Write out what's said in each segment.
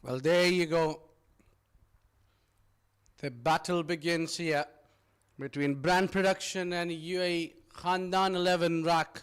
Well, there you go. The battle begins here between Brand Production and UAE Khandan 11 rack.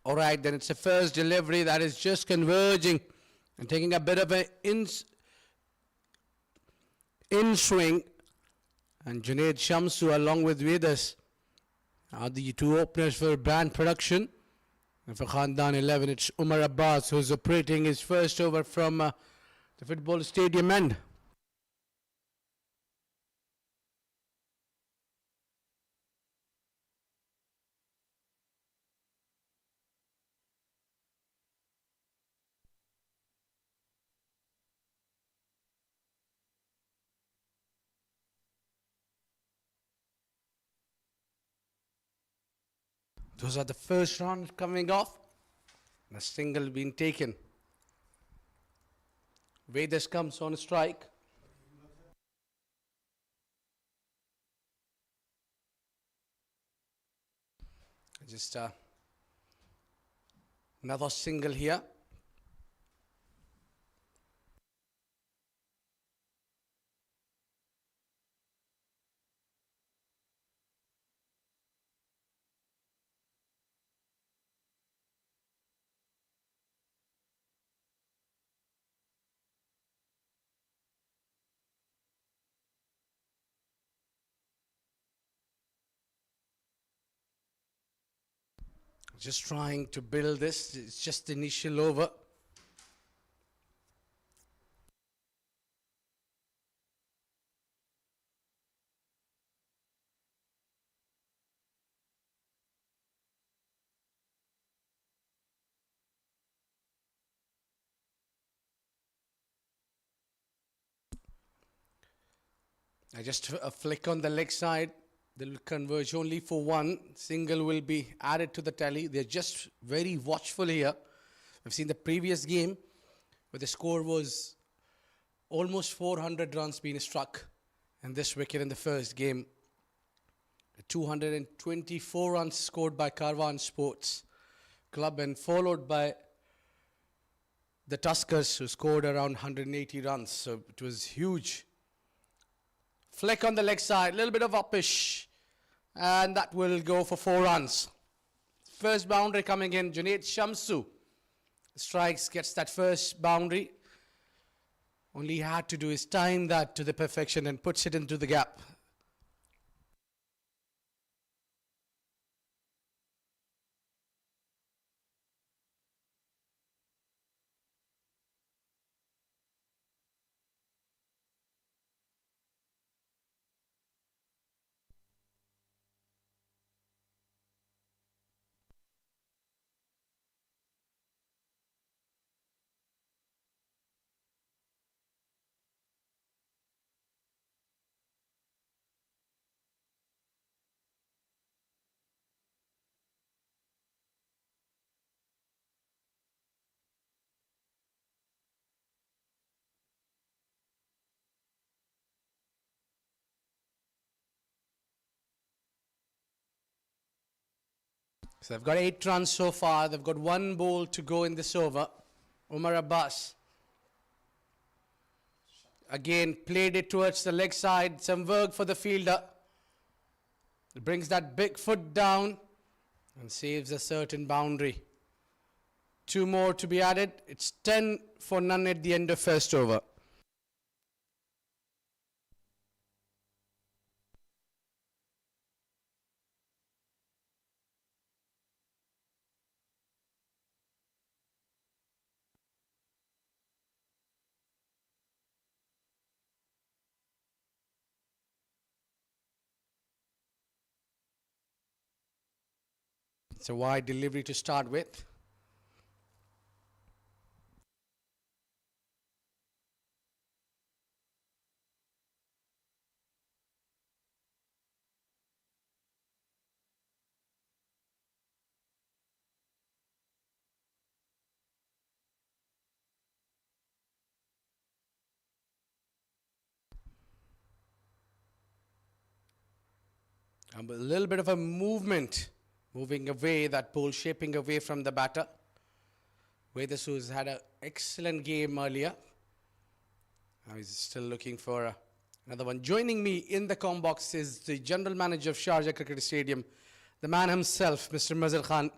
All right, then it's the first delivery that is just converging and taking a bit of an in swing. And Junaid Shamsu along with Vedas are the two openers for Brand Production. And for Khandan 11, it's Umar Abbas who's operating his first over from the football stadium end. Those are the first rounds coming off. And a single being taken. Vedas comes on a strike. Just another single here. Just trying to build this. It's just the initial over. I just a flick on the leg side. They'll converge only for one. Single will be added to the tally. They're just very watchful here. I've seen the previous game where the score was almost 400 runs being struck. And this wicket in the first game, 224 runs scored by Karwan Sports Club and followed by the Tuskers who scored around 180 runs. So it was huge. Flick on the leg side, a little bit of uppish. And that will go for 4 runs. First boundary coming in, Junaid Shamsu strikes, gets that first boundary. Only he had to do is time that to the perfection and puts it into the gap. So they've got 8 runs so far. They've got 1 ball to go in this over. Umar Abbas again played it towards the leg side. Some work for the fielder. It brings that big foot down and saves a certain boundary. 2 more to be added. It's 10 for none at the end of first over. It's a wide delivery to start with. A little bit of a movement, moving away, that ball shaping away from the batter. Vedasu had an excellent game earlier. Now he's still looking for another one. Joining me in the comm box is the General Manager of Sharjah Cricket Stadium, the man himself, Mr. Mazhar Khan.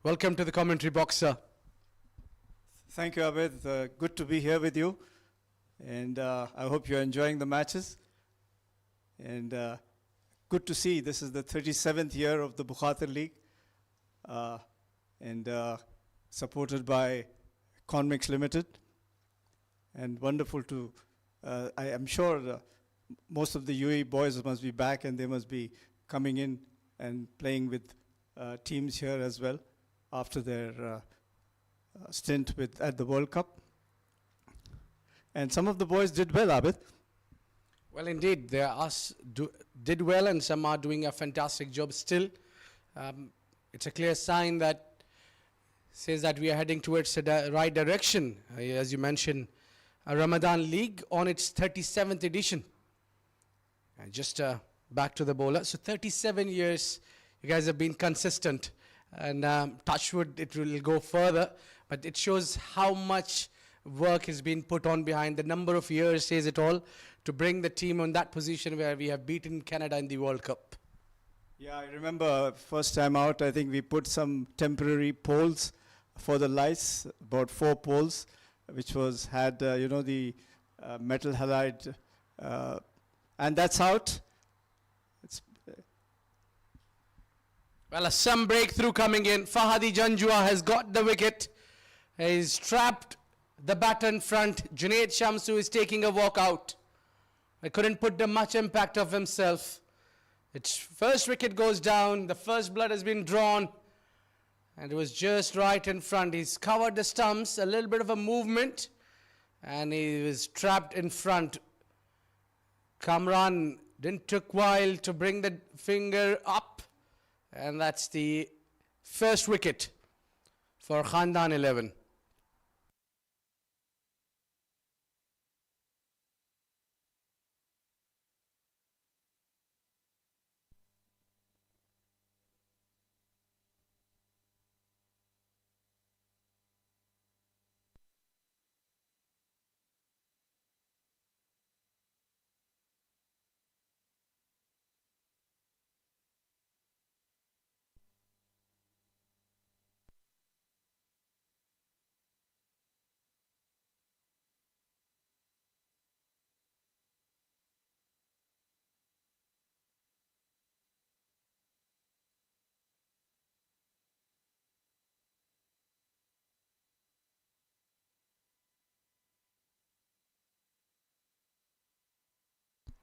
Welcome to the commentary box, sir. Thank you, Abid. Good to be here with you. And I hope you're enjoying the matches. And good to see this is the 37th year of the Bukhatir League. And supported by Conmix Limited. And wonderful to, I am sure most of the UAE boys must be back and they must be coming in and playing with teams here as well after their stint at the World Cup. And some of the boys did well, Abid. Well, indeed, they did well, and some are doing a fantastic job still. It's a clear sign that says that we are heading towards the right direction. As you mentioned, a Ramadan League on its 37th edition. And just back to the bowler. So 37 years, you guys have been consistent. And touch wood, it will go further. But it shows how much work has been put on behind. The number of years says it all to bring the team on that position where we have beaten Canada in the World Cup. Yeah, I remember first time out, I think we put some temporary poles for the lights, about 4 poles, which had the metal halide, and that's out. Well, some breakthrough coming in. Fahadi Janjua has got the wicket. He's trapped the batter in front. Junaid Shamsu is taking a walk out. I couldn't put the much impact of himself. Its first wicket goes down. The first blood has been drawn. And it was just right in front. He's covered the stumps. A little bit of a movement. And he was trapped in front. Kamran didn't took a while to bring the finger up. And that's the first wicket for Khandan 11.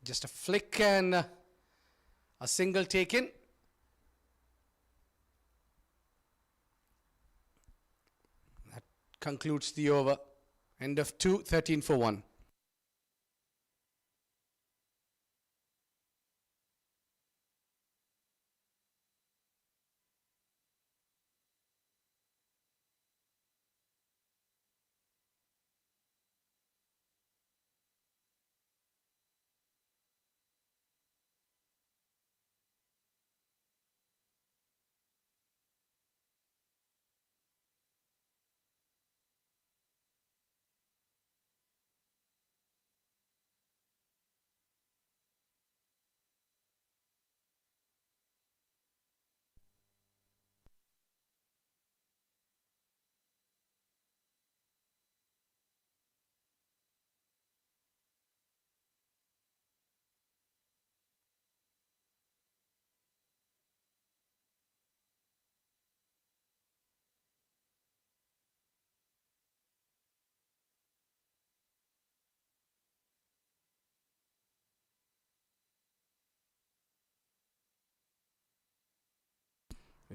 Just a flick and a single taken. That concludes the over. End of 2, 13 for 1.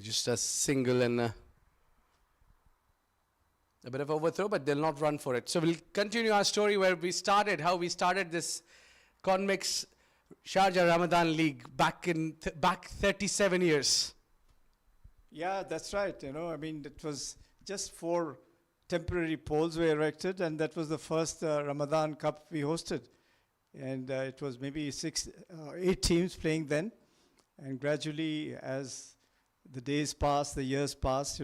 Just a single and a bit of overthrow, but they'll not run for it. So we'll continue our story where we started, how we started this Convex Sharjah Ramadan League back 37 years. Yeah, that's right. I mean, it was just 4 temporary poles were erected, and that was the first Ramadan Cup we hosted. And it was maybe 8 teams playing then. And gradually, as the days passed, the years passed,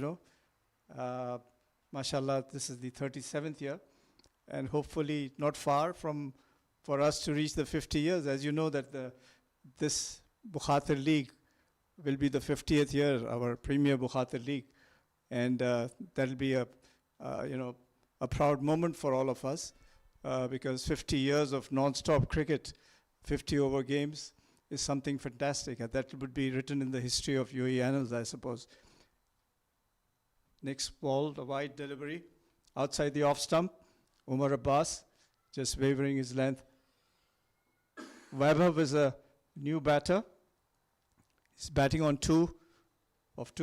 mashallah, this is the 37th year. And hopefully not far for us to reach the 50 years. As you know that this Bukhatir League will be the 50th year, our premier Bukhatir League. And that'll be a proud moment for all of us because 50 years of non-stop cricket, 50 over games is something fantastic. And that would be written in the history of UAE annals, I suppose. Next ball, the wide delivery. Outside the off stump, Umar Abbas just wavering his length. Vahab is a new batter. He's batting on 2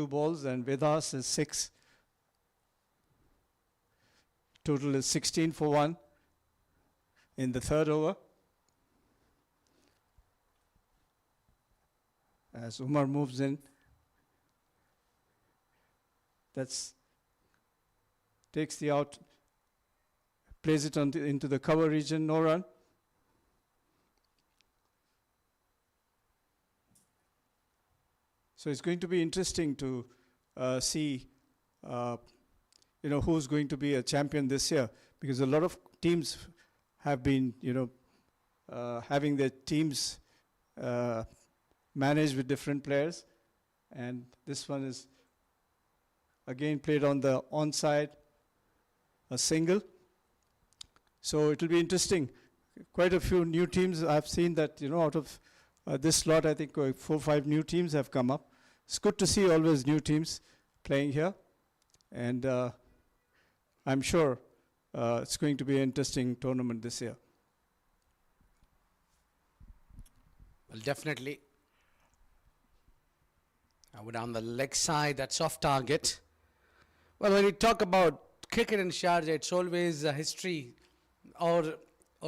balls, and Vedas is 6. Total is 16 for 1 in the 3rd over. As Umar moves in, takes the out, plays it into the cover region, no run. So it's going to be interesting to see, who's going to be a champion this year, because a lot of teams have been, having their teams managed with different players, and this one is again played on the onside, a single. So it will be interesting. Quite a few new teams. I've seen that, out of this slot, I think 4 or 5 new teams have come up. It's good to see always new teams playing here, and I'm sure it's going to be an interesting tournament this year. Well, definitely. We're down the leg side, that's off target. Well, when we talk about cricket in Sharjah, it's always a history, or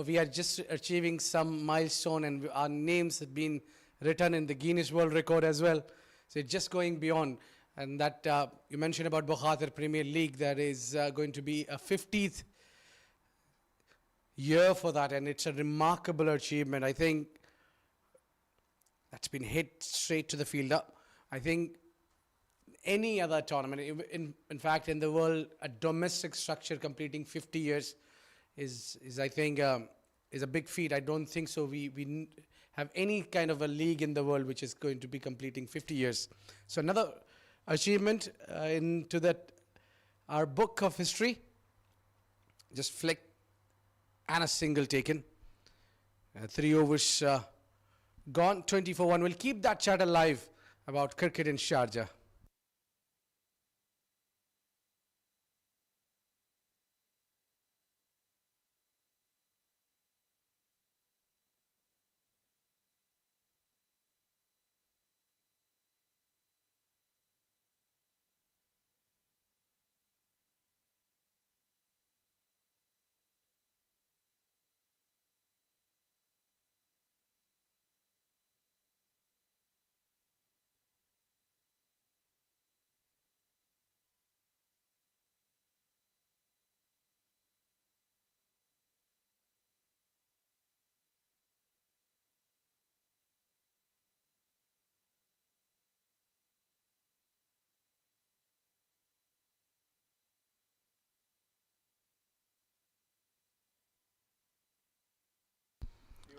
we are just achieving some milestone, and our names have been written in the Guinness World Record as well. So it's just going beyond. And that you mentioned about Bukhatir Premier League, there is going to be a 50th year for that, and it's a remarkable achievement. I think that's been hit straight to the fielder. I think any other tournament, in fact, in the world, a domestic structure completing 50 years is I think, is a big feat. I don't think so. We have any kind of a league in the world which is going to be completing 50 years. So another achievement into that, our book of history. Just flick and a single taken. 3 overs gone, 20 for 1. We'll keep that chat alive about cricket in Sharjah.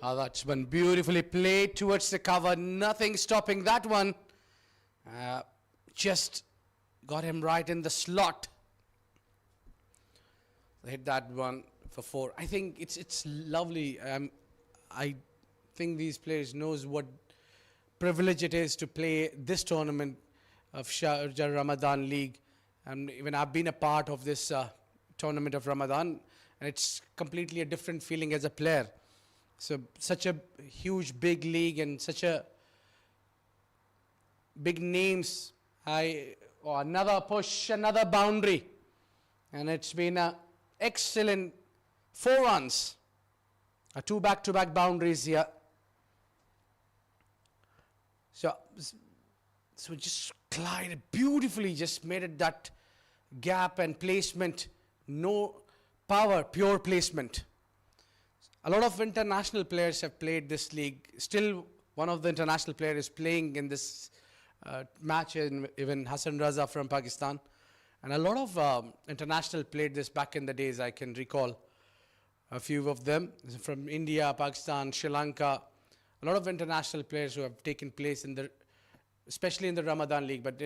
That's been beautifully played towards the cover. Nothing stopping that one. Just got him right in the slot. Hit that one for 4. I think it's lovely. I think these players knows what privilege it is to play this tournament of Sharjah Ramadan League. And even I've been a part of this tournament of Ramadan, and it's completely a different feeling as a player. So such a huge, big league, and such a big names Another push, another boundary. And it's been an excellent 4 runs. 2 back-to-back boundaries here. So just glided beautifully, just made it that gap and placement. No power, pure placement. A lot of international players have played this league. Still, one of the international players playing in this match, even Hassan Raza from Pakistan. And a lot of international played this back in the days. I can recall a few of them from India, Pakistan, Sri Lanka. A lot of international players who have taken place in especially in the Ramadan League. But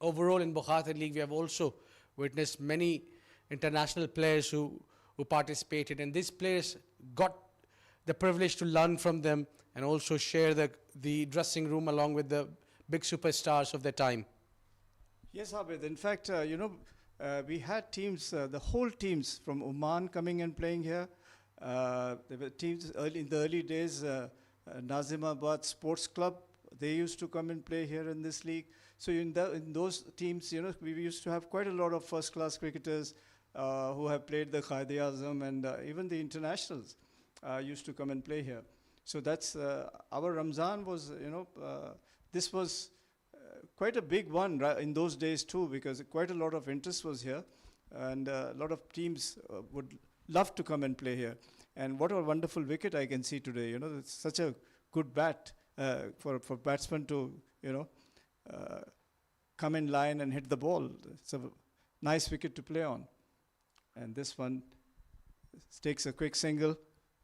overall in Bukhatir League, we have also witnessed many international players who participated. And these players got the privilege to learn from them and also share the dressing room along with the big superstars of their time. Yes, Abid. In fact, we had teams, the whole teams from Oman coming and playing here. There were teams in the early days, Nazimabad Sports Club, they used to come and play here in this league. So in those teams, we used to have quite a lot of first-class cricketers who have played the Quaid-e-Azam, and even the internationals used to come and play here. So that's our Ramzan was, this was quite a big one in those days too, because quite a lot of interest was here, and a lot of teams would love to come and play here. And what a wonderful wicket I can see today. It's such a good bat for batsmen to, come in line and hit the ball. It's a nice wicket to play on. And this one takes a quick single,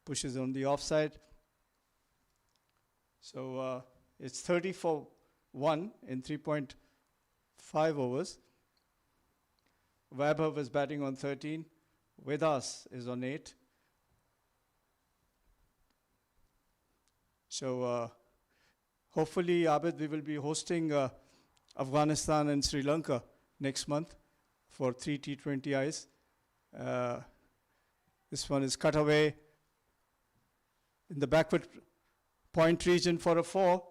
pushes on the offside. So it's 30 for 1 in 3.5 overs. Vahab is batting on 13. Vedas is on 8. So hopefully, Abid, we will be hosting Afghanistan and Sri Lanka next month for 3 T20Is. This one is cut away in the backward point region for a 4.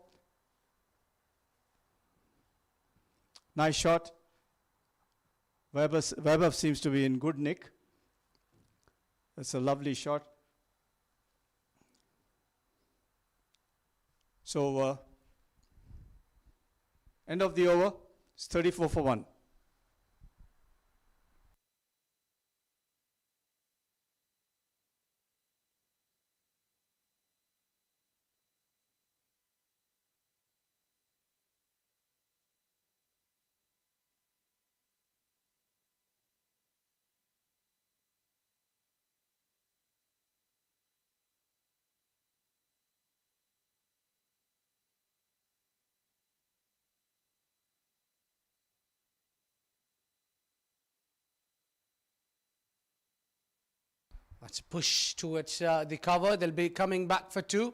Nice shot. Vahab seems to be in good nick. That's a lovely shot. So, end of the over, it's 34 for 1. Let's push towards the cover. They'll be coming back for 2.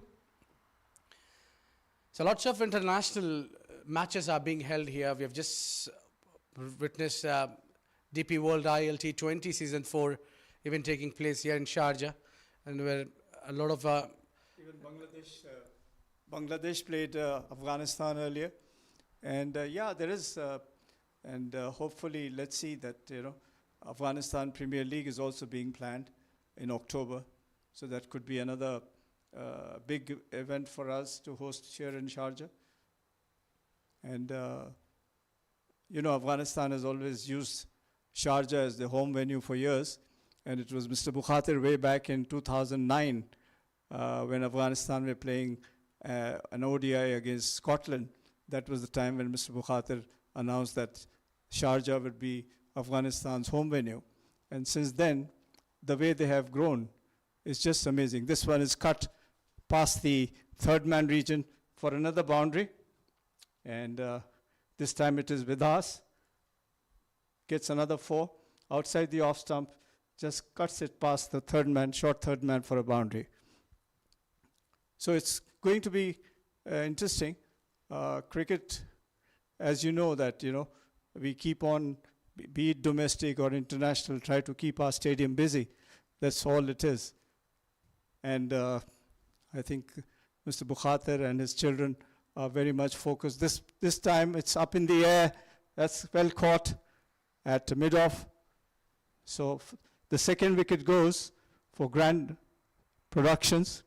So lots of international matches are being held here. We have just witnessed DP World ILT 20 Season 4 even taking place here in Sharjah. And where a lot of... even Bangladesh played Afghanistan earlier. And yeah, there is... and hopefully, let's see that, Afghanistan Premier League is also being planned in October. So that could be another big event for us to host here in Sharjah. And, Afghanistan has always used Sharjah as the home venue for years. And it was Mr. Bukhatir way back in 2009 when Afghanistan were playing an ODI against Scotland. That was the time when Mr. Bukhatir announced that Sharjah would be Afghanistan's home venue. And since then, the way they have grown is just amazing. This one is cut past the third man region for another boundary. And this time it is Vidas. Gets another 4 outside the off stump. Just cuts it past the third man, short third man for a boundary. So it's going to be interesting. Cricket, as you know, that, we keep on, be it domestic or international, try to keep our stadium busy. That's all it is. And I think Mr. Bukhatir and his children are very much focused. This time it's up in the air. That's well caught at mid-off. So the second wicket goes for Grand Productions.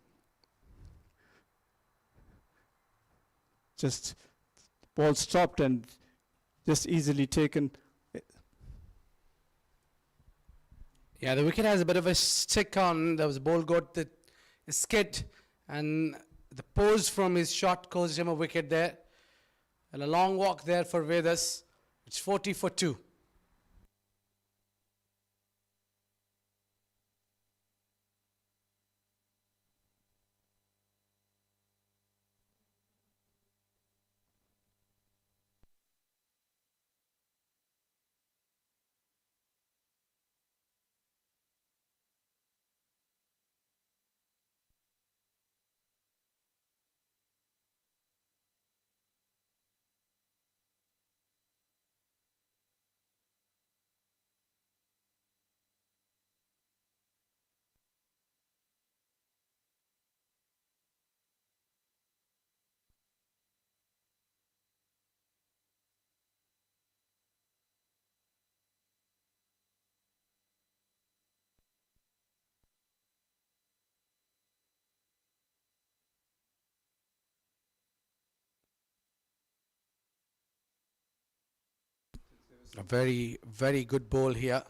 Just ball stopped and just easily taken. Yeah, the wicket has a bit of a stick on. There was a ball got the skid, and the pose from his shot caused him a wicket there. And a long walk there for Vedas. It's 40 for 2. A very, very good ball here.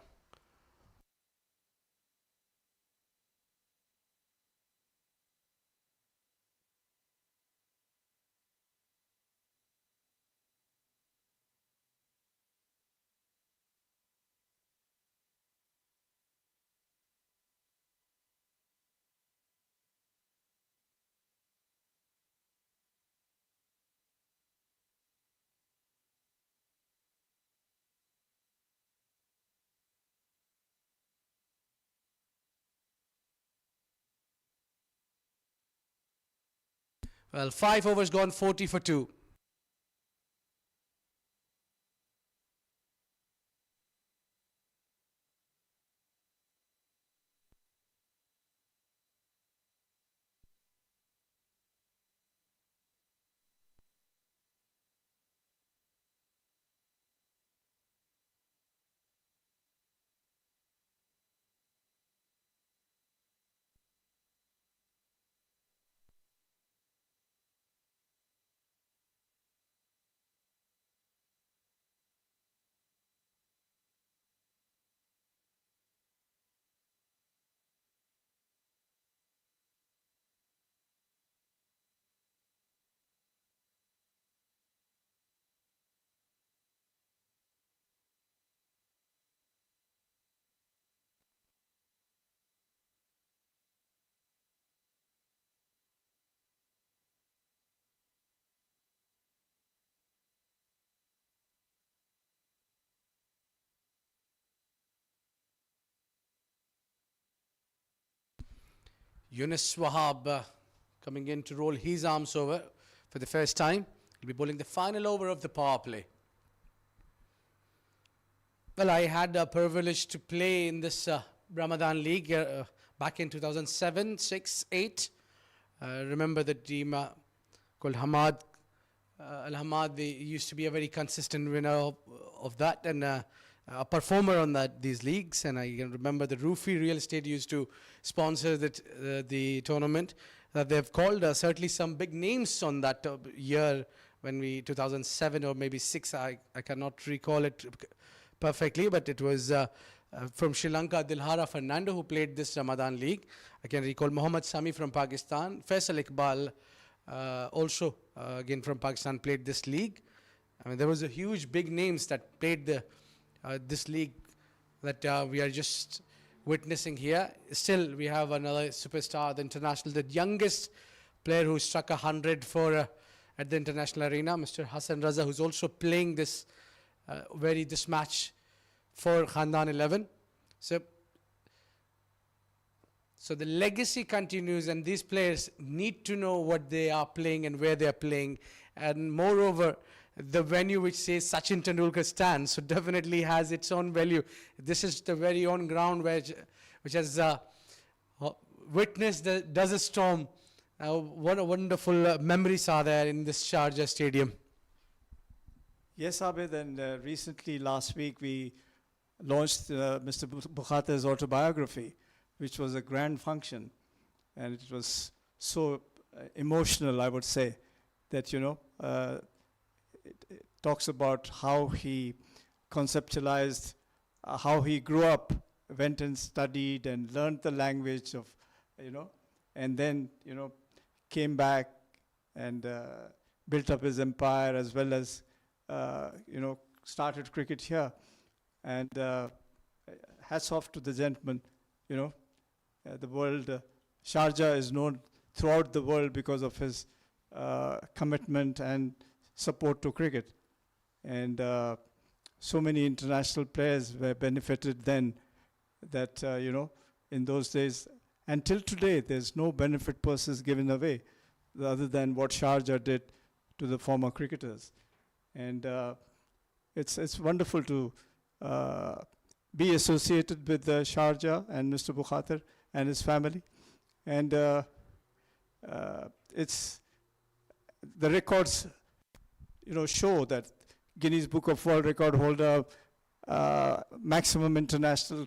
Well, 5 overs gone, 40 for 2. Yunus Wahab coming in to roll his arms over for the first time. He'll be bowling the final over of the power play. Well, I had a privilege to play in this Ramadan League back in 2007, 6, 8. Remember the team called Hamad. Al-Hamad, they used to be a very consistent winner of that and a performer on these leagues. And I can remember the Rufi Real Estate used to sponsor the tournament that they've called. Certainly some big names on that year when 2007 or maybe 6, I cannot recall it perfectly, but it was from Sri Lanka, Dilhara Fernando, who played this Ramadan League. I can recall Mohammad Sami from Pakistan, Faisal Iqbal, also again from Pakistan, played this league. I mean, there was a huge big names that played this league that we are just witnessing here. Still, we have another superstar, the international, the youngest player who struck 100 for at the international arena, Mr. Hassan Raza, who's also playing this match for Khandan 11. So the legacy continues, and these players need to know what they are playing and where they are playing. And moreover, the venue which says Sachin Tendulkar stands, so definitely has its own value. This is the very own ground which has witnessed the Desert Storm What a wonderful memories are there in this Sharjah Stadium. Yes, Abid, and recently last week we launched Mr. Bukhater's autobiography, which was a grand function, and it was so emotional, I would say, that, it talks about how he conceptualized, how he grew up, went and studied and learned the language of, and then, came back and built up his empire, as well as, started cricket here. And hats off to the gentleman, the world, Sharjah is known throughout the world because of his commitment and support to cricket. And so many international players were benefited then that, in those days, until today, there's no benefit purses given away other than what Sharjah did to the former cricketers. And it's wonderful to be associated with Sharjah and Mr. Bukhater and his family. And it's the records, show that Guinness Book of World Record holder, maximum international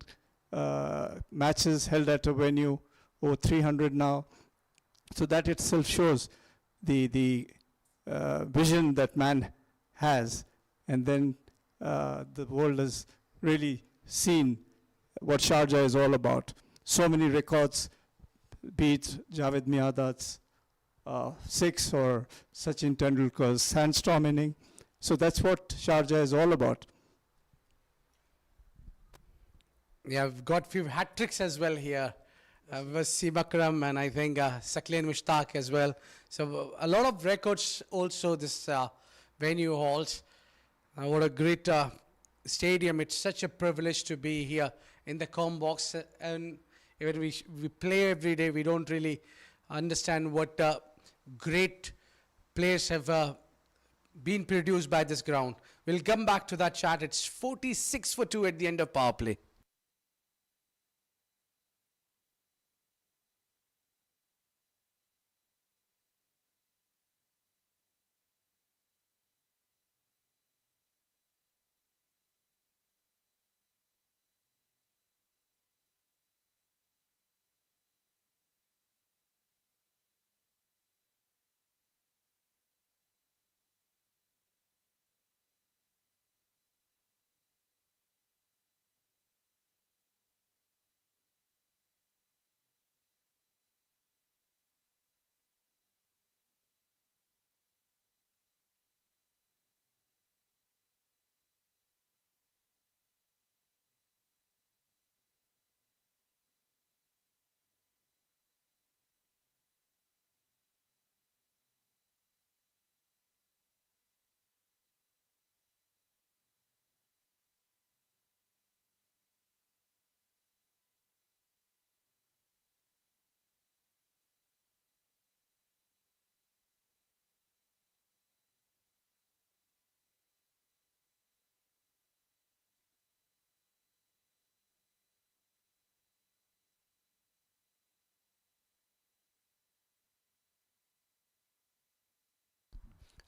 matches held at a venue, over 300 now. So that itself shows the vision that man has. And then the world has really seen what Sharjah is all about. So many records, be it Javed Miadad's 6 or Sachin Tendulkar's sandstorm inning. So that's what Sharjah is all about. Yeah, I've got few hat tricks as well here. Wasim Akram and I think Saklain Mushtaq as well. So a lot of records also this venue holds. What a great stadium. It's such a privilege to be here in the com box. And when we play every day, we don't really understand what great players have been produced by this ground. We'll come back to that chat. It's 46 for 2 at the end of power play.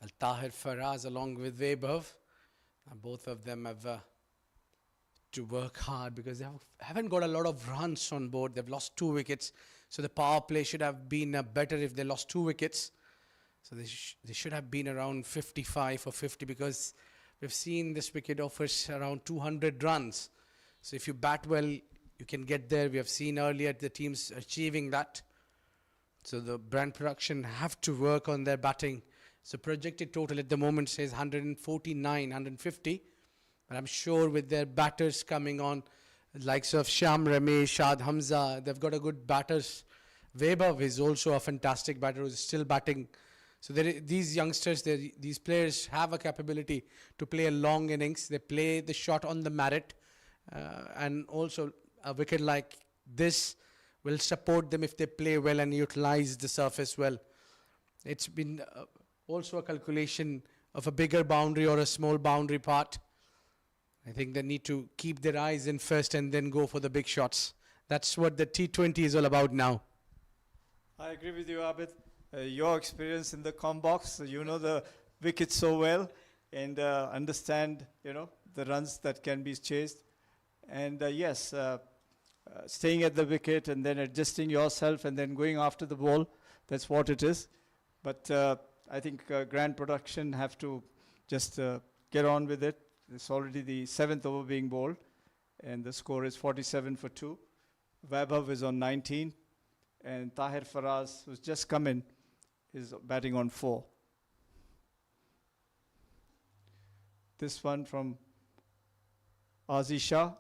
Al-Tahir Faraz along with Vahab. Both of them have to work hard because they haven't got a lot of runs on board. They've lost 2 wickets. So the power play should have been better if they lost 2 wickets. So they should have been around 55 or 50 because we've seen this wicket offers around 200 runs. So if you bat well, you can get there. We have seen earlier the teams achieving that. So the brand production have to work on their batting. So projected total at the moment says 149, 150. But I'm sure with their batters coming on, likes of Sham Ramesh, Shad Hamza, they've got a good batters. Vahab is also a fantastic batter who's still batting. So these youngsters, these players have a capability to play a long innings. They play the shot on the merit. And also a wicket like this will support them if they play well and utilize the surface well. It's been also a calculation of a bigger boundary or a small boundary part. I think they need to keep their eyes in first and then go for the big shots. That's what the T20 is all about now. I agree with you, Abid. your experience in the com box. You know the wicket so well, and understand, the runs that can be chased. And yes, staying at the wicket and then adjusting yourself and then going after the ball. That's what it is. But I think Grand Production have to just get on with it. It's already the 7th over being bowled, and the score is 47 for 2. Vahab is on 19, and Tahir Faraz, who's just come in, is batting on 4. This one from Aziz Shah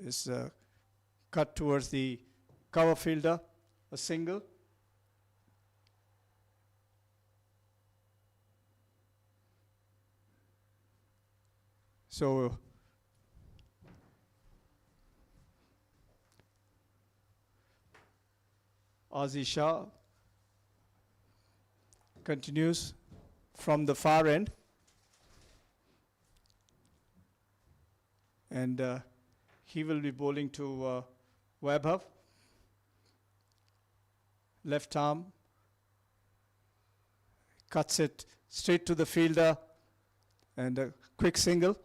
is cut towards the cover fielder, a single. So Aziz Shah continues from the far end, and he will be bowling to Vahab. Left arm, cuts it straight to the fielder, and a quick single.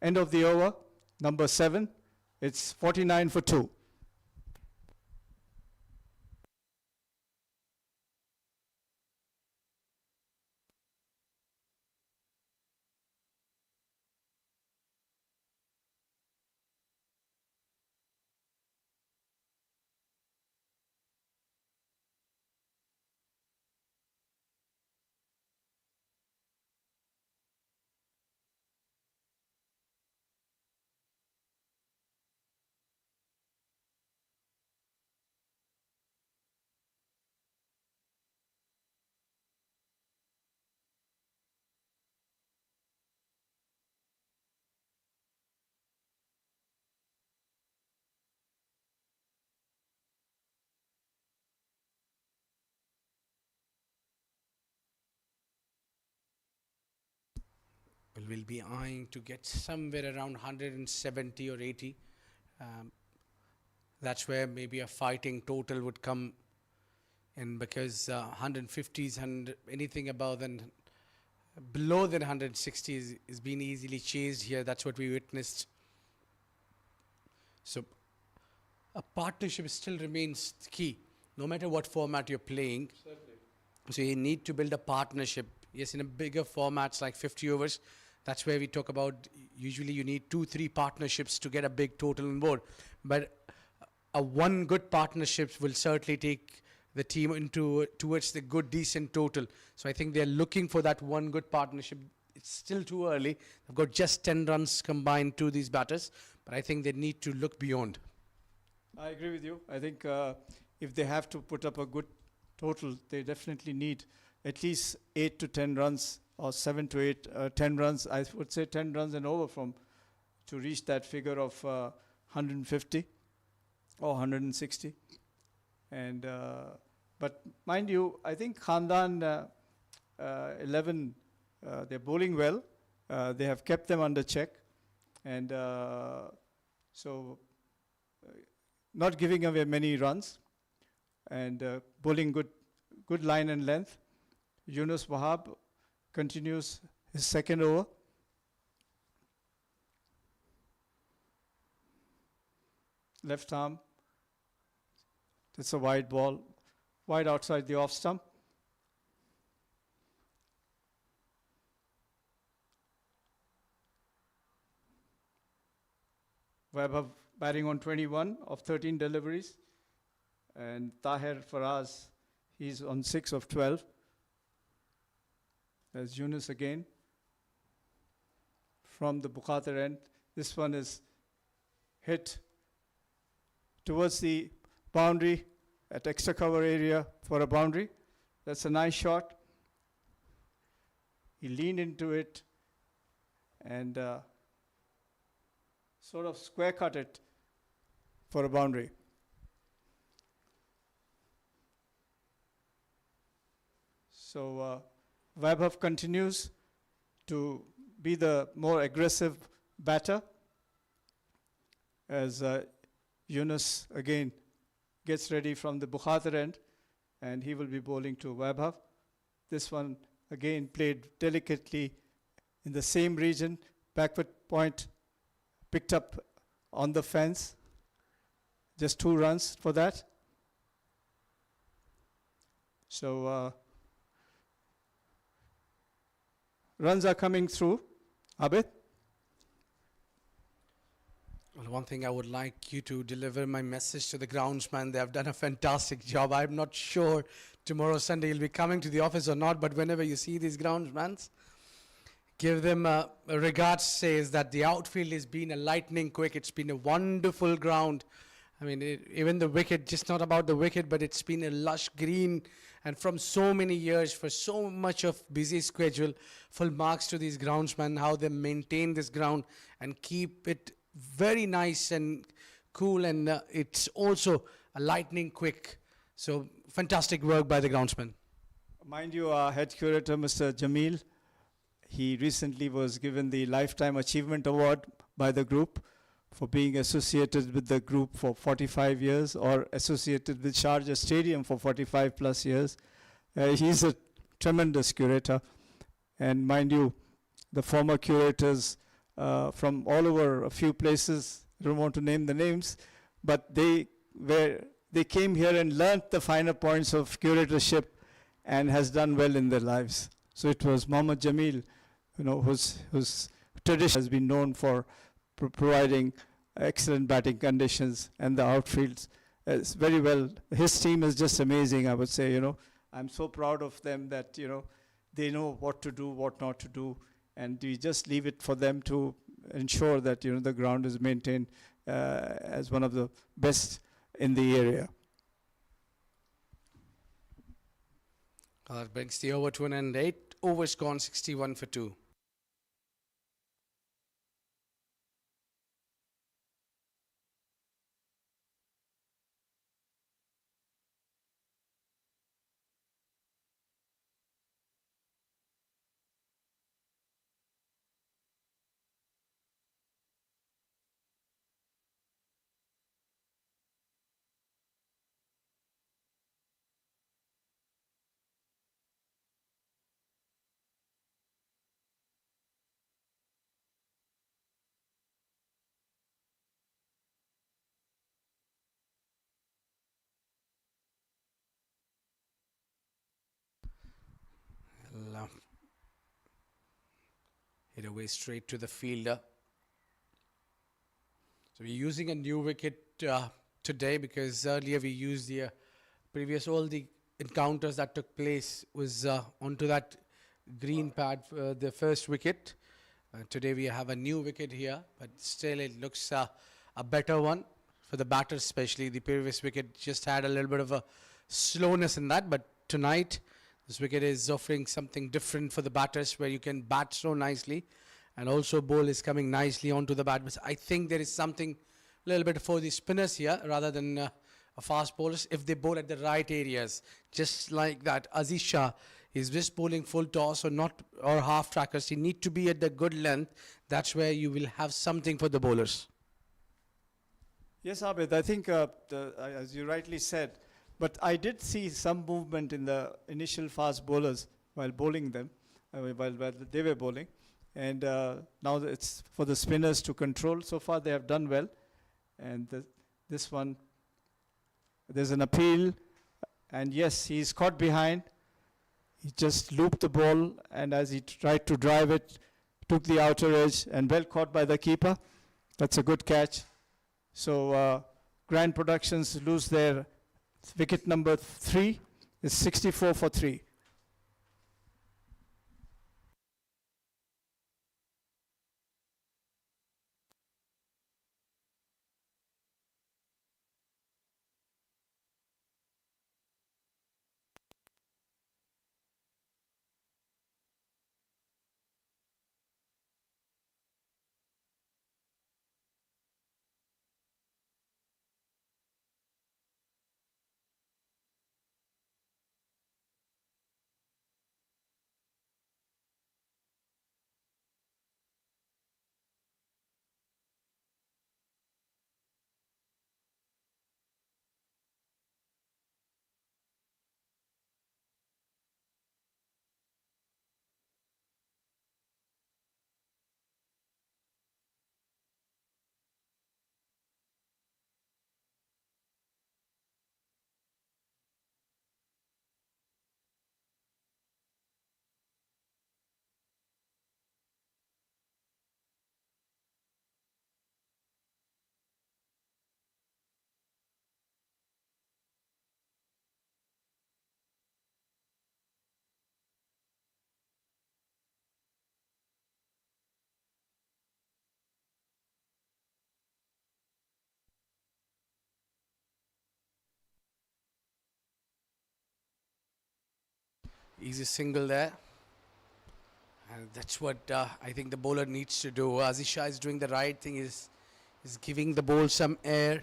End of the over, number 7. It's 49 for 2. We'll be eyeing to get somewhere around 170 or 80. That's where maybe a fighting total would come in, because 150s and anything above than below than 160 is being easily chased here. That's what we witnessed. So a partnership still remains key, no matter what format you're playing. Certainly. So you need to build a partnership. Yes, in a bigger formats like 50 overs, that's where we talk about usually you need 2-3 partnerships to get a big total on board. But a one good partnership will certainly take the team towards the good, decent total. So I think they're looking for that one good partnership. It's still too early. They've got just 10 runs combined to these batters, but I think they need to look beyond. I agree with you. I think if they have to put up a good total, they definitely need at least 8 to 10 runs, or 7 to 8, 10 runs. I would say 10 runs and over to reach that figure of 150 or 160. And but mind you, I think Khandan 11, they're bowling well. They have kept them under check, and so not giving away many runs, and bowling good line and length. Yunus Vahab continues his second over. Left arm. It's a wide ball, wide outside the off stump. Vahab batting on 21 of 13 deliveries. And Tahir Faraz, he's on 6 of 12. There's Yunus again from the Bukhatir end. This one is hit towards the boundary at extra cover area for a boundary. That's a nice shot. He leaned into it and sort of square cut it for a boundary. So Vahab continues to be the more aggressive batter, as Yunus again gets ready from the Bukhatar end, and he will be bowling to Vahab. This one again played delicately in the same region, backward point picked up on the fence. Just 2 runs for that. So runs are coming through. Abid? Well, one thing I would like you to deliver my message to the groundsman. They have done a fantastic job. I'm not sure tomorrow Sunday you'll be coming to the office or not, but whenever you see these groundsmans, give them a regards. Says that the outfield has been a lightning quick. It's been a wonderful ground. I mean, even the wicket, just not about the wicket, but it's been a lush green. And from so many years, for so much of busy schedule, full marks to these groundsmen, how they maintain this ground and keep it very nice and cool. And it's also a lightning quick. So fantastic work by the groundsman. Mind you, our head curator, Mr. Jamil, he recently was given the Lifetime Achievement Award by the group for being associated with the group for 45 years or associated with Sharjah Stadium for 45 plus years. He's a tremendous curator. And mind you, the former curators from all over a few places, I don't want to name the names, but they came here and learnt the finer points of curatorship and has done well in their lives. So it was Muhammad Jamil, whose tradition has been known for providing excellent batting conditions, and the outfields is very well. His team is just amazing, I would say. I'm so proud of them that they know what to do, what not to do, and we just leave it for them to ensure that the ground is maintained as one of the best in the area. That brings the over to an end. 8 overs gone, 61 for 2. Hit away straight to the fielder. So we're using a new wicket today because earlier we used the all the encounters that took place was onto that green pad for the first wicket. Today we have a new wicket here, but still it looks a better one for the batters, especially. The previous wicket just had a little bit of a slowness in that, but tonight this wicket is offering something different for the batters, where you can bat so nicely, and also ball is coming nicely onto the bat. But I think there is something a little bit for the spinners here rather than a fast bowlers, if they bowl at the right areas, just like that. Aziz Shah is just bowling full toss or half trackers. You need to be at the good length. That's where you will have something for the bowlers. Yes, Abid, I think as you rightly said, but I did see some movement in the initial fast bowlers while bowling them, while they were bowling. And now it's for the spinners to control. So far they have done well. And this one, there's an appeal. And yes, he's caught behind. He just looped the ball, and as he tried to drive it, took the outer edge, and well caught by the keeper. That's a good catch. So Grand Productions lose their wicket number 3. It's 64 for 3. Easy single there. And that's what I think the bowler needs to do. Aziz Shah is doing the right thing, is giving the ball some air,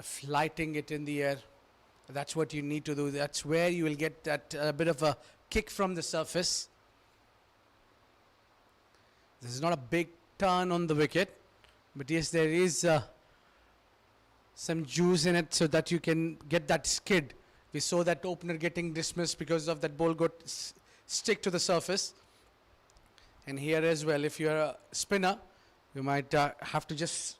flighting it in the air. That's what you need to do. That's where you will get that bit of a kick from the surface. This is not a big turn on the wicket, but yes, there is some juice in it so that you can get that skid. We saw that opener getting dismissed because of that ball got stick to the surface. And here as well, if you're a spinner, you might have to just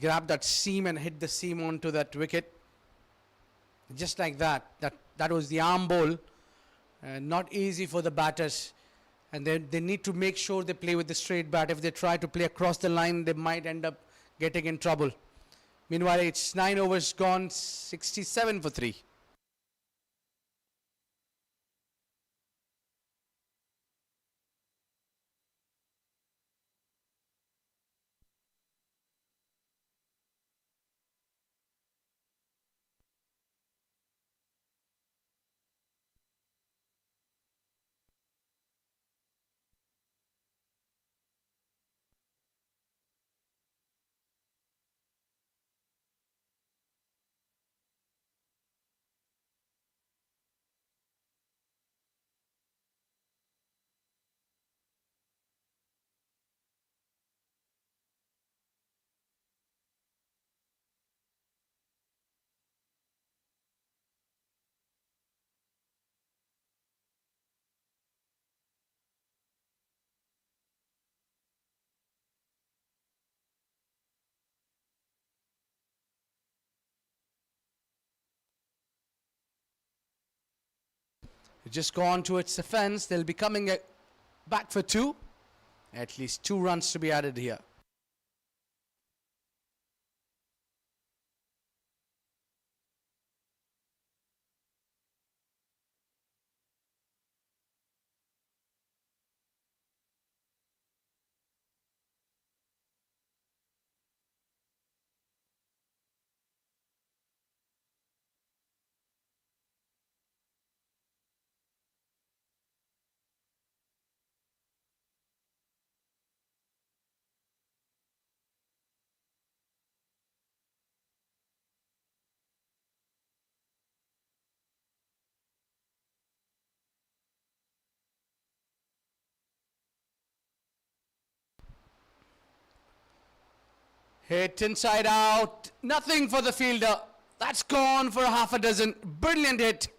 grab that seam and hit the seam onto that wicket. Just like that. That was the arm ball. Not easy for the batters. And they need to make sure they play with the straight bat. If they try to play across the line, they might end up getting in trouble. Meanwhile, it's 9 overs gone, 67 for 3. Just gone towards the fence. They'll be coming back for 2. At least 2 runs to be added here. Hit inside out. Nothing for the fielder. That's gone for half a dozen. Brilliant hit.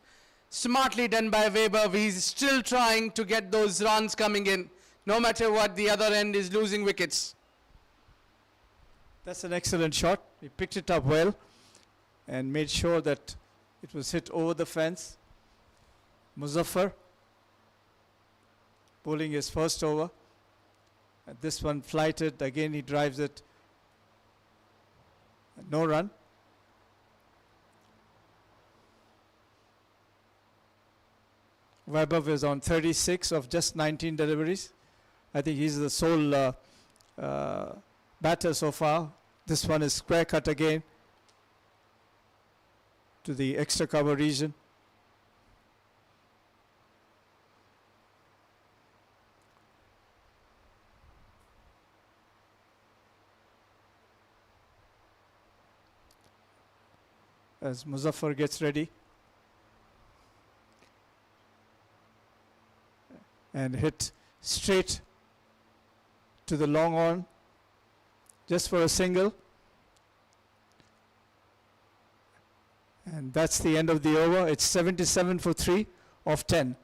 Smartly done by Weber. He's still trying to get those runs coming in. No matter what, the other end is losing wickets. That's an excellent shot. He picked it up well and made sure that it was hit over the fence. Muzaffar bowling his first over. And this one flighted. Again, he drives it. No run. Vahab is on 36 of just 19 deliveries. I think he's the sole batter so far. This one is square cut again to the extra cover region. As Muzaffar gets ready. And hit straight to the long on, just for a single. And that's the end of the over. It's 77 for 3 of 10.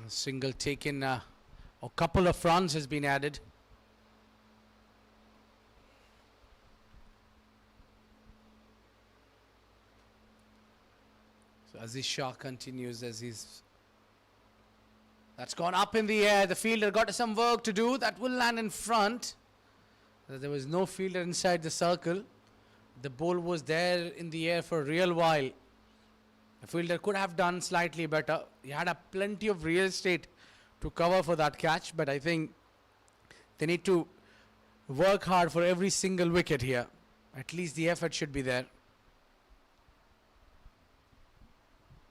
A single taken, a couple of runs has been added. So Aziz Shah continues as he's... That's gone up in the air. The fielder got some work to do. That will land in front. There was no fielder inside the circle. The ball was there in the air for a real while. The fielder could have done slightly better. He had a plenty of real estate to cover for that catch, but I think they need to work hard for every single wicket here. At least the effort should be there.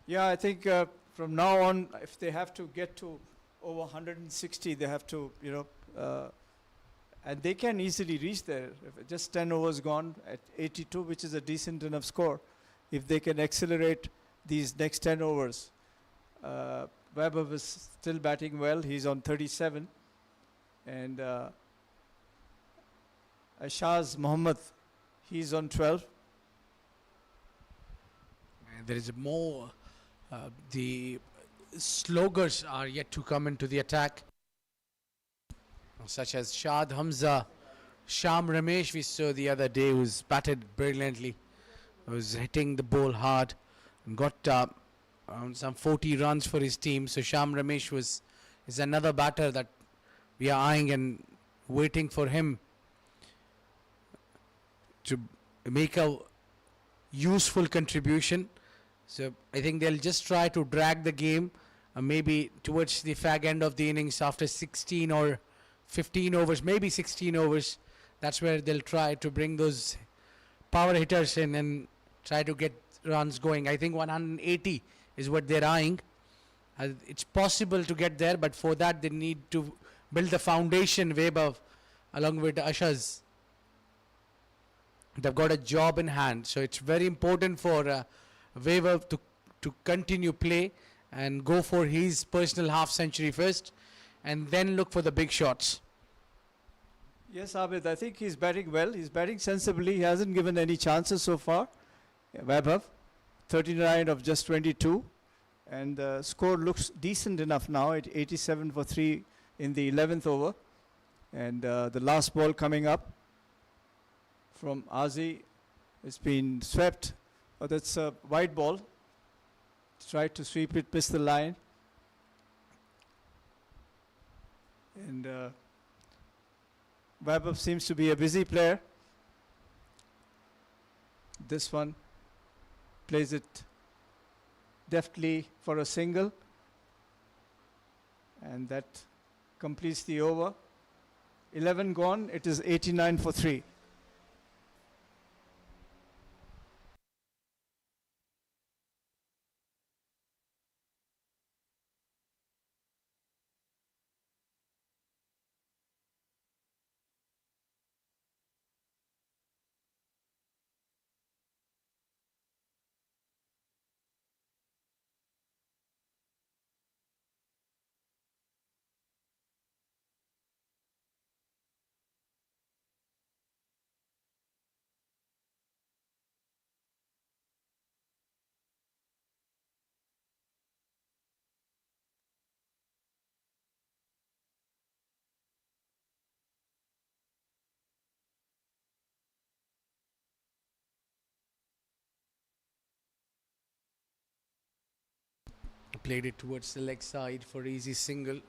Yeah, I think from now on, if they have to get to over 160, they have to, and they can easily reach there. If just 10 overs gone at 82, which is a decent enough score. If they can accelerate these next 10 overs. Vahab is still batting well. He's on 37. And Shahz Mohammad, he's on 12. And there is more. The slogans are yet to come into the attack, such as Shad Hamza, Sham Ramesh we saw the other day, who's batted brilliantly, was hitting the ball hard and got around some 40 runs for his team. So Sham Ramesh is another batter that we are eyeing and waiting for him to make a useful contribution. So I think they'll just try to drag the game, maybe towards the fag end of the innings after 16 or 15 overs, maybe 16 overs. That's where they'll try to bring those power hitters in and try to get runs going. I think 180 is what they're eyeing. It's possible to get there, but for that they need to build the foundation way above, along with the Ashas. They've got a job in hand, so it's very important for Weaver to continue play and go for his personal half century first and then look for the big shots. Yes, Abid, I think he's batting well. He's batting sensibly. He hasn't given any chances so far. Vahab, 39 of just 22. And the score looks decent enough now at 87 for 3 in the 11th over. And the last ball coming up from Azi has been swept. Oh, that's a wide ball. Tried to sweep it, missed the line. And Vahab seems to be a busy player. This one plays it deftly for a single. And that completes the over. 11 gone, it is 89 for 3. Played it towards the leg side for easy single.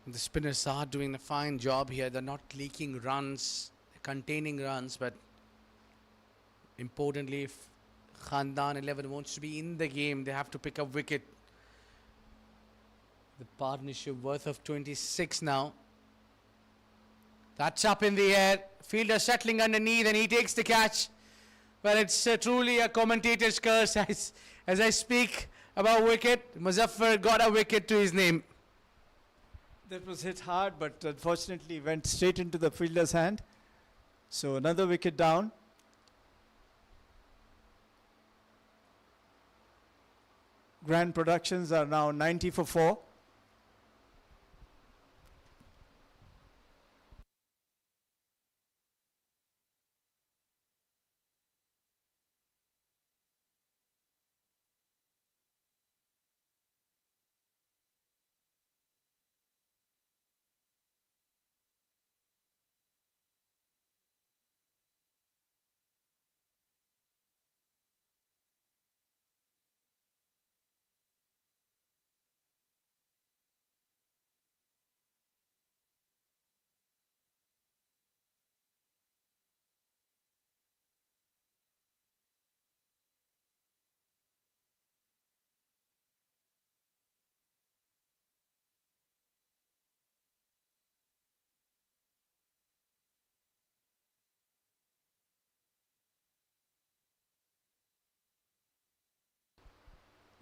The spinners are doing a fine job here. They're not leaking runs, containing runs, but importantly, if Khandan 11 wants to be in the game, they have to pick up wicket. The partnership worth of 26 now. That's up in the air. Fielder settling underneath and he takes the catch. Well, it's truly a commentator's curse as I speak about wicket. Muzaffar got a wicket to his name. That was hit hard, but unfortunately went straight into the fielder's hand. So another wicket down. Grand Productions are now 90 for 4.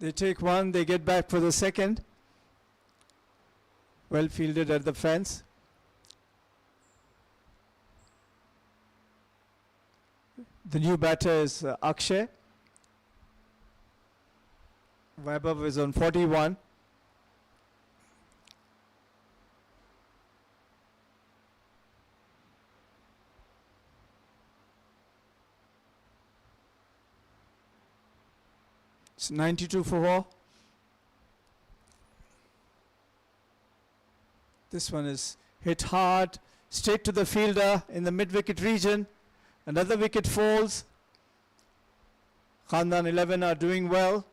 They take one, they get back for the second. Well fielded at the fence. The new batter is Akshay. Vahab is on 41. It's 92 for 4. This one is hit hard, straight to the fielder in the mid-wicket region. Another wicket falls. Khandan 11 are doing well.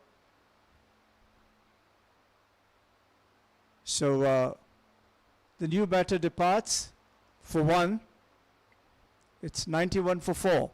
So the new batter departs for 1. It's 91 for 4.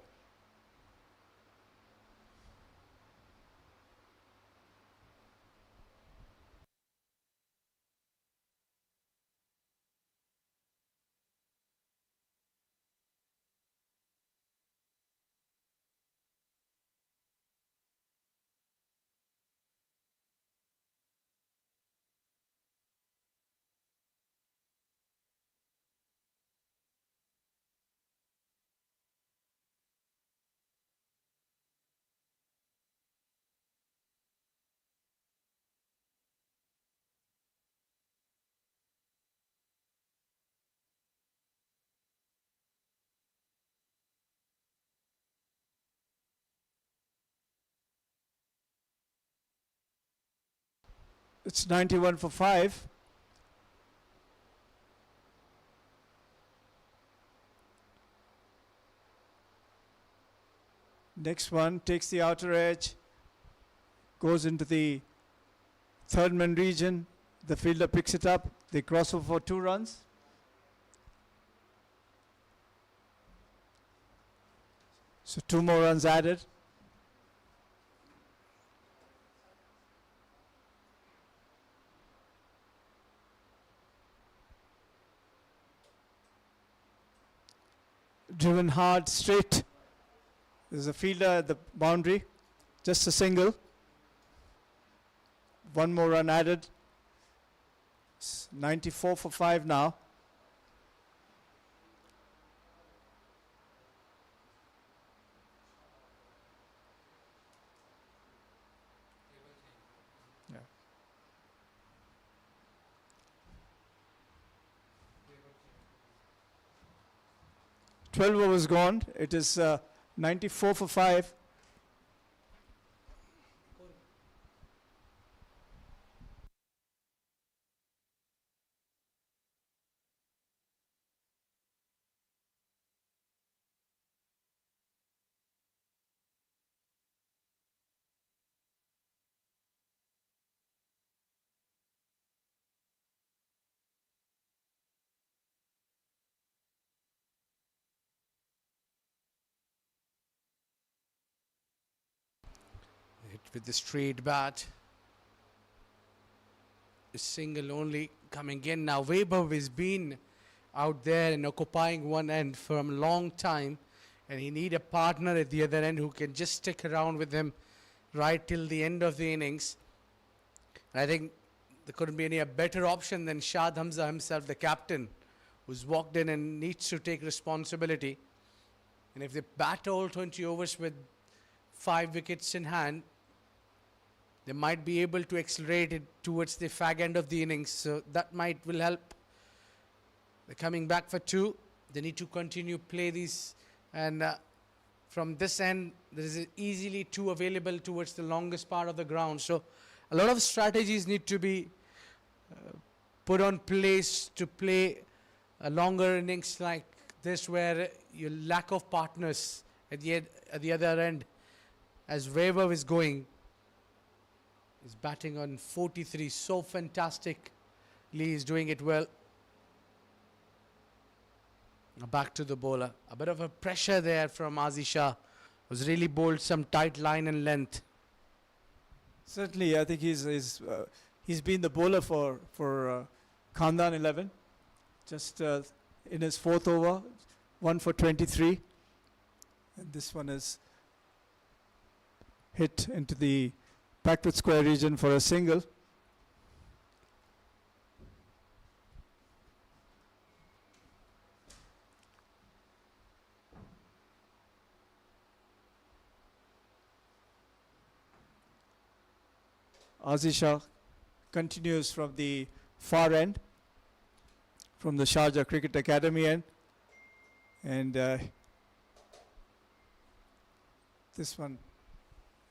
It's 91 for 5. Next one takes the outer edge, goes into the third man region. The fielder picks it up. They cross over for 2 runs. So 2 more runs added. Driven hard, straight. There's a fielder at the boundary. Just a single. 1 more run added. It's 94 for 5 now. Yeah. 12 overs gone. It is 94 for 5. Hit with the straight bat. A single only coming in. Now Vahab has been out there and occupying one end for a long time, and he need a partner at the other end who can just stick around with him right till the end of the innings. And I think there couldn't be any a better option than Shad Hamza himself, the captain, who's walked in and needs to take responsibility. And if they bat all 20 overs with 5 wickets in hand, they might be able to accelerate it towards the fag end of the innings. So that will help. They're coming back for 2. They need to continue play these. And from this end, there is easily 2 available towards the longest part of the ground. So a lot of strategies need to be put on place to play a longer innings like this, where your lack of partners at the other end, as Vahab is going. He's batting on 43, so fantastic. Lee is doing it well. Now back to the bowler. A bit of a pressure there from Aziz Shah. Was really bowled some tight line and length. Certainly, I think he's been the bowler for Khandan 11. Just in his 4th over, 1 for 23. And this one is hit into the backward square region for a single. Azisha continues from the far end, from the Sharjah Cricket Academy end, and this one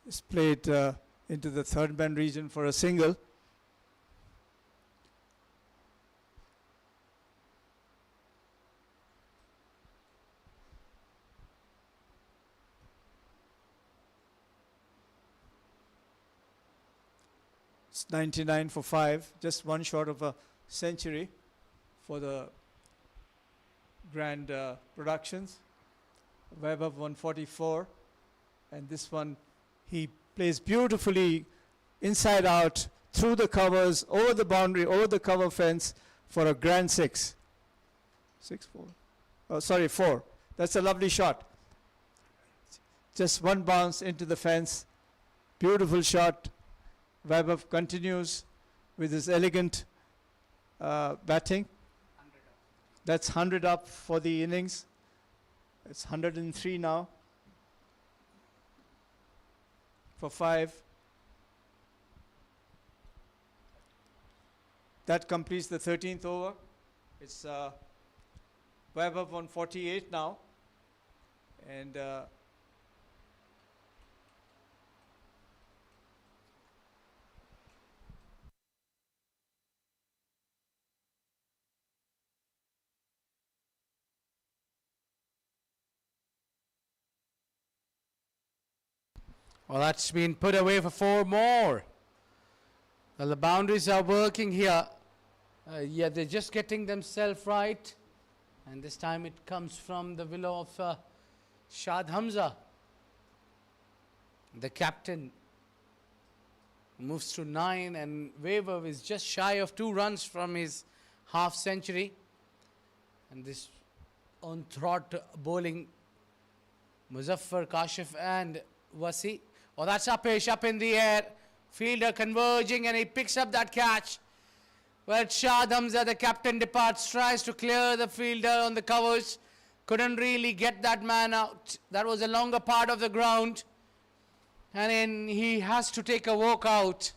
is played into the third man region for a single. It's 99 for 5, just one short of a century for the Grand Productions. Vahab 144, and this one he plays beautifully inside out, through the covers, over the boundary, over the cover fence for a grand 6. 6-4. Oh, sorry, 4. That's a lovely shot. Just one bounce into the fence. Beautiful shot. Vahab continues with his elegant batting. That's 100 up for the innings. It's 103 now for 5. That completes the 13th over. It's Vahab 148 now. And well, that's been put away for 4 more. Well, the boundaries are working here. Yeah, they're just getting themselves right. And this time it comes from the willow of Shad Hamza. The captain moves to 9, and Vahab is just shy of 2 runs from his half century. And this on throat bowling, Muzaffar, Kashif and Wasi. Oh, that's Apesh up in the air. Fielder converging, and he picks up that catch. Well, Shad Hamza, the captain, departs, tries to clear the fielder on the covers. Couldn't really get that man out. That was a longer part of the ground. And then he has to take a walk out.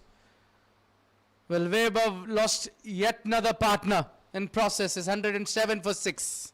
Well, Vahab lost yet another partner in process. Is 107 for 6.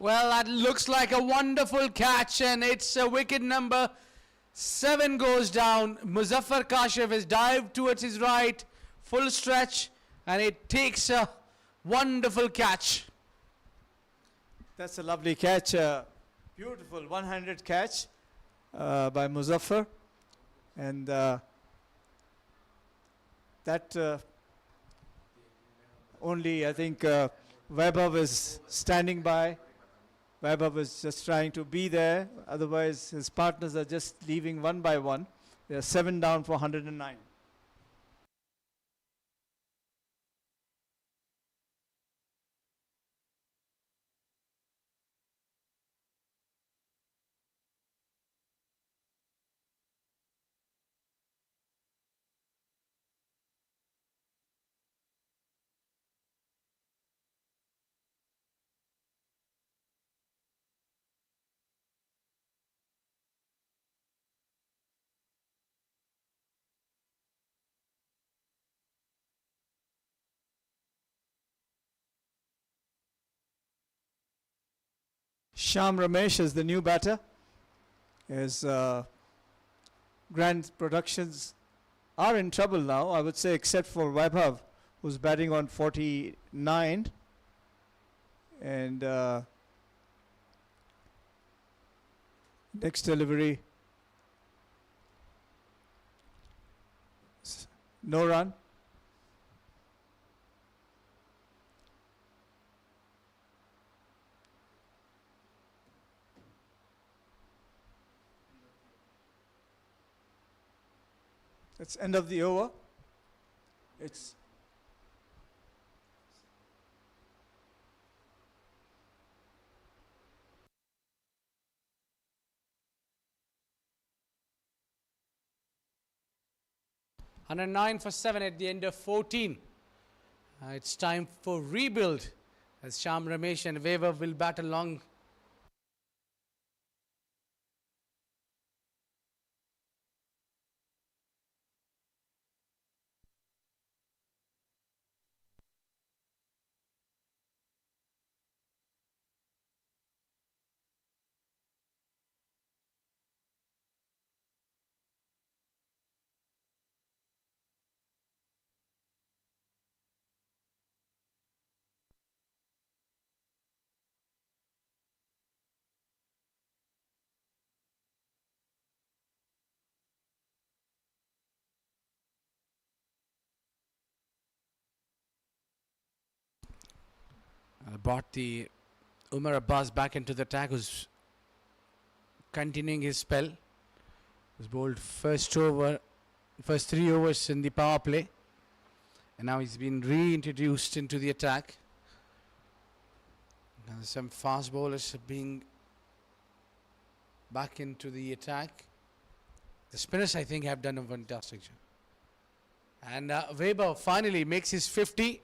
Well, that looks like a wonderful catch, and it's a wicket number 7 goes down. Muzaffar Kashif has dived towards his right, full stretch, and it takes a wonderful catch. That's a lovely catch, beautiful one-handed catch by Muzaffar, and that only I think Vahab is standing by. Vahab is just trying to be there, otherwise his partners are just leaving one by one. They are 7 down for 109. Sham Ramesh is the new batter. His Grand Productions are in trouble now, I would say, except for Vahab, who's batting on 49. And next delivery, no run. It's end of the over. It's $109 for 7 at the end of 14. It's time for rebuild as Sham Ramesh and Vahab will bat along. Brought the Umar Abbas back into the attack, who's continuing his spell. Was bowled first 3 overs in the power play, and now he's been reintroduced into the attack. Now some fast bowlers are being back into the attack. The spinners, I think, have done a fantastic job. And Vahab finally makes his 50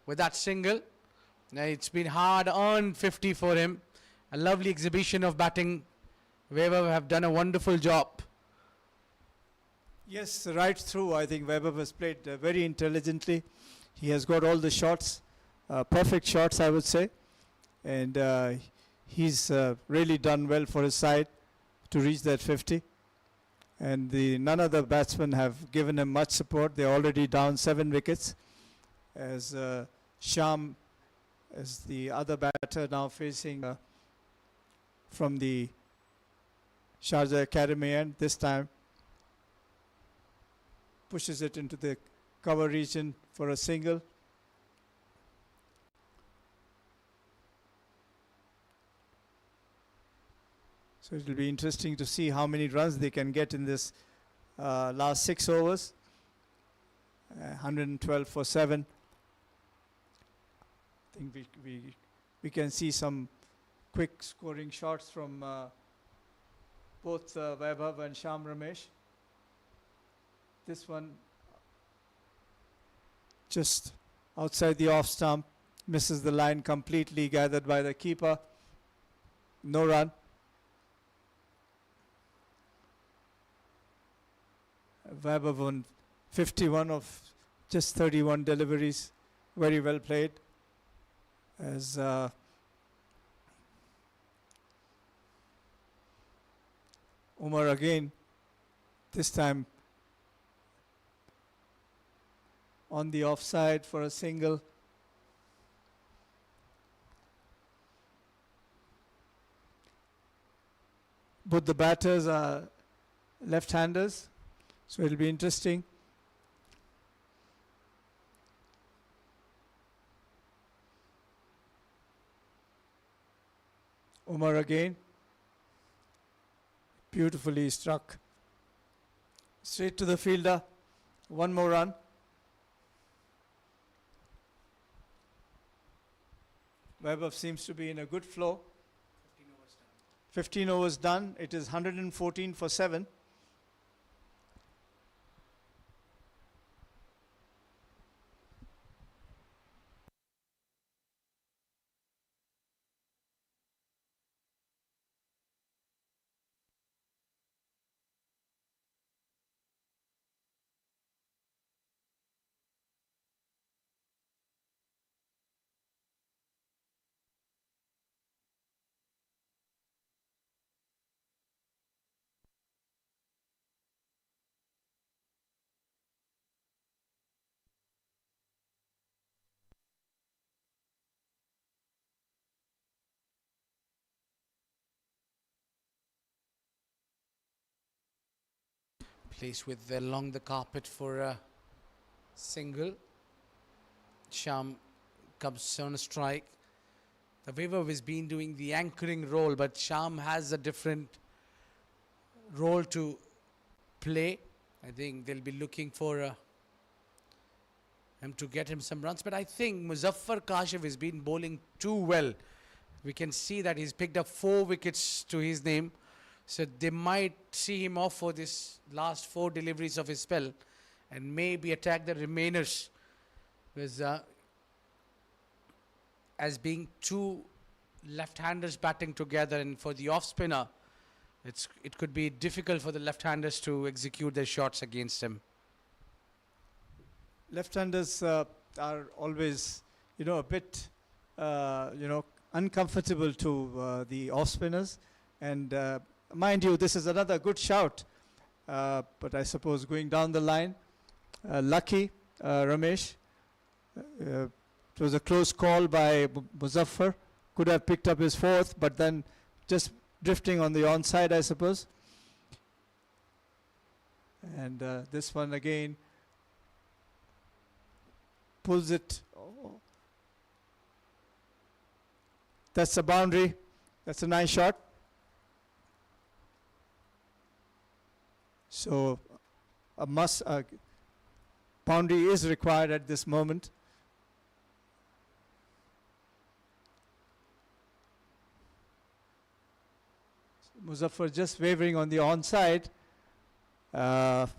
with that single. Now it's been hard-earned 50 for him. A lovely exhibition of batting. Vahab have done a wonderful job. yes, right through. I think Vahab has played very intelligently. He has got all the shots, perfect shots, I would say, and he's really done well for his side to reach that 50. And none of the batsmen have given him much support. They're already down 7 wickets, as Sham is the other batter now facing from the Sharjah Academy, and this time pushes it into the cover region for a single. So it will be interesting to see how many runs they can get in this last 6 overs. 112 for 7. I think we can see some quick scoring shots from both Vahab and Sham Ramesh. This one just outside the off stump, misses the line completely, gathered by the keeper. No run. Vahab won 51 of just 31 deliveries. Very well played. As Umar again This time on the offside for a single. Both the batters are left-handers, so it'll be interesting. Umar again, beautifully struck. Straight to the fielder, one more run. 'Vahab seems to be in a good flow. 15 overs done. It is 114 for 7. Plays with along the carpet for a single. Sham comes on a strike. The Vahab has been doing the anchoring role, but Sham has a different role to play. I think they'll be looking for him to get him some runs. But I think Muzaffar Kashif has been bowling too well. We can see that he's picked up 4 wickets to his name. So they might see him off for this last 4 deliveries of his spell and maybe attack the remainers. Because as being 2 left-handers batting together, and for the off-spinner, it could be difficult for the left-handers to execute their shots against him. Left-handers are always, a bit, uncomfortable to the off-spinners. And mind you, this is another good shout. But I suppose going down the line, lucky, Ramesh. It was a close call by Muzaffar. Could have picked up his 4th, but then just drifting on the onside, I suppose. And this one again pulls it. Oh. That's a boundary. That's a nice shot. So a boundary is required at this moment. Muzaffar just wavering on the onside. And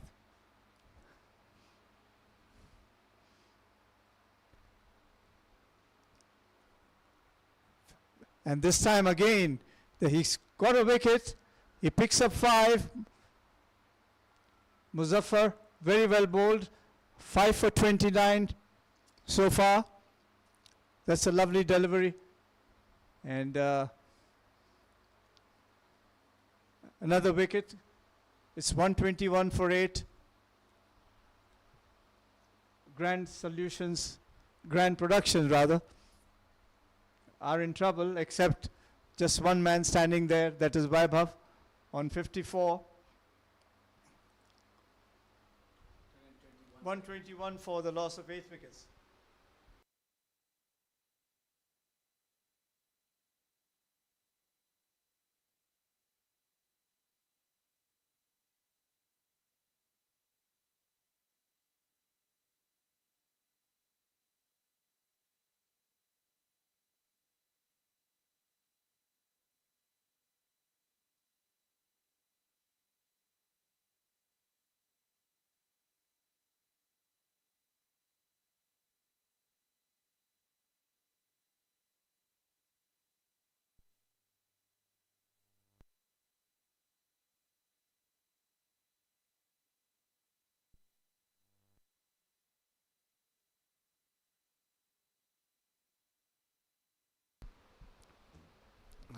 this time again, he's got a wicket. He picks up 5. Muzaffar, very well bowled. 5 for 29 so far. That's a lovely delivery. And another wicket. It's 121 for 8. Grand Productions rather, are in trouble, except just one man standing there, that is Vahab on 54. 121 for the loss of 8 wickets.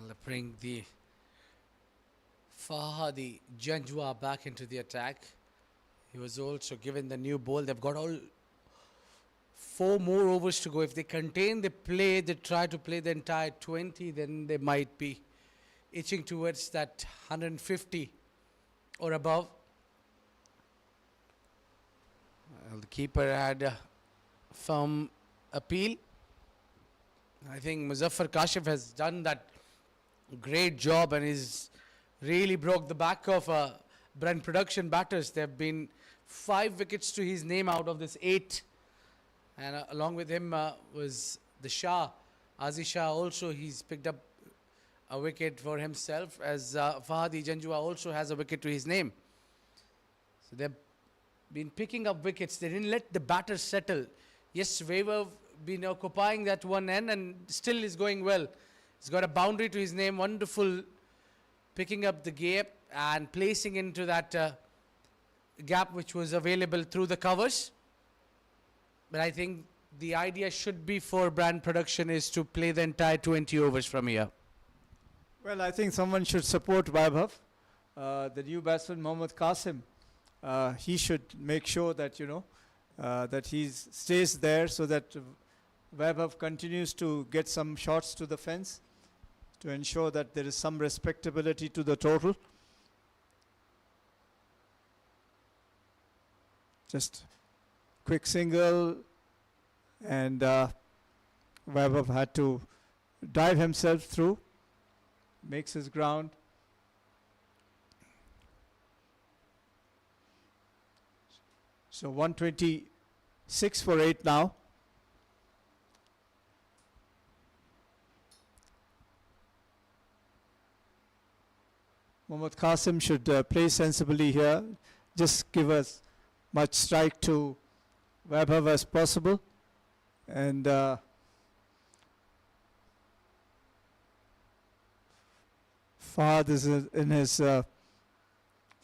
I'll bring the Fahadi Janjua back into the attack. He was also given the new ball. They've got all 4 more overs to go. If they contain the play, they try to play the entire 20, then they might be itching towards that 150 or above. Well, the keeper had a firm appeal. I think Muzaffar Kashif has done that great job and he's really broke the back of Brand Production batters. There have been 5 wickets to his name out of this 8. And along with him was the Shah. Aziz Shah also, he's picked up a wicket for himself, as Fahadi Janjua also has a wicket to his name. So they've been picking up wickets. They didn't let the batters settle. Yes, Vahab been occupying that one end and still is going well. He's got a boundary to his name. Wonderful picking up the gap and placing into that gap which was available through the covers. But I think the idea should be for Brand Production is to play the entire 20 overs from here. Well, I think someone should support Vahab. The new batsman, Mohammad Qasim, he should make sure that, that he stays there so that Vahab continues to get some shots to the fence to ensure that there is some respectability to the total. Just quick single, and Vahab had to dive himself through, makes his ground. So 126 for 8 now. Mohammad Qasim should play sensibly here. Just give as much strike to Vahab as possible. And Fahad is in his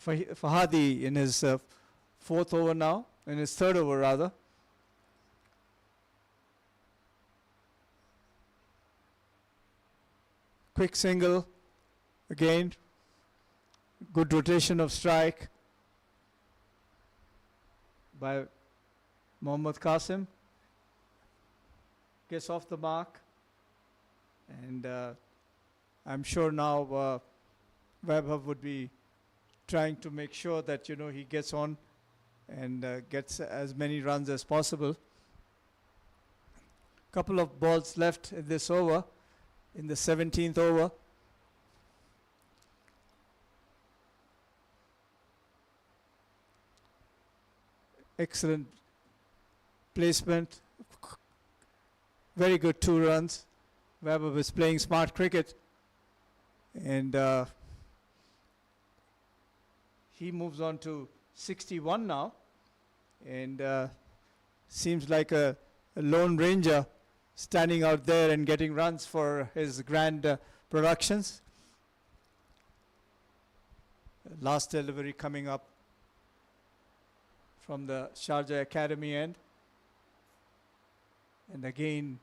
Fahadi in his 4th over now, in his 3rd over rather. Quick single again. Good rotation of strike by Mohammad Qasim. Gets off the mark, and I'm sure now Vahab would be trying to make sure that he gets on and gets as many runs as possible. Couple of balls left in this over, in the 17th over. Excellent placement. Very good 2 runs. Vahab is playing smart cricket. And he moves on to 61 now. And seems like a lone ranger standing out there and getting runs for his grand productions. Last delivery coming up from the Sharjah Academy end. And again,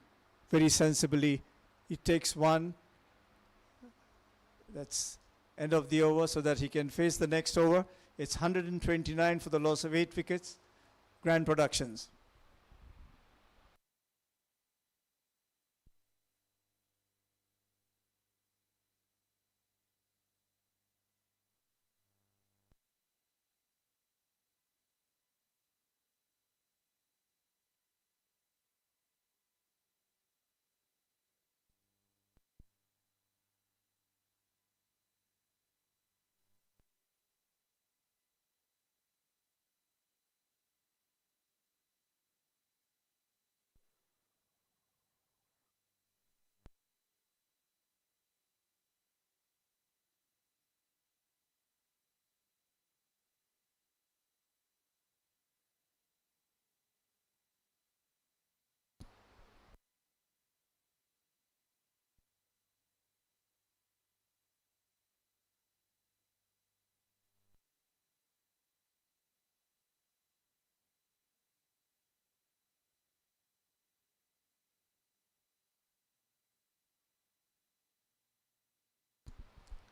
very sensibly, he takes 1. That's end of the over so that he can face the next over. It's 129 for the loss of 8 wickets. Grand Productions.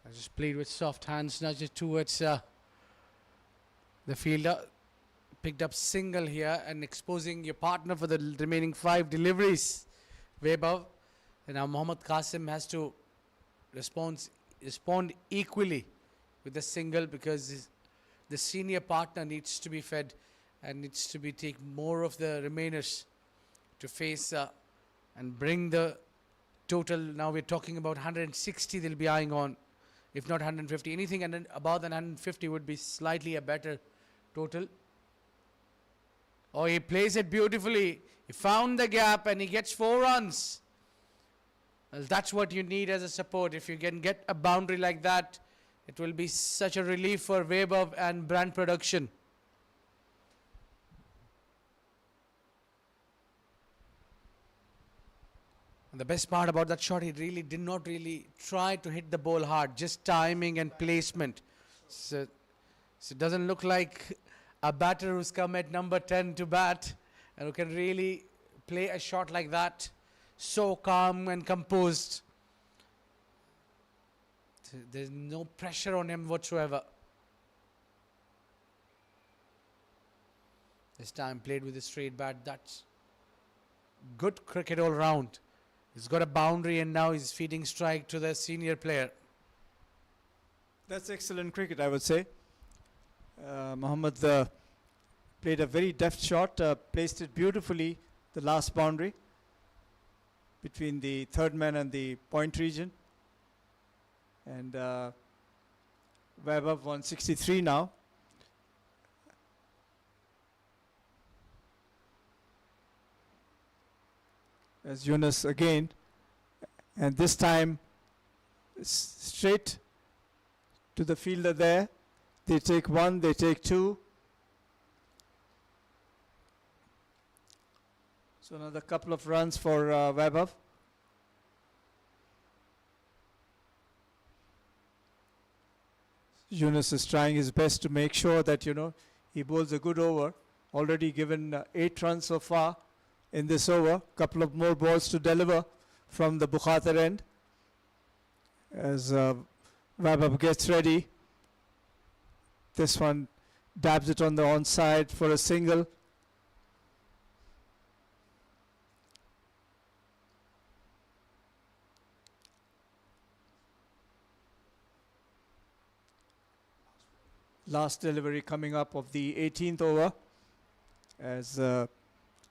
I just played with soft hands, nudged it towards the fielder. Picked up single here and exposing your partner for the remaining 5 deliveries. Webber. And now Mohammad Qasim has to respond equally with the single, because the senior partner needs to be fed and needs to be take more of the remainers to face and bring the total. Now we're talking about 160 they'll be eyeing on, if not 150. Anything and then above than 150 would be slightly a better total. Oh, he plays it beautifully. He found the gap and he gets 4 runs. Well, that's what you need as a support. If you can get a boundary like that, it will be such a relief for Webber and brand production. And the best part about that shot, he really did not really try to hit the ball hard, just timing and placement. So it doesn't look like a batter who's come at number 10 to bat and who can really play a shot like that, so calm and composed. There's no pressure on him whatsoever. This time played with a straight bat. That's good cricket all round. He's got a boundary and now he's feeding strike to the senior player. That's excellent cricket, I would say. Mohammad played a very deft shot, placed it beautifully, the last boundary between the third man and the point region. And Vahab 163 now. As Yunus again, and this time straight to the fielder there. They take 1, they take 2. So another couple of runs for Vahab. Yunus is trying his best to make sure that, he bowls a good over. Already given 8 runs so far in this over. Couple of more balls to deliver from the Bukhatar end. As Vahab gets ready. This one dabs it on the onside for a single. Last delivery coming up of the 18th over, as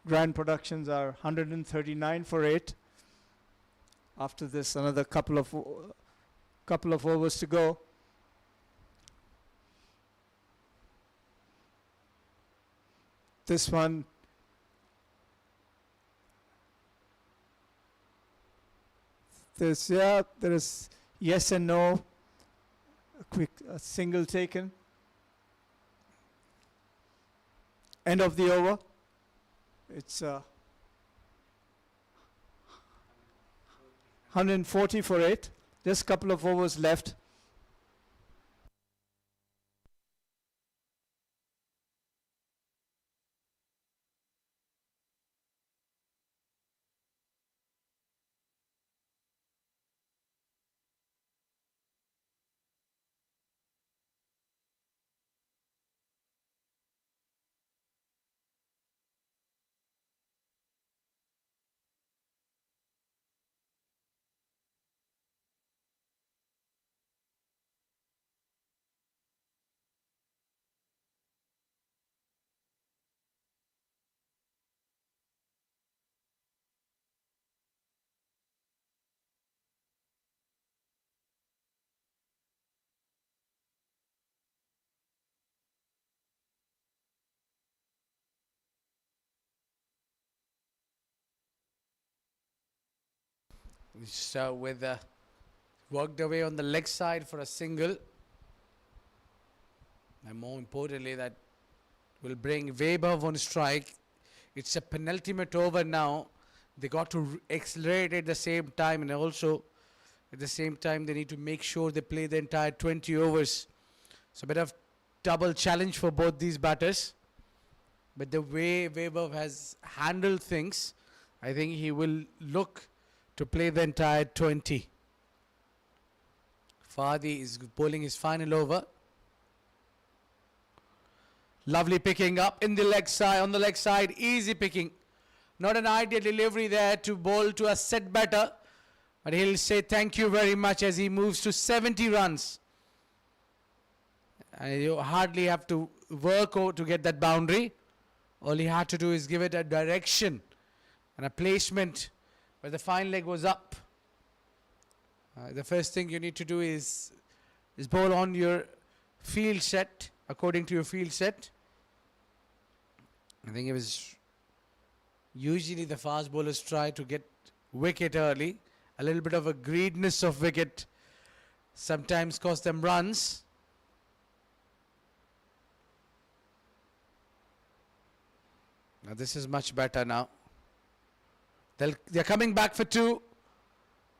grand productions are 139 for 8. After this, another couple of overs to go. This one there is yes and no. A single taken. End of the over. It's 140 for 8. Just a couple of overs left. So with worked away on the leg side for a single, and more importantly that will bring Webber on strike. It's a penultimate over now. They got to accelerate at the same time, and also at the same time they need to make sure they play the entire 20 overs. So a bit of double challenge for both these batters. But the way Webber has handled things, I think he will look to play the entire 20 Fadi is bowling his final over. Lovely picking up in the leg side, on the leg side, easy picking. Not an ideal delivery there to bowl to a set batter, but he'll say thank you very much as he moves to 70 runs. And you hardly have to work to get that boundary. All he had to do is give it a direction and a placement where the fine leg was up. The first thing you need to do is bowl on your field set, according to your field set. I think it was usually the fast bowlers try to get wicket early. A little bit of a greediness of wicket sometimes cost them runs. Now this is much better now. They're coming back for 2.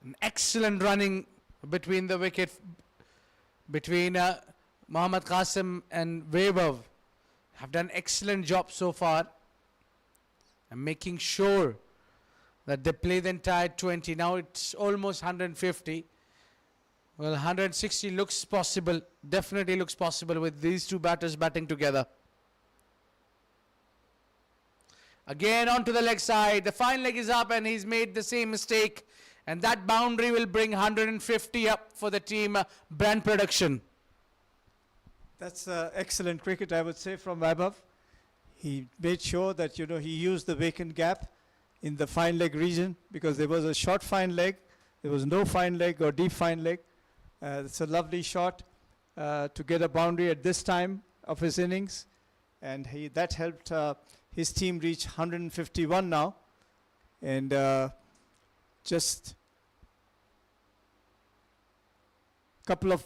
An excellent running between the wicket, between Mohammad Qasim and Vahab. Have done excellent job so far. And making sure that they play the entire 20. Now it's almost 150. Well, 160 looks possible. Definitely looks possible with these two batters batting together. Again onto the leg side. The fine leg is up and he's made the same mistake. And that boundary will bring 150 up for the team brand production. That's excellent cricket, I would say, from Vahab. He made sure that, he used the vacant gap in the fine leg region because there was a short fine leg. There was no fine leg or deep fine leg. It's a lovely shot to get a boundary at this time of his innings. And that helped his team reach 151 now. And just couple of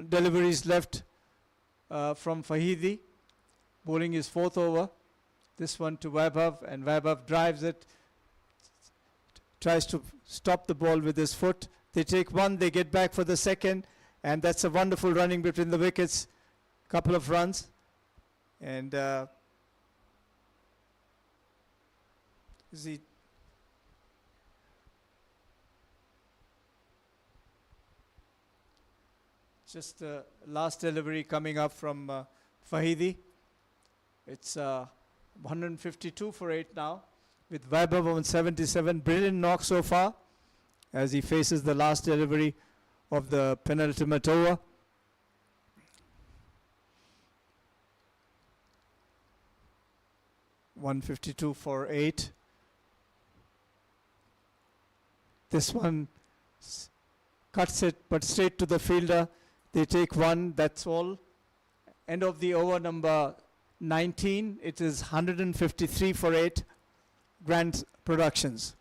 deliveries left from Fahidi, bowling his 4th over. This one to Vahab, and Vahab drives it, tries to stop the ball with his foot. They take 1, they get back for the 2nd, and that's a wonderful running between the wickets. Couple of runs, and just the last delivery coming up from Fahidi. It's 152 for 8 now, with Vahab on 77. Brilliant knock so far as he faces the last delivery of the penultimate over. (152 for 8). This one cuts it, but straight to the fielder. They take 1, that's all. End of the over number 19. It is 153 for 8. Grand Productions.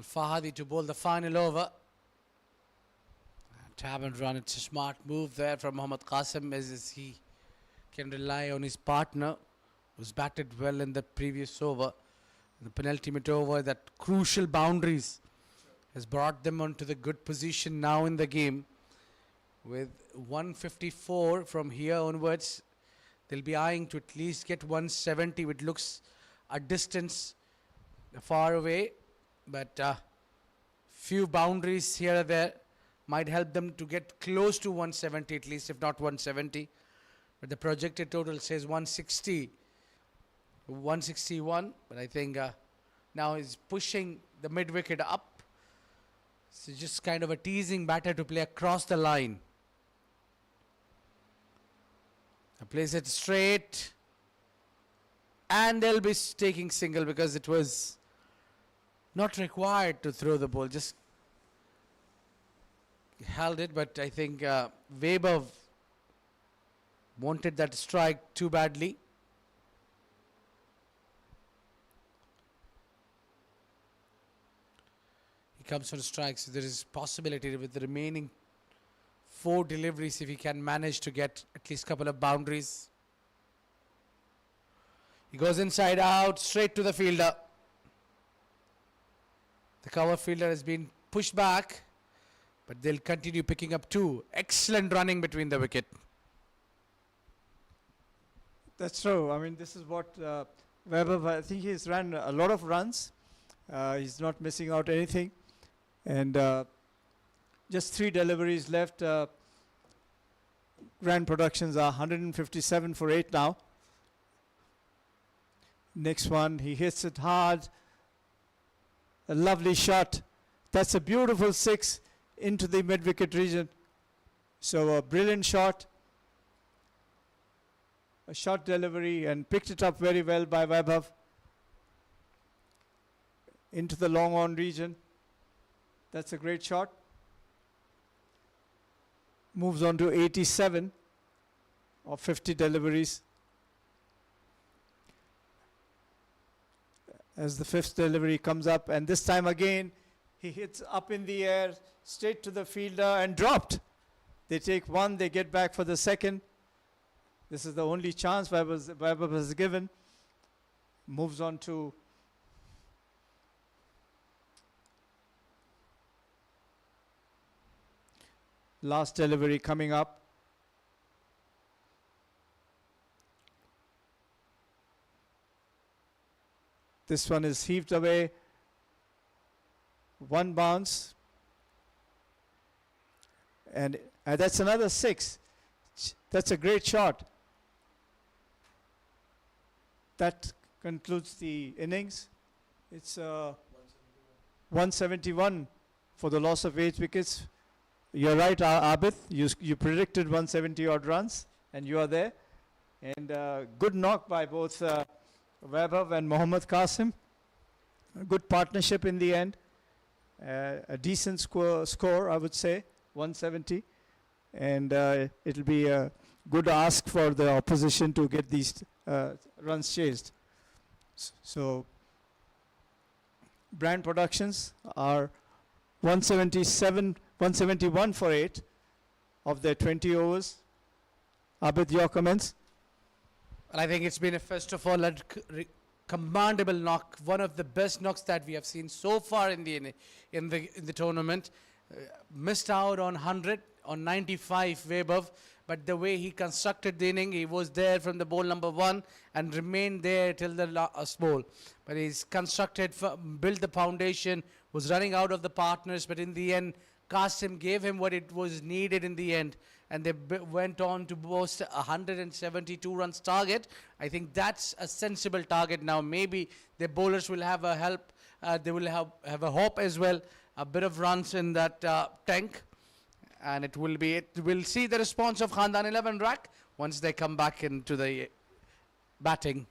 Fahadi to bowl the final over. Tab and run. It's a smart move there from Mohammad Qasim as he can rely on his partner who's batted well in the previous over. The penultimate over, that crucial boundaries has brought them onto the good position now in the game. With 154 from here onwards, they'll be eyeing to at least get 170, which looks a distance far away. But few boundaries here or there might help them to get close to 170 at least, if not 170. But the projected total says 160. 161. But I think now he's pushing the mid wicket up. So just kind of a teasing batter to play across the line. Plays it straight. And they'll be taking single because it was not required to throw the ball. Just held it, but I think Weber wanted that strike too badly. He comes on strikes. So there is possibility with the remaining 4 deliveries if he can manage to get at least a couple of boundaries. He goes inside out, straight to the fielder. The cover fielder has been pushed back, but they'll continue picking up 2. Excellent running between the wicket. That's true. I mean, this is what Weber, I think he's ran a lot of runs. He's not missing out anything. And just 3 deliveries left. Grand productions are 157 for 8 now. Next one, he hits it hard. A lovely shot. That's a beautiful 6 into the mid-wicket region. So a brilliant shot. A short delivery and picked it up very well by Vahab. Into the long on region. That's a great shot. Moves on to 87 of 50 deliveries. As the 5th delivery comes up, and this time again he hits up in the air straight to the fielder and dropped. They take 1, they get back for the 2nd. This is the only chance Vahab was given. Moves on to last delivery coming up. This one is heaved away. 1 bounce. And that's another 6. That's a great shot. That concludes the innings. It's 171 for the loss of 8 wickets. You're right, Abid. You predicted 170 odd runs, and you are there. And good knock by both Vahab and Mohammad Qasim. A good partnership in the end. A decent score, I would say, 170. And it'll be a good ask for the opposition to get these runs chased. So, brand productions are 171 for 8 of their 20 overs. Abid, your comments? Well, I think it's been first of all a commendable knock, one of the best knocks that we have seen so far in the tournament. Missed out on 100, on 95 way above, but the way he constructed the inning, he was there from the ball number 1 and remained there till the last ball. But he's constructed, built the foundation, was running out of the partners, but in the end, Qasim gave him what it was needed in the end, and they went on to boast a 172 runs target. I think that's a sensible target now. Maybe the bowlers will have a help. They will have a hope as well. A bit of runs in that tank, and it will see the response of Khandan 11 rack once they come back into the batting.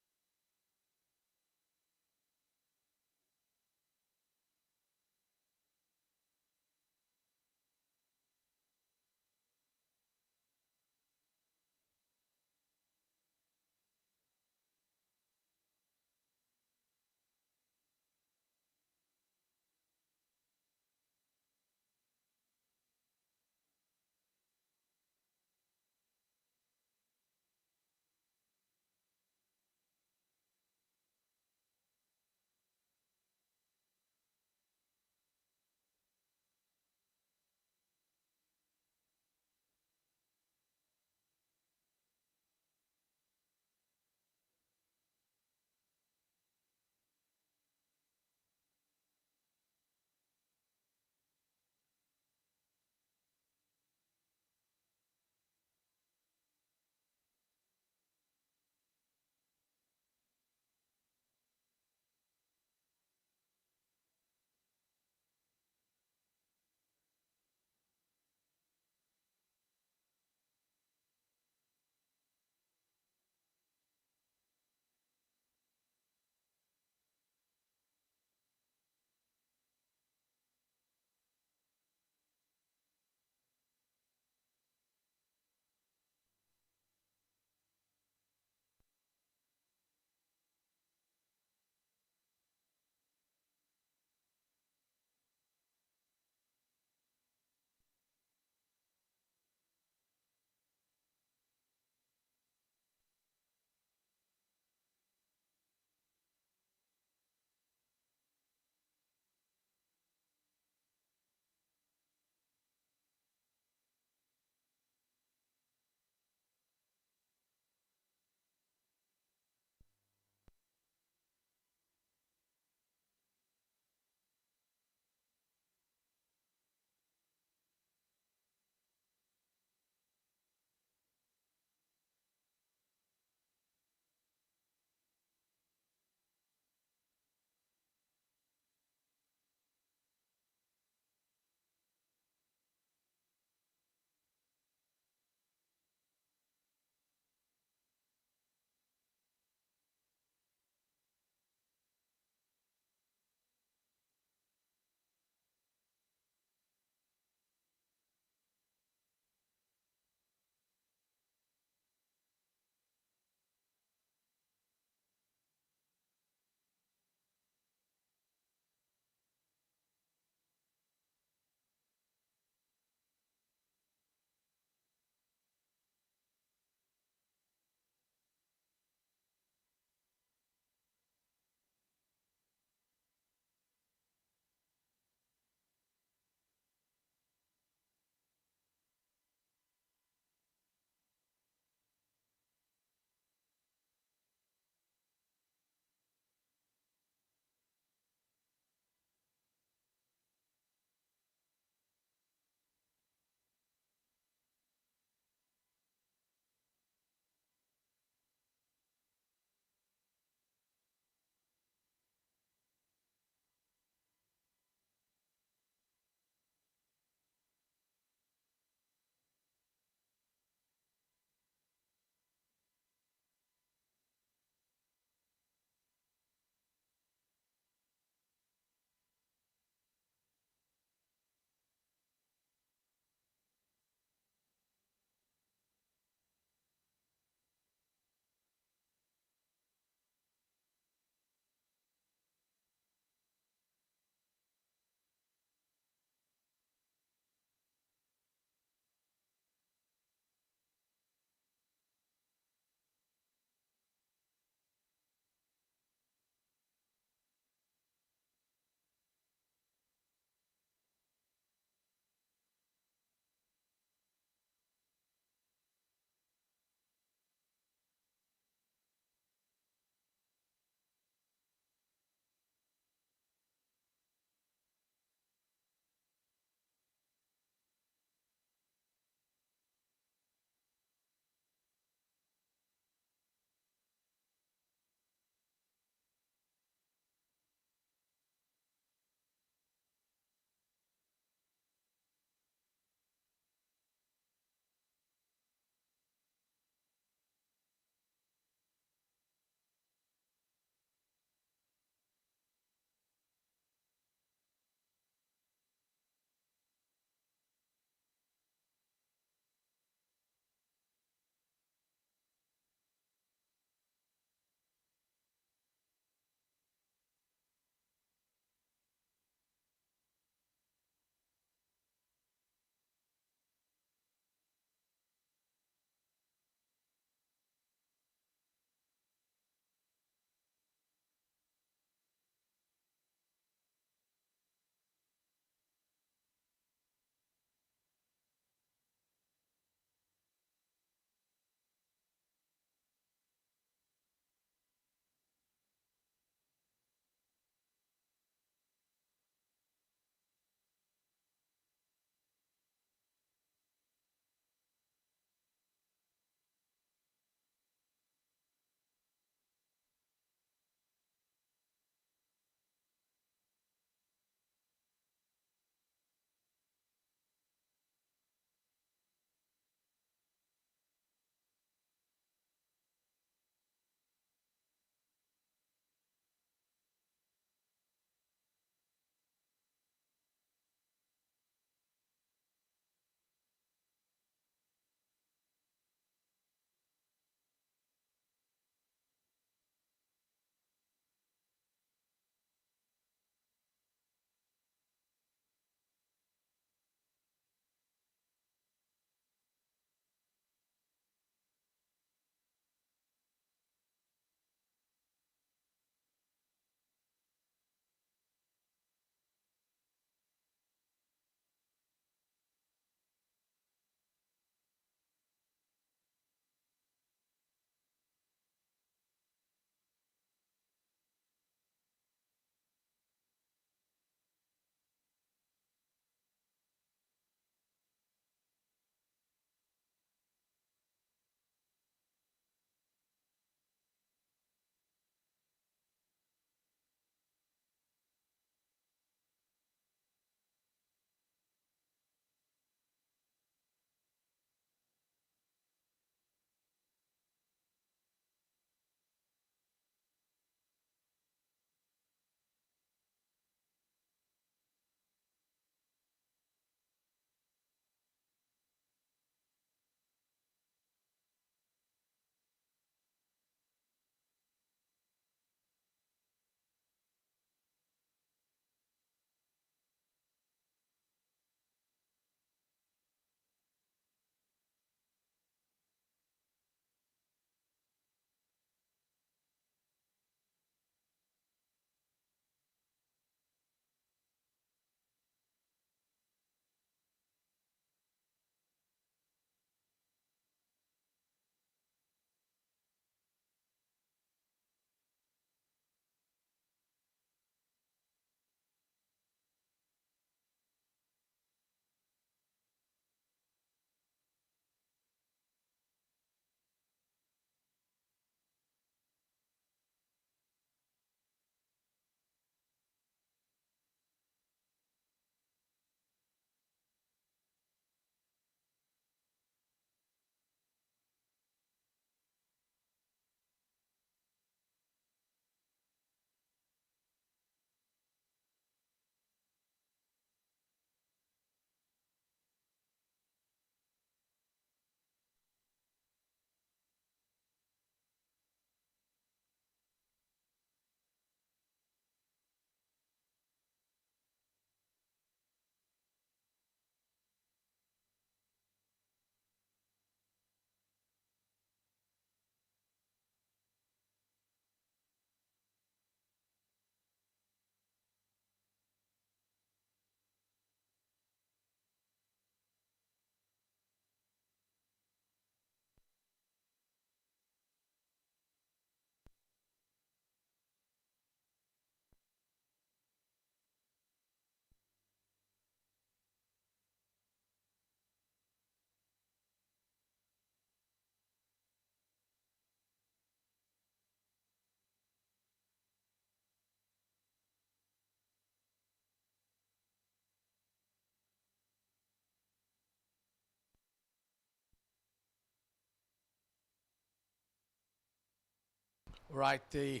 Right, the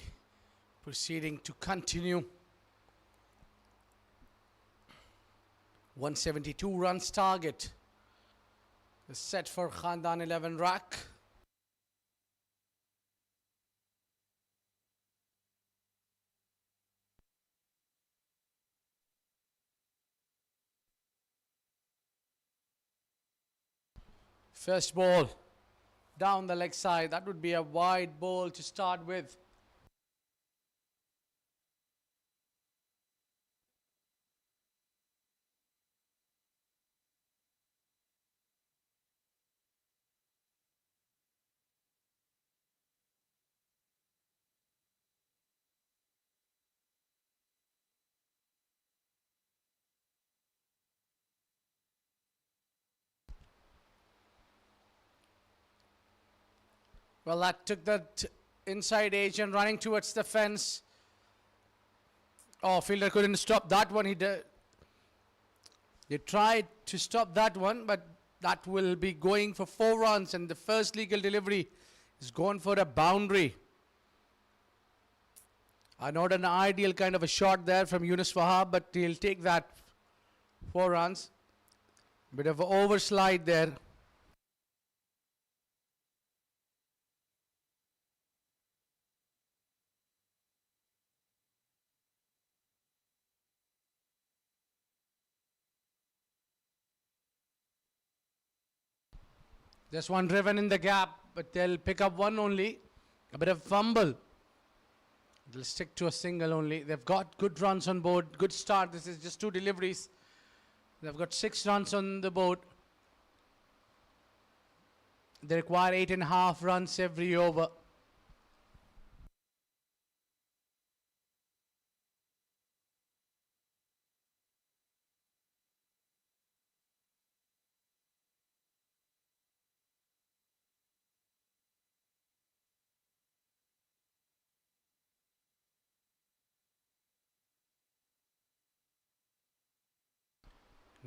proceeding to continue. 172 runs target is set for Khandan 11 rack. First ball down the leg side. That would be a wide ball to start with. Well, that took that inside edge and running towards the fence. Oh, fielder couldn't stop that one. They tried to stop that one, but that will be going for 4 runs, and the first legal delivery is gone for a boundary. Not an ideal kind of a shot there from Yunus Vahab, but he'll take that 4 runs. Bit of an overslide there. Just one driven in the gap, but they'll pick up one only. A bit of fumble. They'll stick to a single only. They've got good runs on board. Good start. This is just 2 deliveries. They've got 6 runs on the board. They require 8.5 runs every over.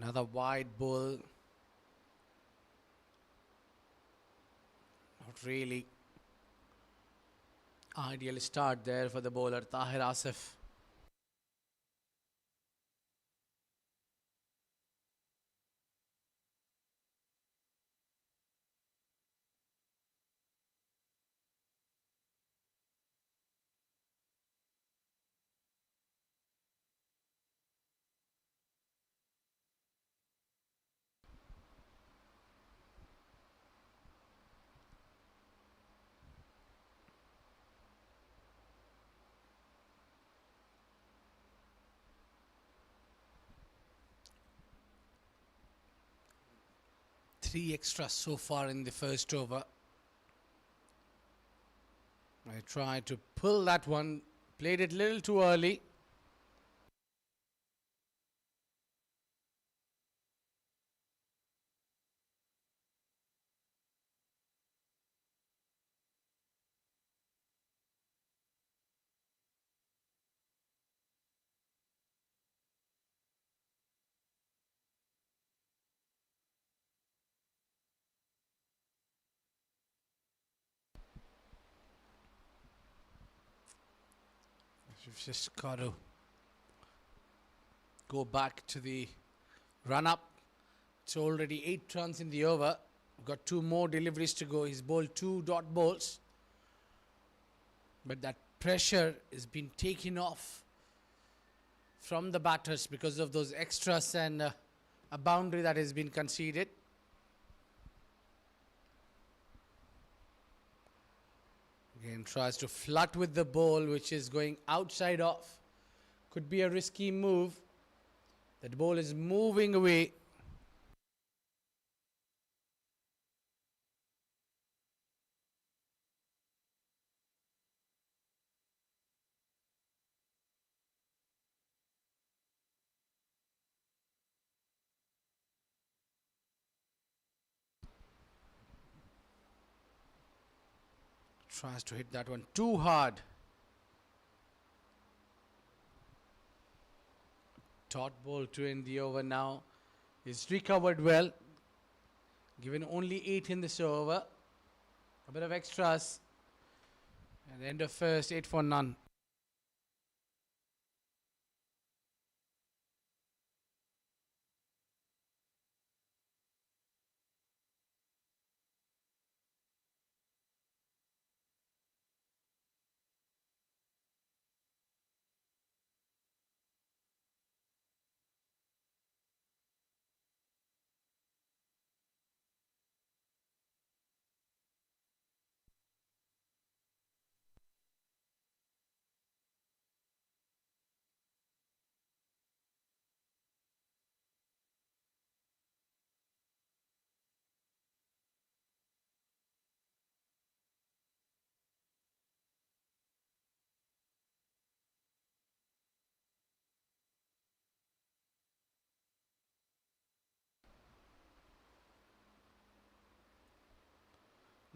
Another wide ball. Not really ideal start there for the bowler, Tahir Asif. Three extras so far in the first over. I tried to pull that one, played it a little too early. You've just got to go back to the run up. It's already 8 runs in the over. Got 2 more deliveries to go. He's bowled 2 dot balls. But that pressure has been taken off from the batters because of those extras and a boundary that has been conceded. Again, tries to flut with the ball, which is going outside off. Could be a risky move. That ball is moving away. Tries to hit that one too hard. Dot ball to end the over now. He's recovered well. Given only 8 in this over. A bit of extras. At the end of first, 8 for none.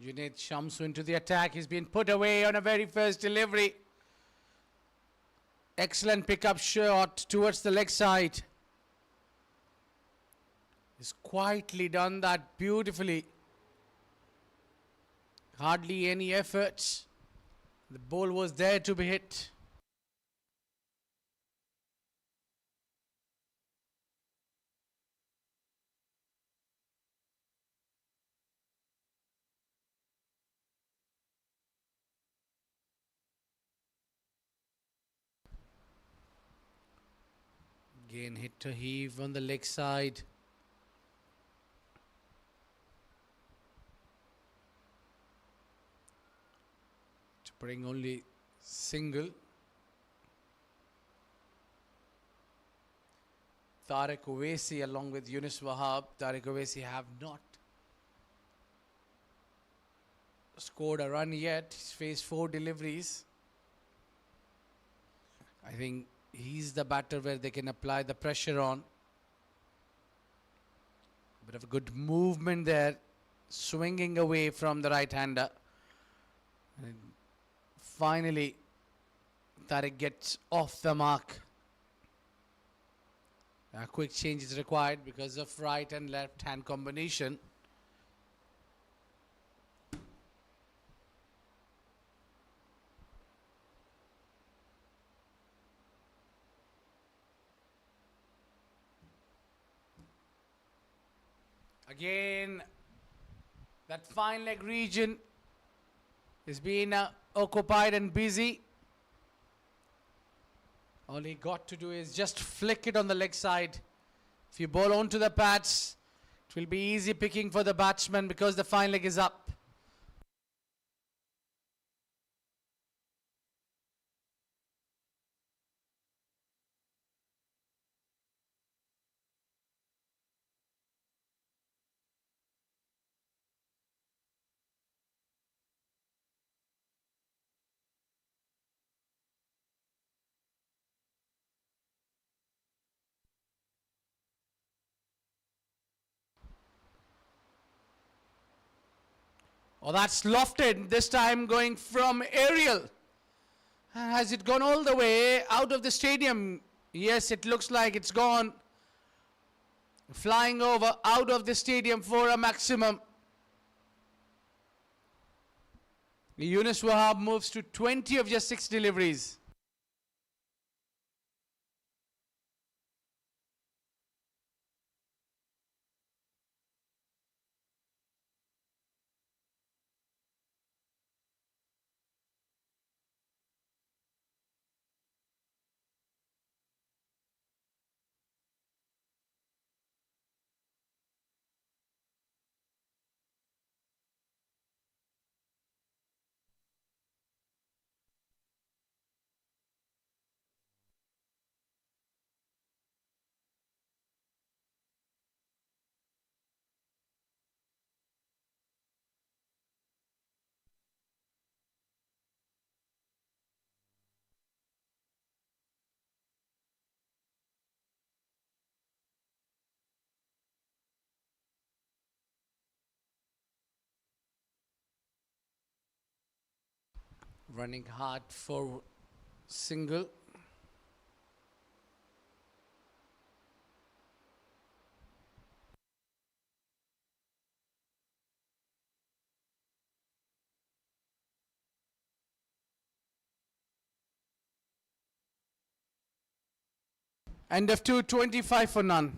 Junaid Shamsu into the attack. He's been put away on a very first delivery. Excellent pickup shot towards the leg side. He's quietly done that beautifully. Hardly any efforts. The ball was there to be hit. Again hit to heave on the leg side. To bring only single. Tariq Owaisi along with Yunus Wahab. Tariq Owaisi have not scored a run yet. He's faced 4 deliveries. I think he's the batter where they can apply the pressure on. Bit of a good movement there. Swinging away from the right-hander. And finally, Tariq gets off the mark. A quick change is required because of right and left hand combination. Again, that fine leg region is being occupied and busy. All he got to do is just flick it on the leg side. If you bowl onto the pads, it will be easy picking for the batsman because the fine leg is up. Oh, that's lofted, this time going from aerial. Has it gone all the way out of the stadium? Yes, it looks like it's gone. Flying over out of the stadium for a maximum. Yunus Wahab moves to 20 of just 6 deliveries. Running hard for single. End of 2, 25 for none.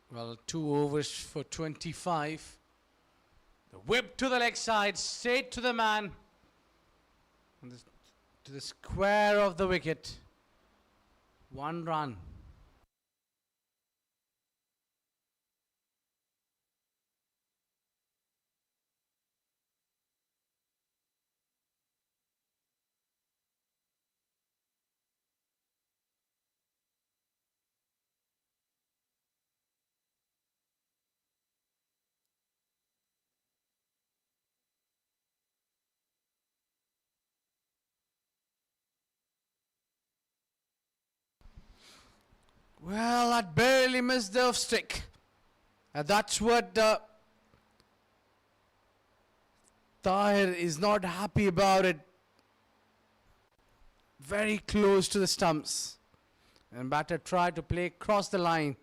Well, 2 overs for 25. The whip to the leg side, straight to the man. And to the square of the wicket. 1 run. Well, that barely missed the off stick. And that's what Tahir is not happy about it. Very close to the stumps. And batter tried to play across the line.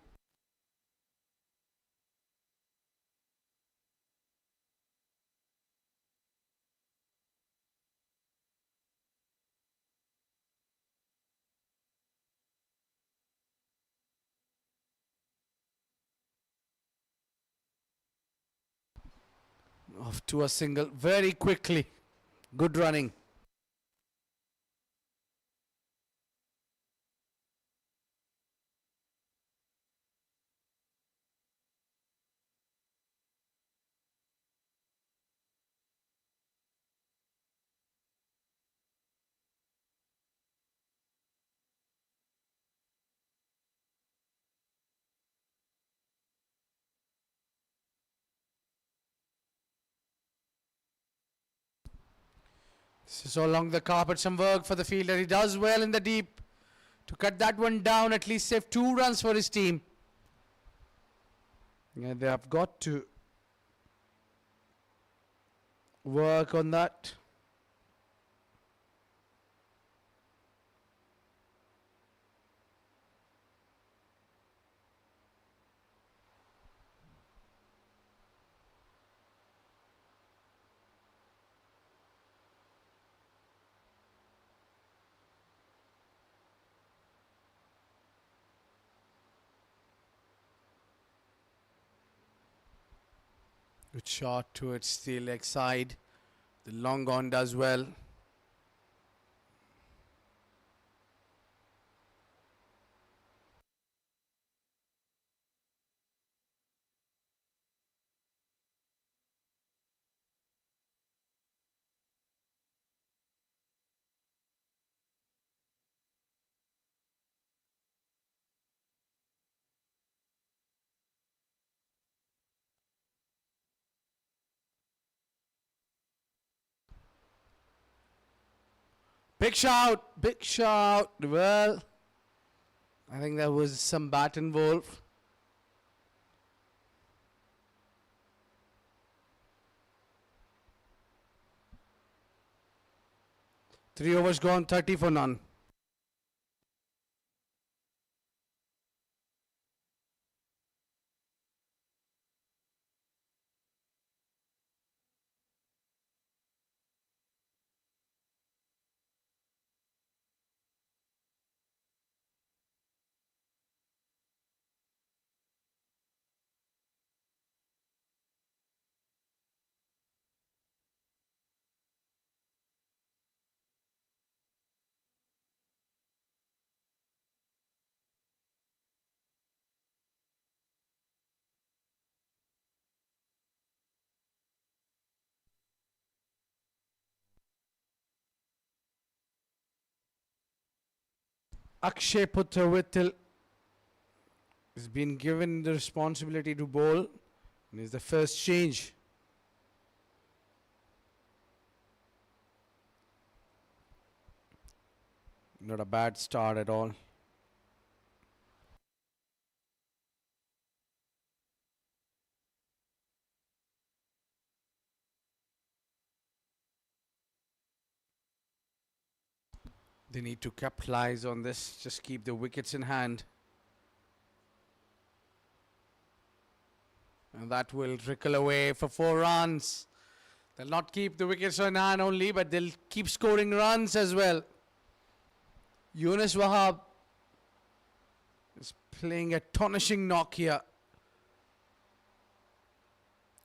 Off to a single very quickly. Good running. This is along the carpet, some work for the fielder. He does well in the deep to cut that one down, at least save 2 runs for his team. Yeah, they have got to work on that. Good shot towards the leg side. The long on does well. Big shout, big shout. Well, I think there was some bat involved. Three overs gone, 30 for none. Akshay Putrawittil has been given the responsibility to bowl, and is the first change. Not a bad start at all. They need to capitalize on this, just keep the wickets in hand. And that will trickle away for 4 runs. They'll not keep the wickets in hand only, but they'll keep scoring runs as well. Yunus Vahab is playing a astonishing knock here,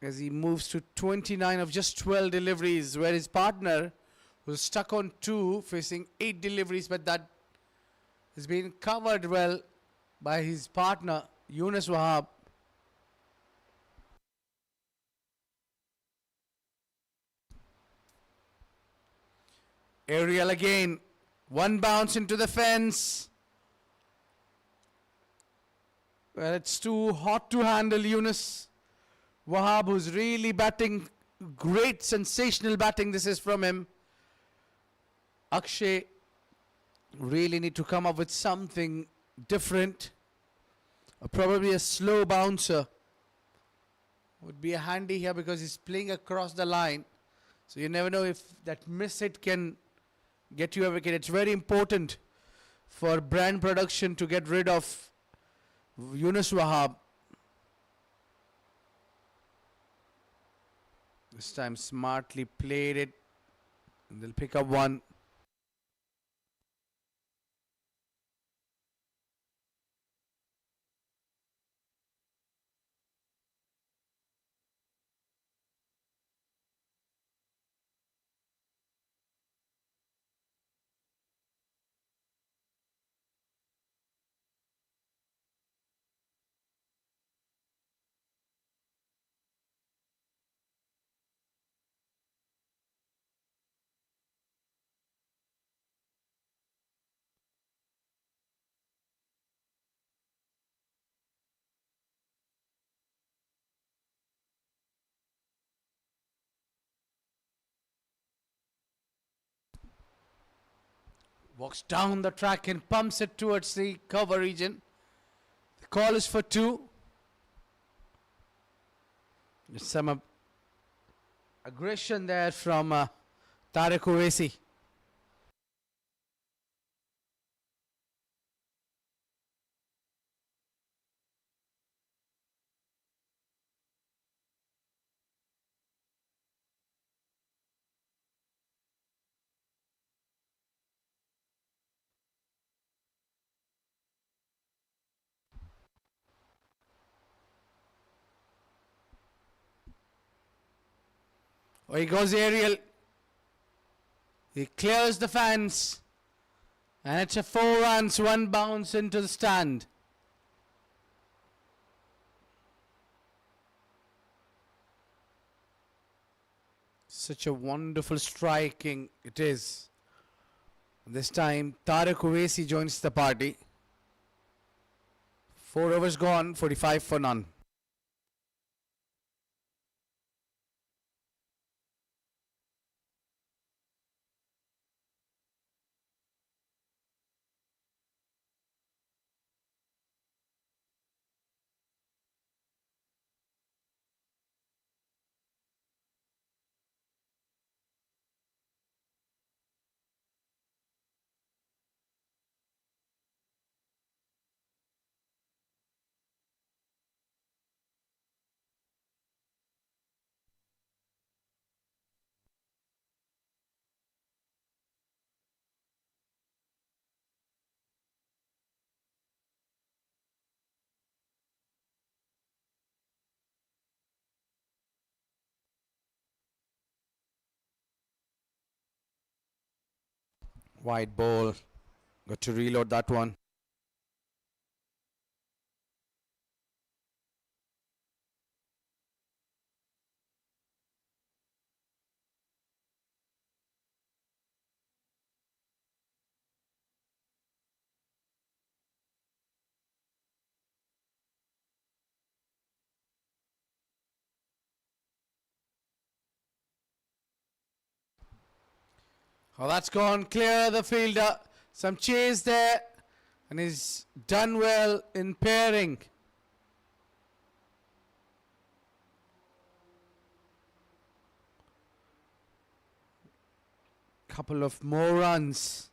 as he moves to 29 of just 12 deliveries, where his partner was stuck on 2, facing 8 deliveries, but that has been covered well by his partner, Yunus Vahab. Aerial again. One bounce into the fence. Well, it's too hot to handle Yunus Vahab, who's really batting. Great, sensational batting this is from him. Akshay really need to come up with something different. Probably a slow bouncer would be a handy here, because he's playing across the line. So you never know if that miss hit can get you a wicket. It's very important for brand production to get rid of Yunus Vahab. This time smartly played it, and they'll pick up one. Walks down the track and pumps it towards the cover region. The call is for 2. There's some aggression there from Tariq Owaisi. Oh, he goes aerial. He clears the fans. And it's a 4 runs, 1 bounce into the stand. Such a wonderful striking it is. This time Tariq Owaisi joins the party. 4 overs gone, 45 for none. Wide ball. Got to reload that one. Oh, that's gone clear the fielder. Some chase there. And he's done well in pairing. Couple of more runs.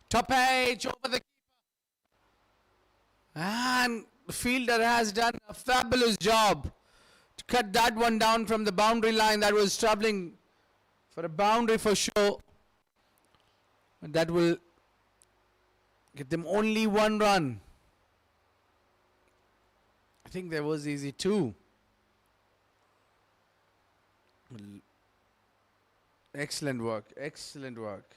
Top edge over the keeper. And the fielder has done a fabulous job to cut that one down from the boundary line. That was troubling for a boundary for sure. And that will get them only one run. I think there was easy two. Excellent work. Excellent work.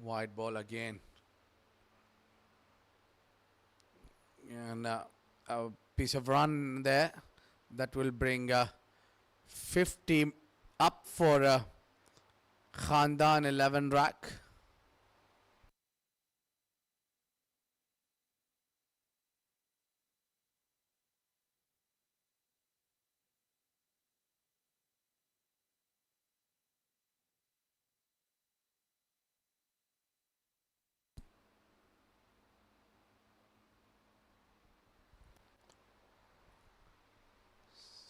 Wide ball again. And a piece of run there. That will bring 50 up for Khandan 11 rack.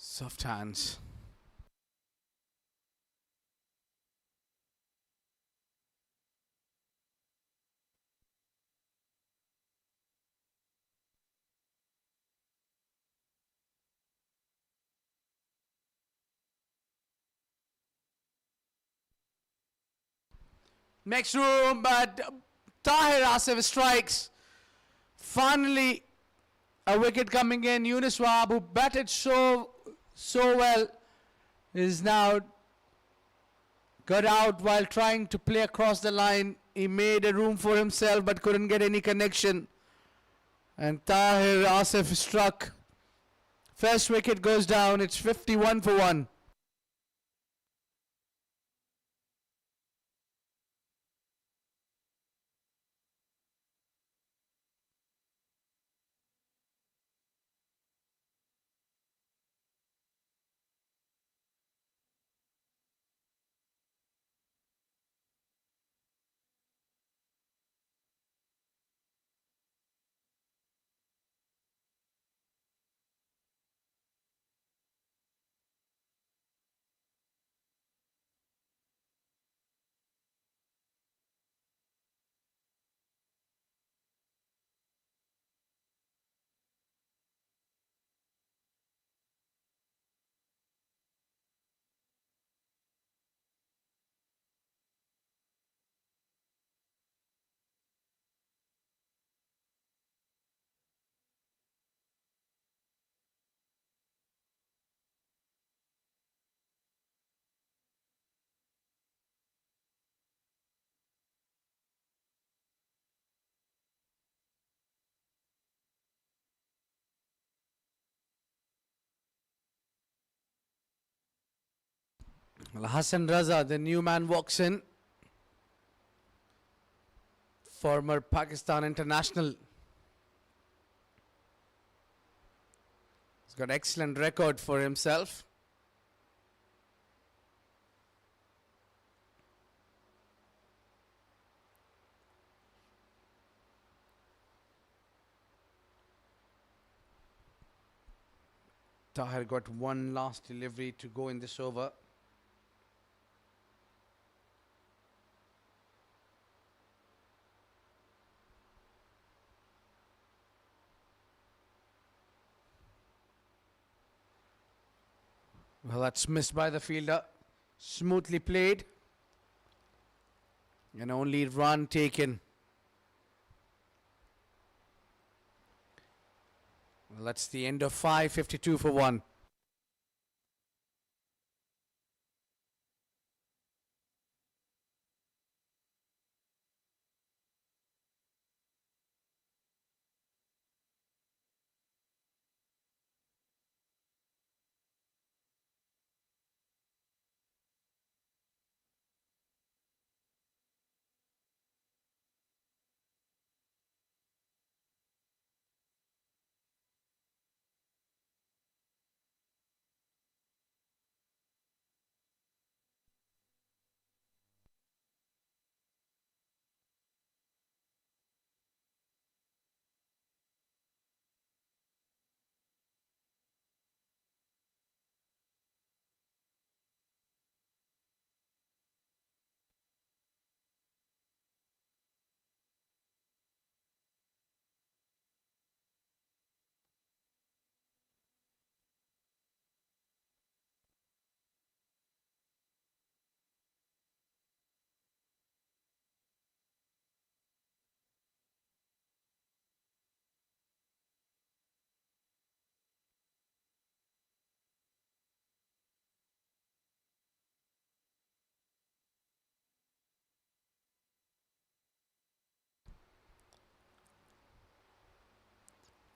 Soft hands. Next room, but Tahir Asif strikes. Finally, a wicket coming in. Yunus Wahab, who batted so well, is now got out while trying to play across the line. He made a room for himself but couldn't get any connection. And Tahir Asif struck. First wicket goes down. It's 51 for 1. Well, Hassan Raza, the new man, walks in. Former Pakistan international. He's got excellent record for himself. Tahir got one last delivery to go in this over. Well, that's missed by the fielder. Smoothly played. And only run taken. Well, that's the end of 5:52 for 1.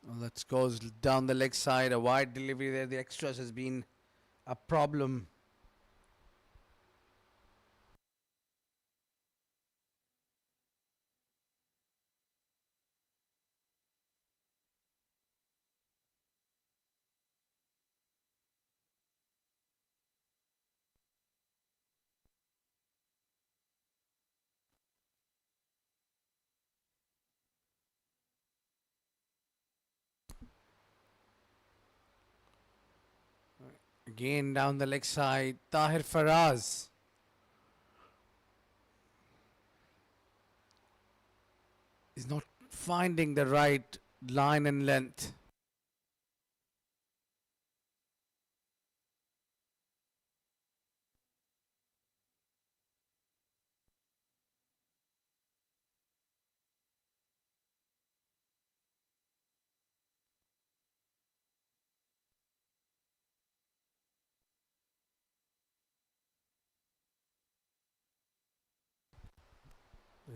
Well, that goes down the leg side. A wide delivery there. The extras has been a problem. Again down the leg side. Tahir Faraz. Is not finding the right line and length.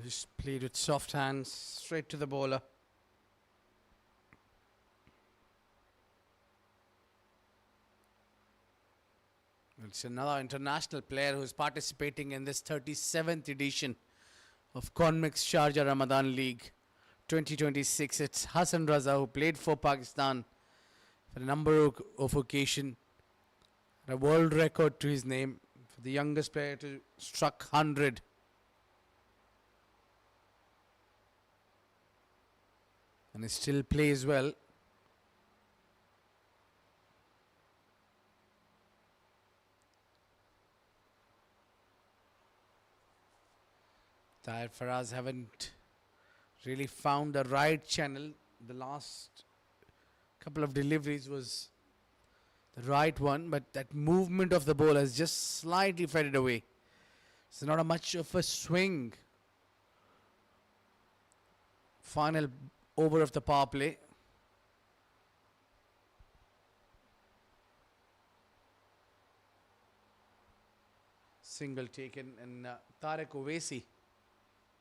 Just played with soft hands straight to the bowler. It's another international player who's participating in this 37th edition of Conmix Sharjah Ramadan League 2026. It's Hassan Raza, who played for Pakistan for a number of occasions. A world record to his name, for the youngest player to struck 100. And he still plays well. Tahir Faraz haven't really found the right channel. The last couple of deliveries was the right one, but that movement of the ball has just slightly faded away. It's not a much of a swing. Final over of the power play. Single taken, and Tariq Owaisi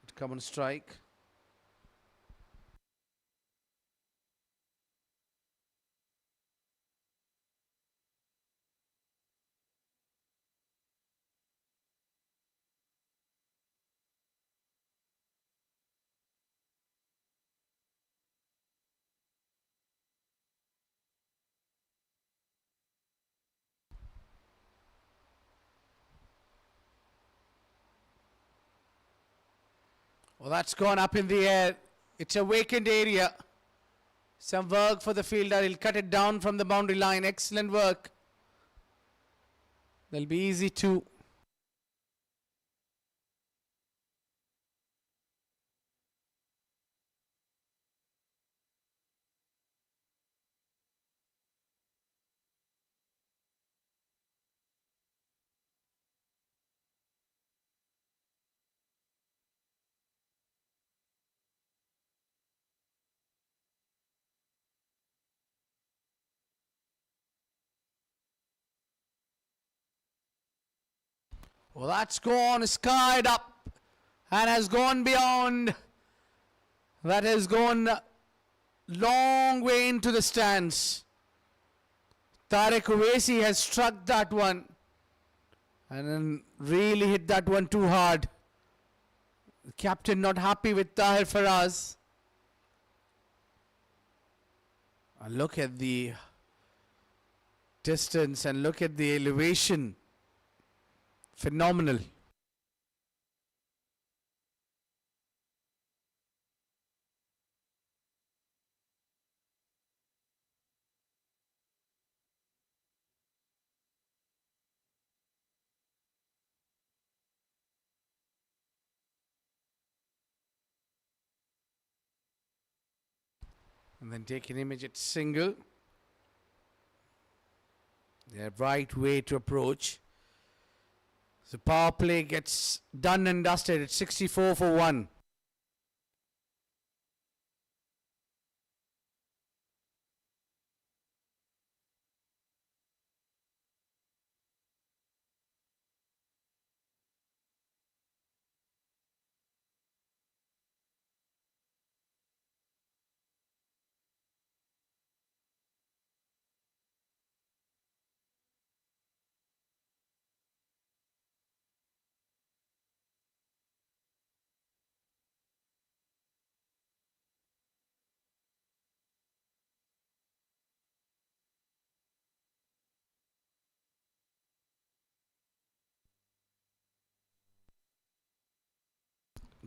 would come on strike. Well, that's gone up in the air. It's a vacant area. Some work for the fielder. He'll cut it down from the boundary line. Excellent work. They'll be easy to. Well, that's gone skied up and has gone beyond. That has gone long way into the stands. Tariq Uwaisi has struck that one and then really hit that one too hard. The captain not happy with Tahir Faraz. And look at the distance and look at the elevation. Phenomenal. And then take an immediate single. The right way to approach. The power play gets done and dusted. It's 64 for 1.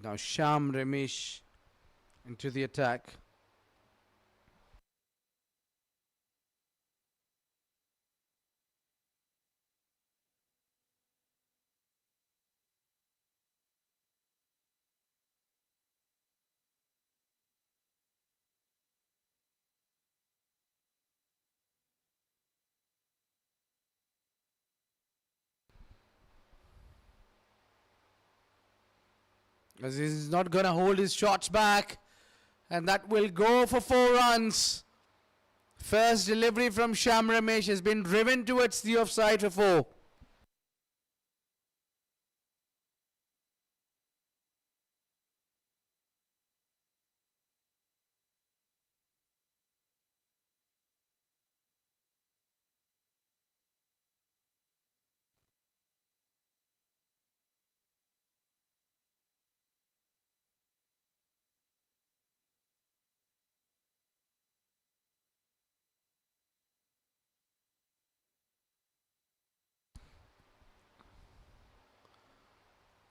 Now Sham Ramesh into the attack. As he's not going to hold his shots back. And that will go for 4 runs. First delivery from Sham Ramesh has been driven towards the offside for 4.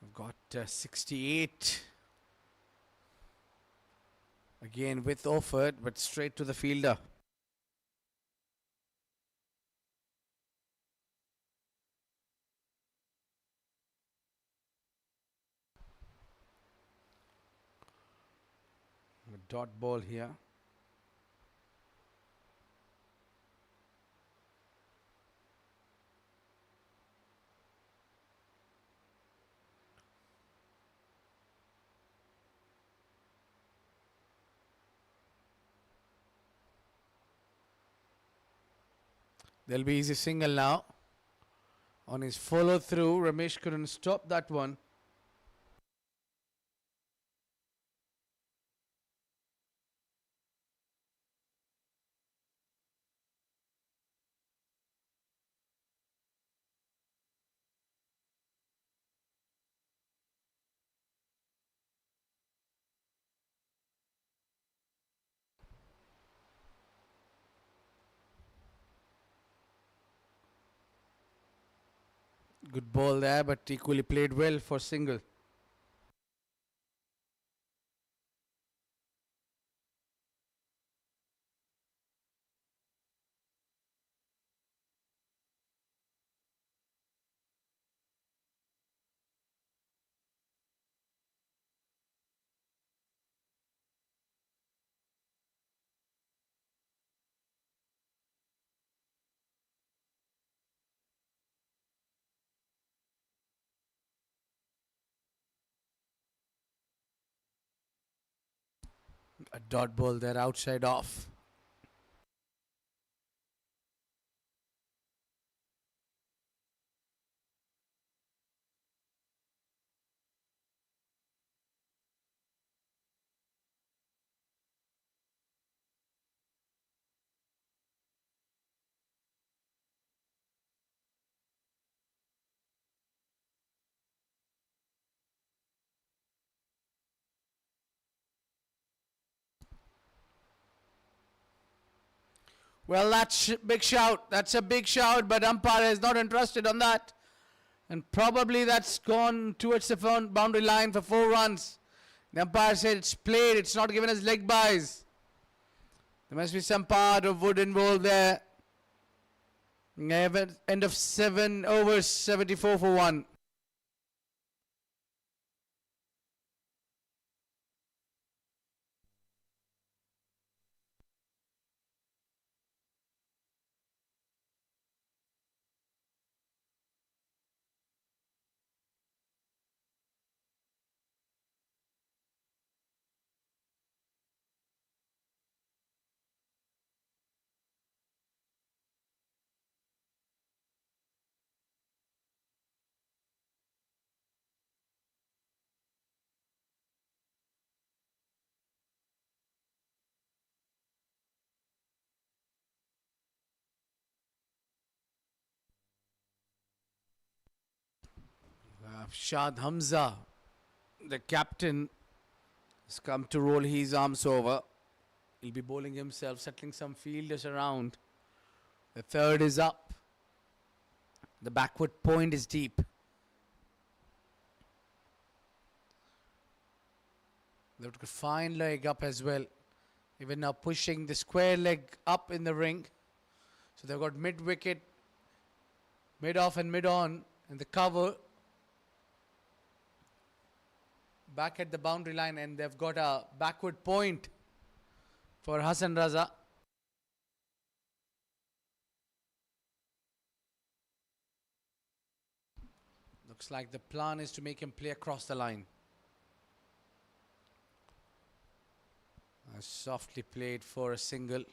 We've got 68. Again with offered, but straight to the fielder. A dot ball here. There'll be easy single now. On his follow through, Ramesh couldn't stop that one. Good ball there, but equally played well for single. A dot ball there outside off. Well, that's big shout. That's a big shout, but umpire is not interested on that. And probably that's gone towards the boundary line for 4 runs. The umpire said it's played, it's not given as leg buys. There must be some part of wood involved there. End of 7 overs, 74 for 1. Shad Hamza, the captain, has come to roll his arms over. He'll be bowling himself, settling some fielders around. The third is up. The backward point is deep. They've got a fine leg up as well. Even now pushing the square leg up in the ring. So they've got mid-wicket, mid-off and mid-on in the cover. Back at the boundary line, and they've got a backward point for Hassan Raza. Looks like the plan is to make him play across the line. Softly played for a single.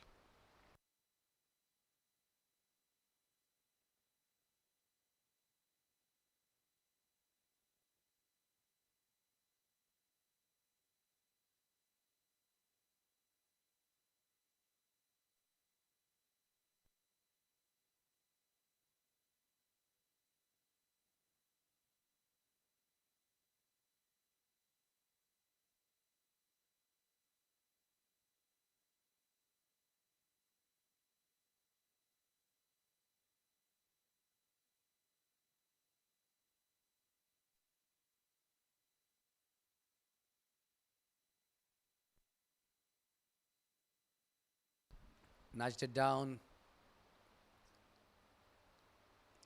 Nudged it down.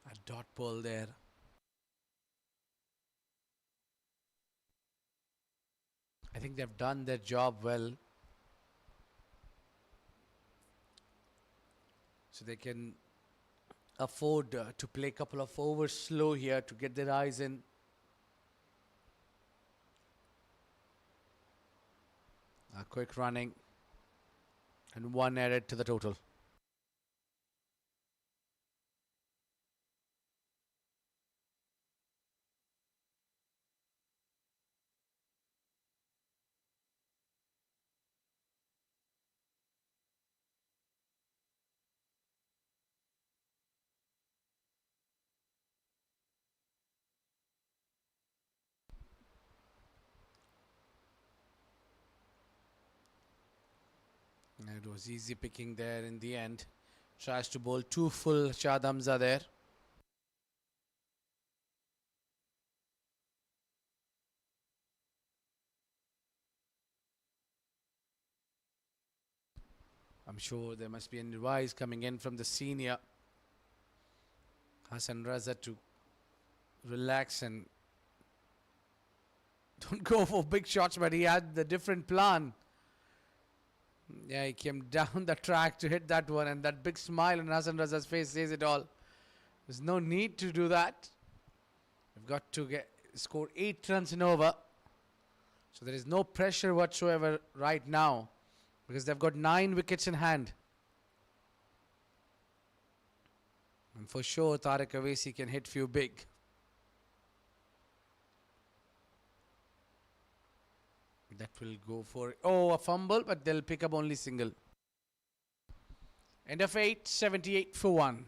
A dot ball there. I think they've done their job well. So they can afford to play a couple of overs slow here to get their eyes in. A quick running. And 1 added to the total. It was easy picking there in the end. Tries to bowl 2 full Shad Hamza there. I'm sure there must be an advice coming in from the senior Hassan Raza to relax and don't go for big shots, but he had the different plan. Yeah, he came down the track to hit that one, and that big smile on Hassan Raza's face says it all. There's no need to do that. We've got to score 8 runs in over. So there is no pressure whatsoever right now because they've got 9 wickets in hand. And for sure, Tariq Awesi can hit few big. That will go for, a fumble, but they'll pick up only single. End of 8, 78 for 1.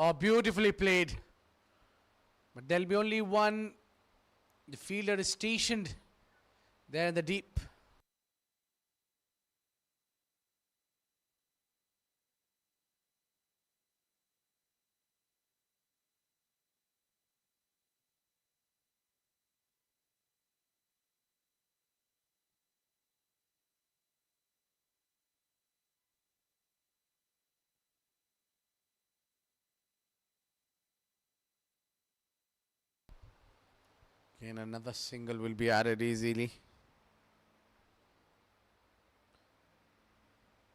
Oh, beautifully played. But there'll be only one. The fielder is stationed there in the deep. Again, another single will be added easily.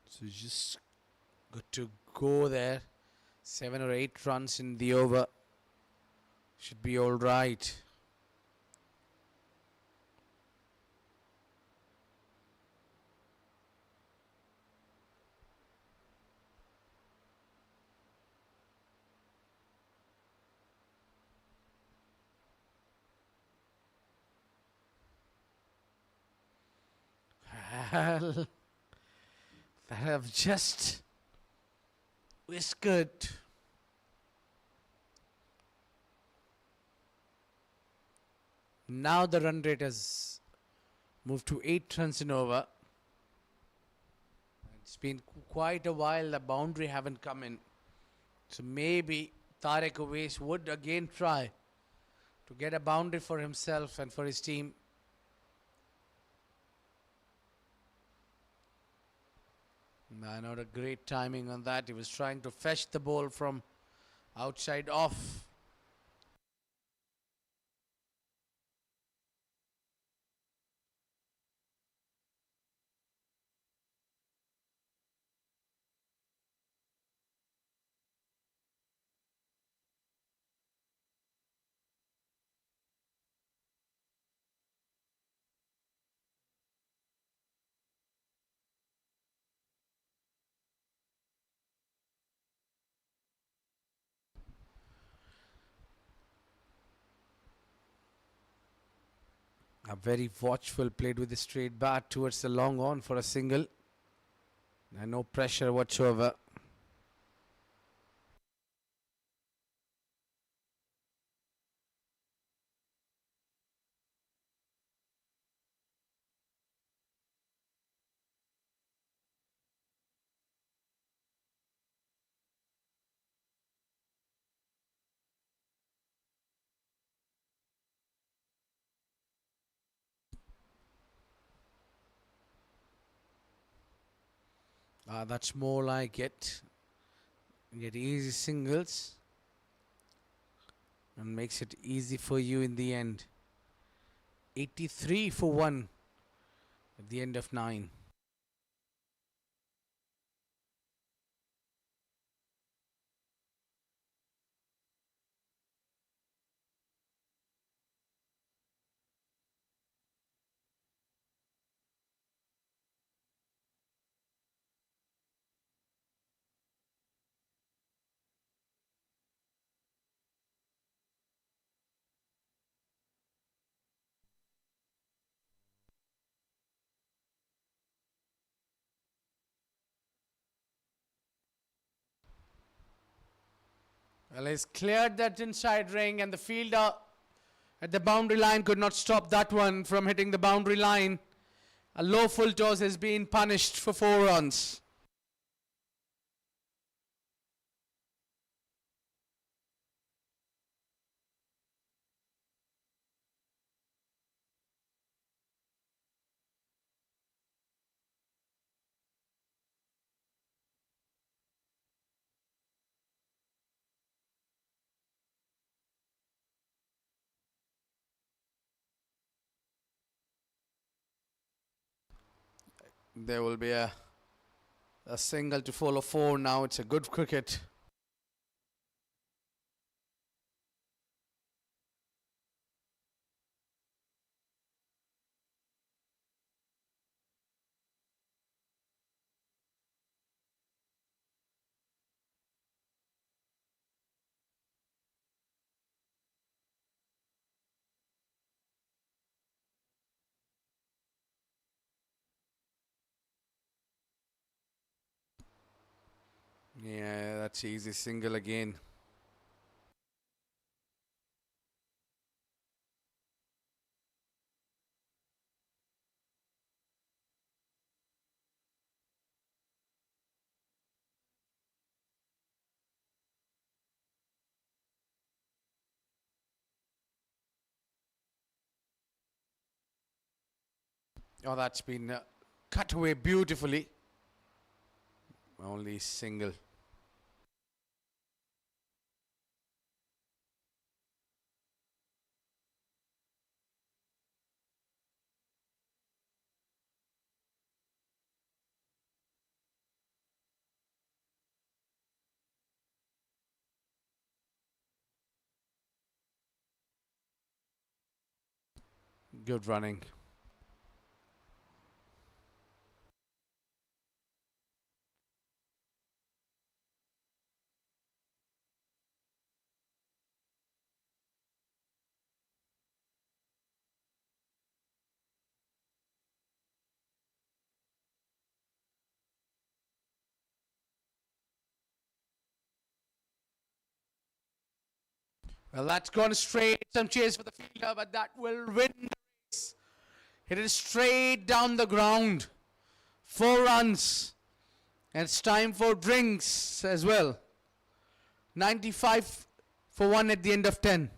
So just got to go there. 7 or 8 runs in the over. Should be all right. Well, that have just whiskered. Now the run rate has moved to 8 runs in over. It's been quite a while the boundary haven't come in. So maybe Tariq Awais would again try to get a boundary for himself and for his team. Not a great timing on that. He was trying to fetch the ball from outside off. A very watchful, played with a straight bat towards the long on for a single. And no pressure whatsoever. That's more like it. Get easy singles. And makes it easy for you in the end. 83 for 1 at the end of 9. Well, he's cleared that inside ring, and the fielder at the boundary line could not stop that one from hitting the boundary line. A low full toss has been punished for 4 runs. There will be a single to follow 4 now. It's a good cricket. Yeah, that's easy single again. Oh, that's been cut away beautifully. Only single. Good running. Well, that's gone straight. Some cheers for the fielder, but that will win the race. Hit it straight down the ground. 4 runs. And it's time for drinks as well. 95 for 1 at the end of 10.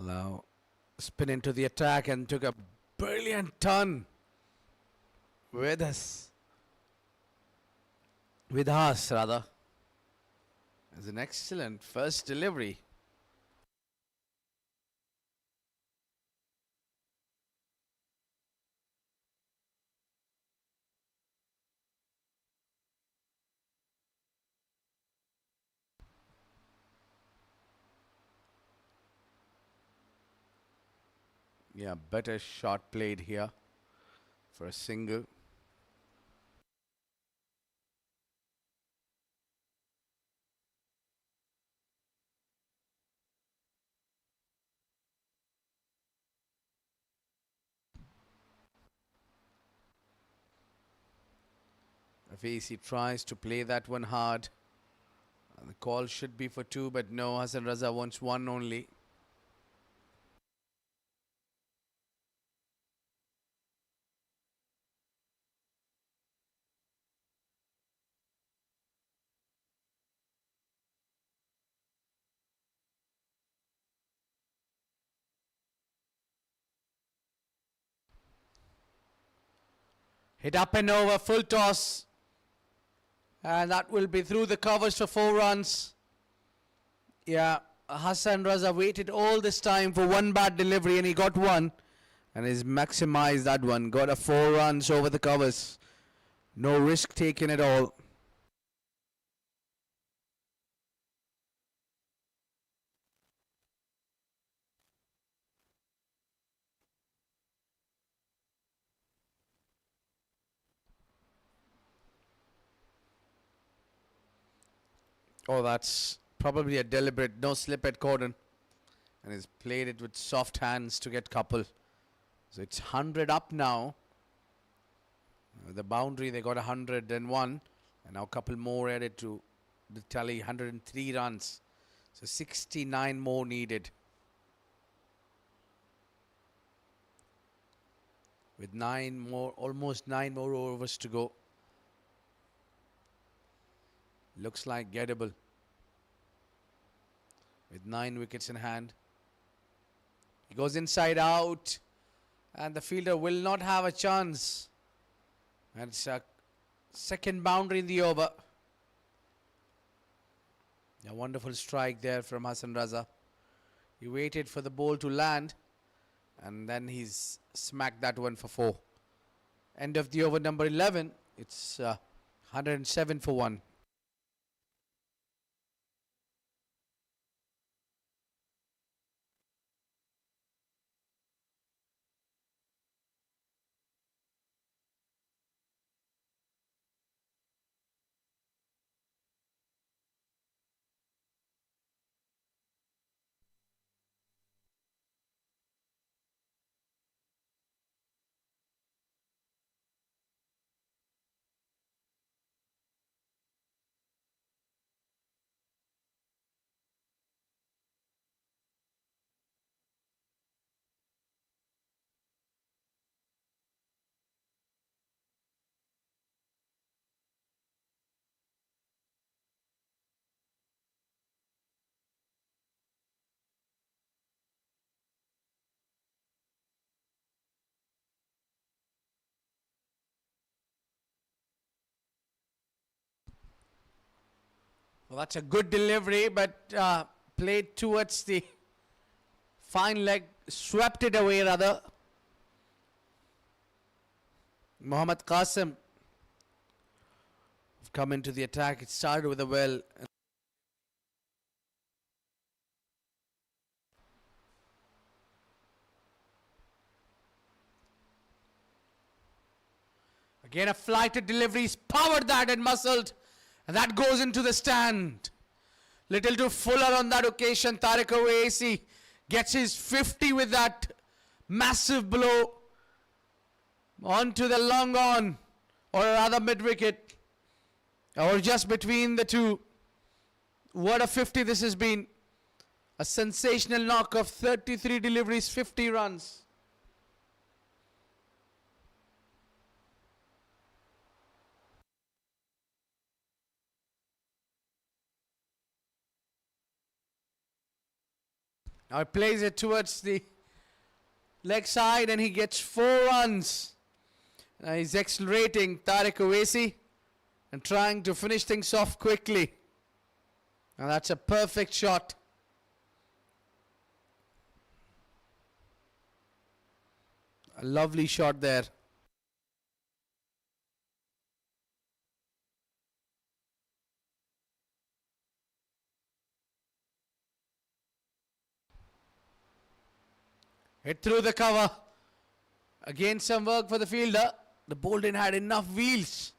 Now spin into the attack and took a brilliant turn with us. With us, rather. It's an excellent first delivery. Yeah, better shot played here for a single. He tries to play that one hard. And the call should be for two, but no, Hassan Raza wants one only. Hit up and over, full toss. And that will be through the covers for 4 runs. Yeah, Hassan Raza waited all this time for one bad delivery and he got one. And he's maximized that one. Got a 4 runs over the covers. No risk taken at all. Oh, that's probably a deliberate no slip at Kandan. And he's played it with soft hands to get couple. So it's 100 up now. The boundary, they got 101. And now a couple more added to the tally, 103 runs. So 69 more needed. With almost 9 more overs to go. Looks like gettable. With 9 wickets in hand. He goes inside out. And the fielder will not have a chance. And it's a second boundary in the over. A wonderful strike there from Hassan Raza. He waited for the ball to land. And then he's smacked that one for 4. End of the over number 11. It's 107 for 1. Well, that's a good delivery, but played towards the fine leg, swept it away rather. Mohammad Qasim come into the attack. It started with a well. Again, a flighted delivery. He's powered that and muscled. And that goes into the stand. Little too fuller on that occasion. Tariq Owaisi gets his 50 with that massive blow onto the long on, or rather mid wicket, or just between the two. What a 50 this has been. A sensational knock of 33 deliveries, 50 runs. Now he plays it towards the leg side and he gets 4 runs. Now he's accelerating Tariq Owaisi and trying to finish things off quickly. And that's a perfect shot. A lovely shot there. Hit through the cover. Again some work for the fielder. The ball didn't have enough wheels.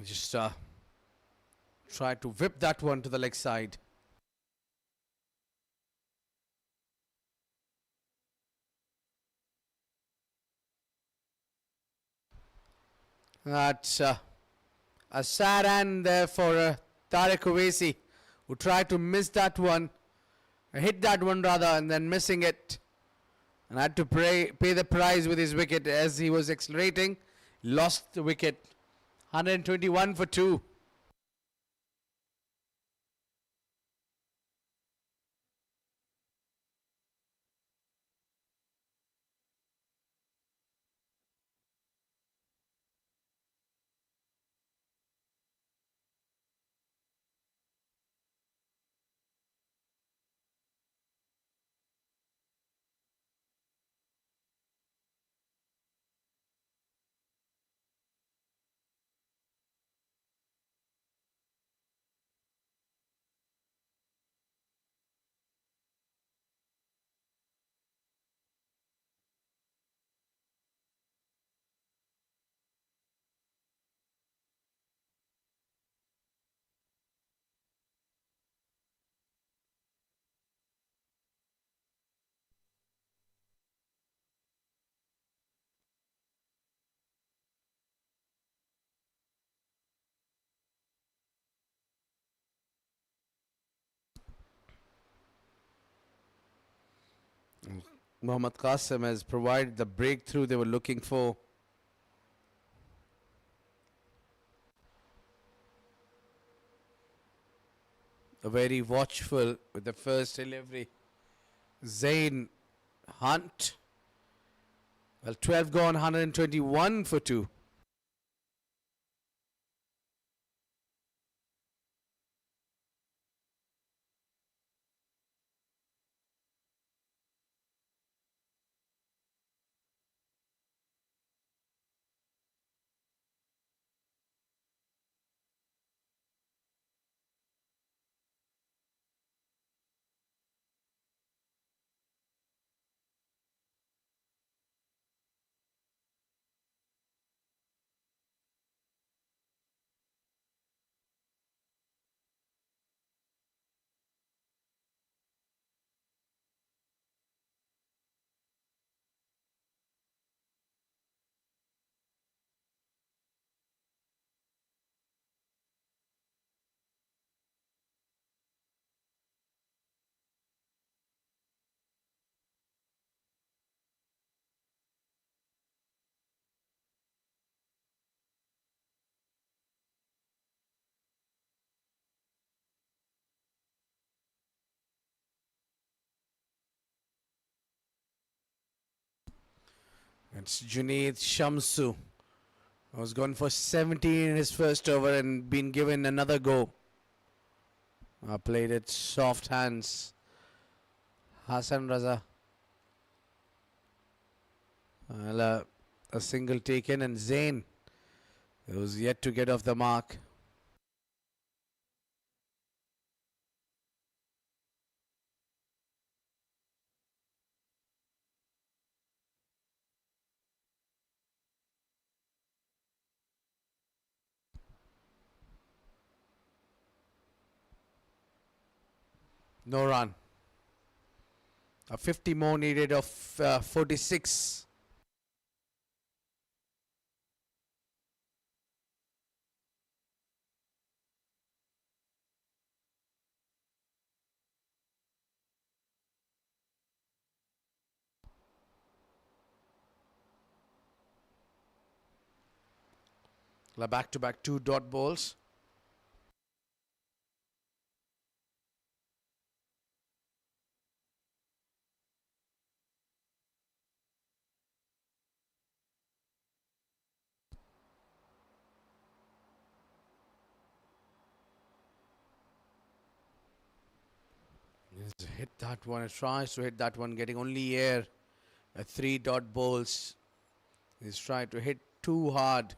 Just try to whip that one to the leg side. That's a sad end there for Tariq Owaisi, who tried to miss that one, hit that one rather, and then missing it. And had to pay the price with his wicket as he was accelerating. Lost the wicket. 121 for 2. Mohammad Qasim has provided the breakthrough they were looking for. Very watchful with the first delivery. Zain Hunt. Well, 12 gone, 121 for 2. It's Junaid Shamsu. Was gone for 17 in his first over and been given another go. Played it soft hands. Hassan Raza. A single taken, and Zain, it was yet to get off the mark. No run. A 50 more needed of 46. Back-to-back 2 dot balls. He's hit that one. He tries to hit that one, getting only air. A 3 dot balls. He's trying to hit too hard.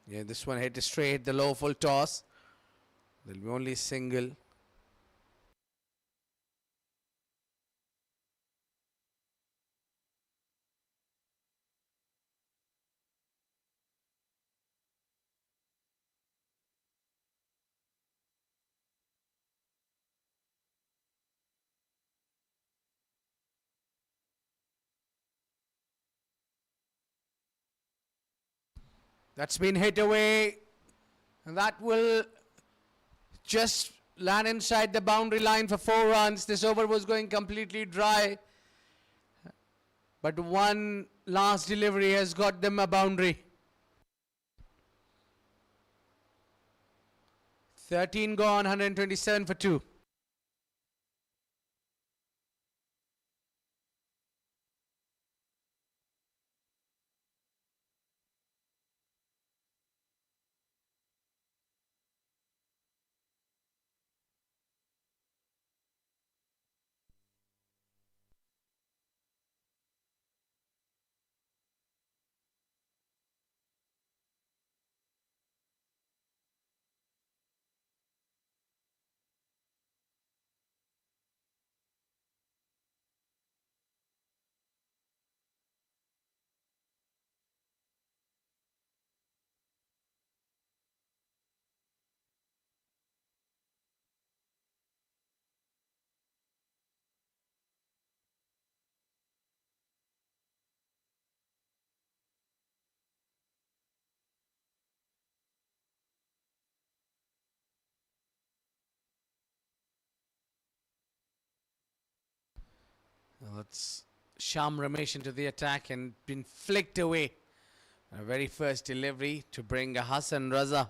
Yeah, this one hit straight, the low full toss. There'll be only single. That's been hit away. And that will just land inside the boundary line for 4 runs. This over was going completely dry. But one last delivery has got them a boundary. 13 gone, 127 for 2. Well, that's Sham Ramesh into the attack and been flicked away. A very first delivery to bring Hassan Raza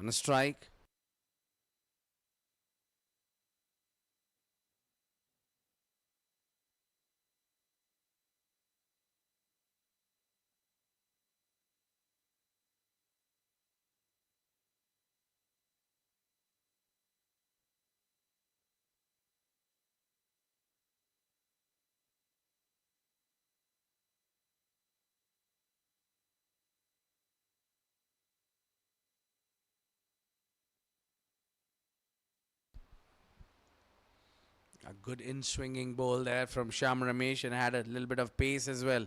on a strike. A good in-swinging ball there from Sham Ramesh and had a little bit of pace as well.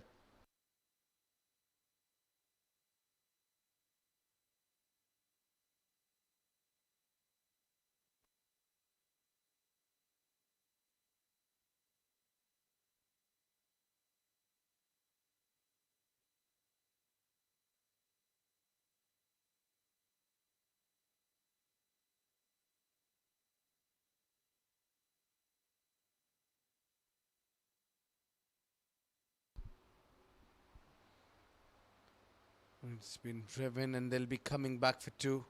It's been driven and they'll be coming back for 2.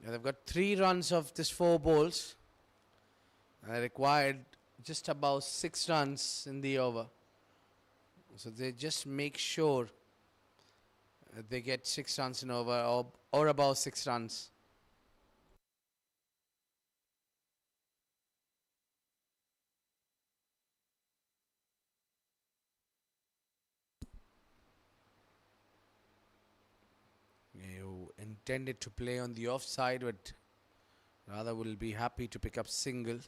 Yeah, they've got 3 runs of this 4 balls. They required just about 6 runs in the over. So they just make sure they get 6 runs in over or above 6 runs. You intended to play on the offside, but Raza will be happy to pick up single.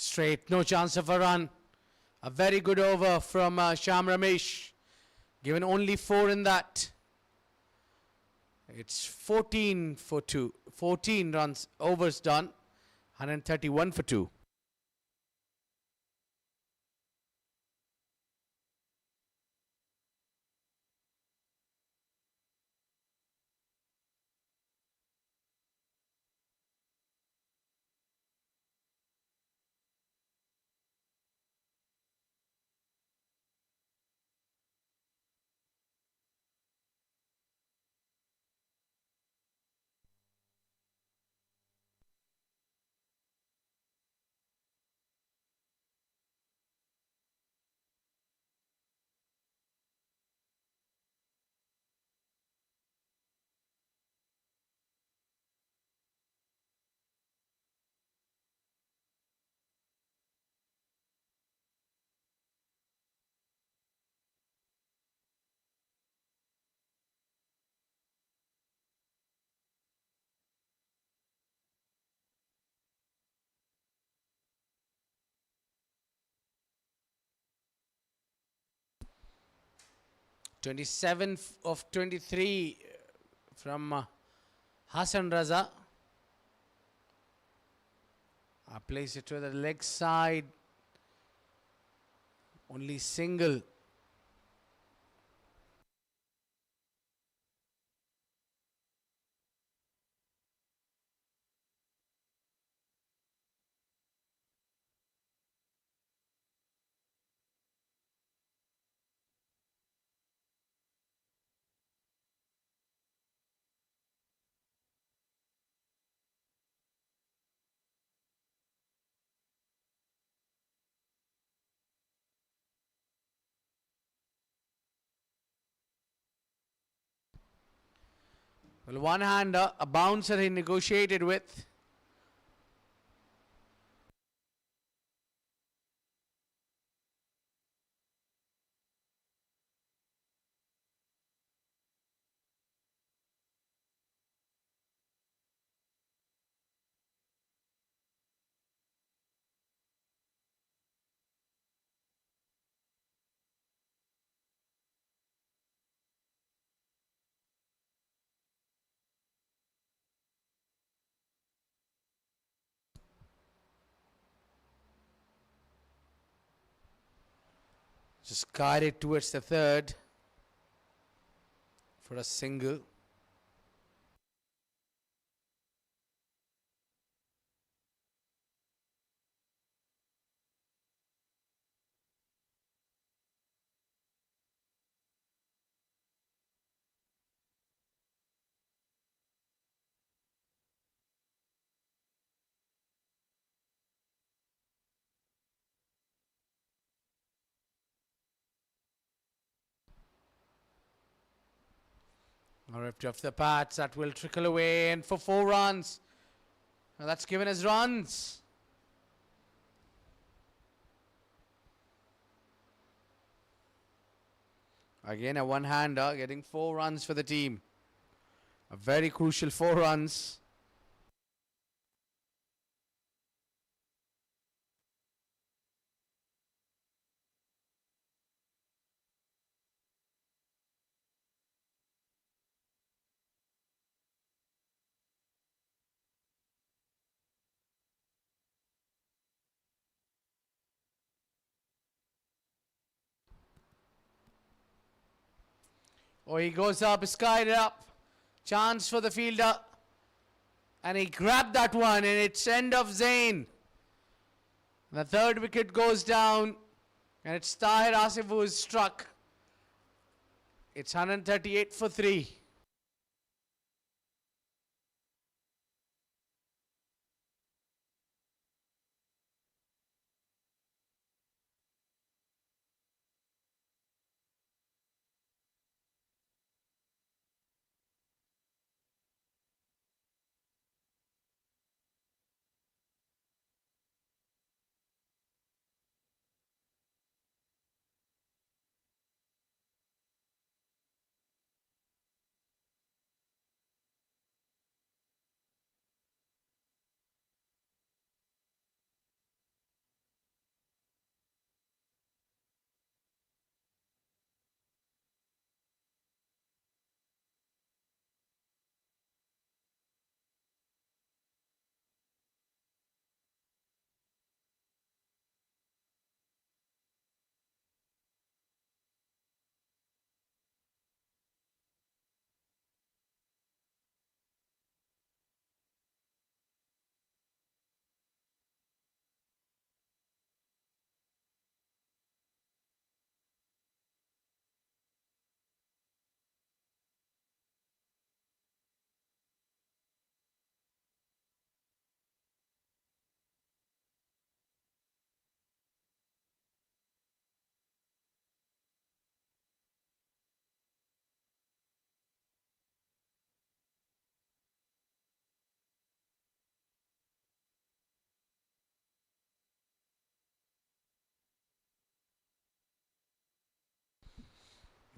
Straight, no chance of a run. A very good over from Sham Ramesh. Given only 4 in that. It's 14 for 2. 14 runs, overs done. 131 for 2. Twenty-seven of 23 from Hassan Raza. I place it to the leg side. Only single. Well, one-hander, a bouncer he negotiated with. Just guided towards the third for a single. Ripped off the pads, that will trickle away, and for 4 runs. Now that's given us runs. Again, a one-hander getting 4 runs for the team. A very crucial 4 runs. Oh, he goes up, skied up. Chance for the fielder. And he grabbed that one, and it's end of Zain. The third wicket goes down, and it's Tahir Asif who is struck. It's 138 for 3.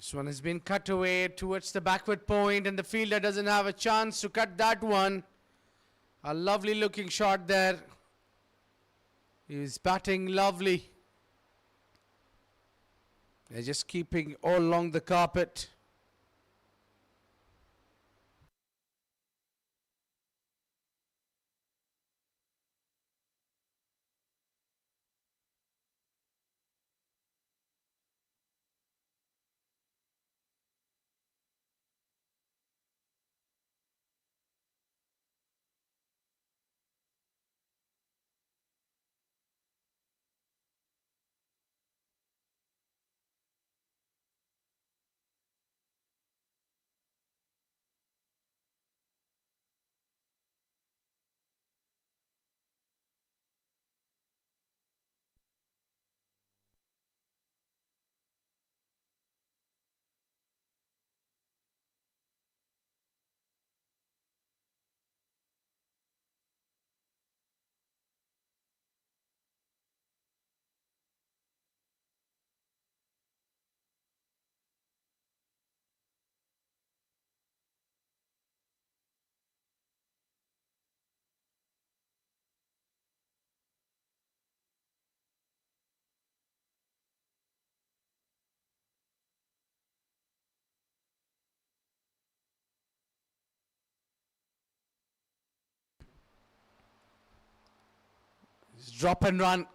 This one has been cut away towards the backward point, and the fielder doesn't have a chance to cut that one. A lovely looking shot there. He's batting lovely. They're just keeping all along the carpet. It's drop and run.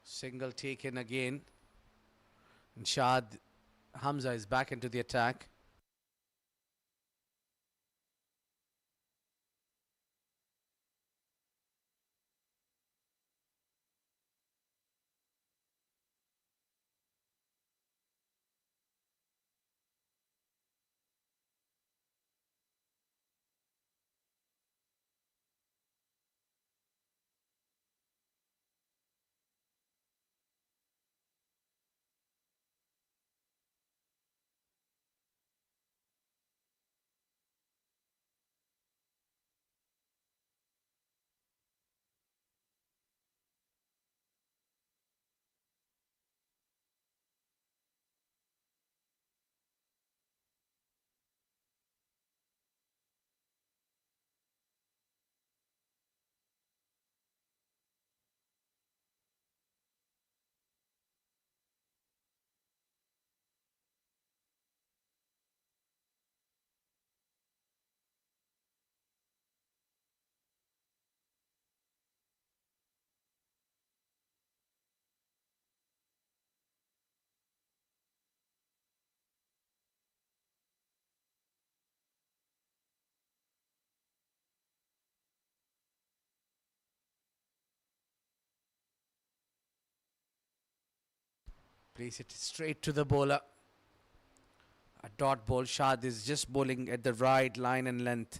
Single taken again. And Shad Hamza is back into the attack. Plays it straight to the bowler. A dot ball. Shad is just bowling at the right line and length.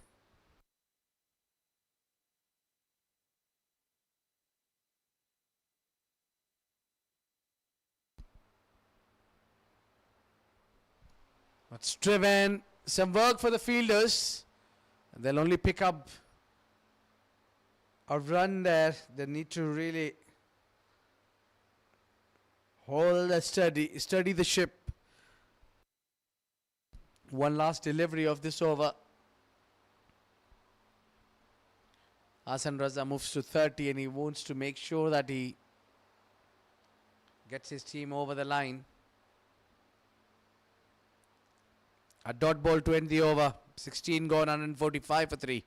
It's driven. Some work for the fielders. They'll only pick up a run there. They need to really hold a steady the ship. One last delivery of this over. Hassan Raza moves to 30 and he wants to make sure that he gets his team over the line. A dot ball to end the over. 16 gone, 145 for 3.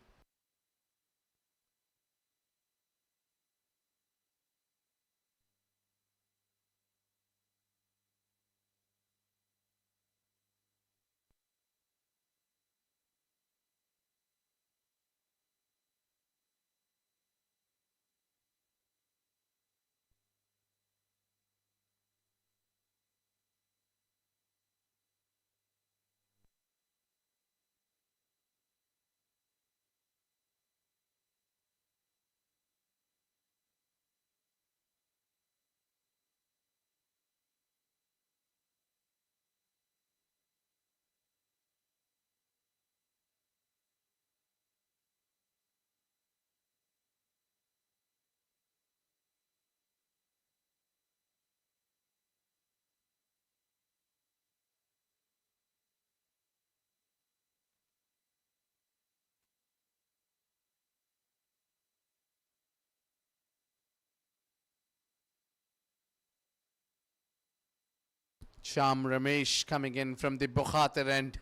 Sham Ramesh coming in from the Bukhatir end.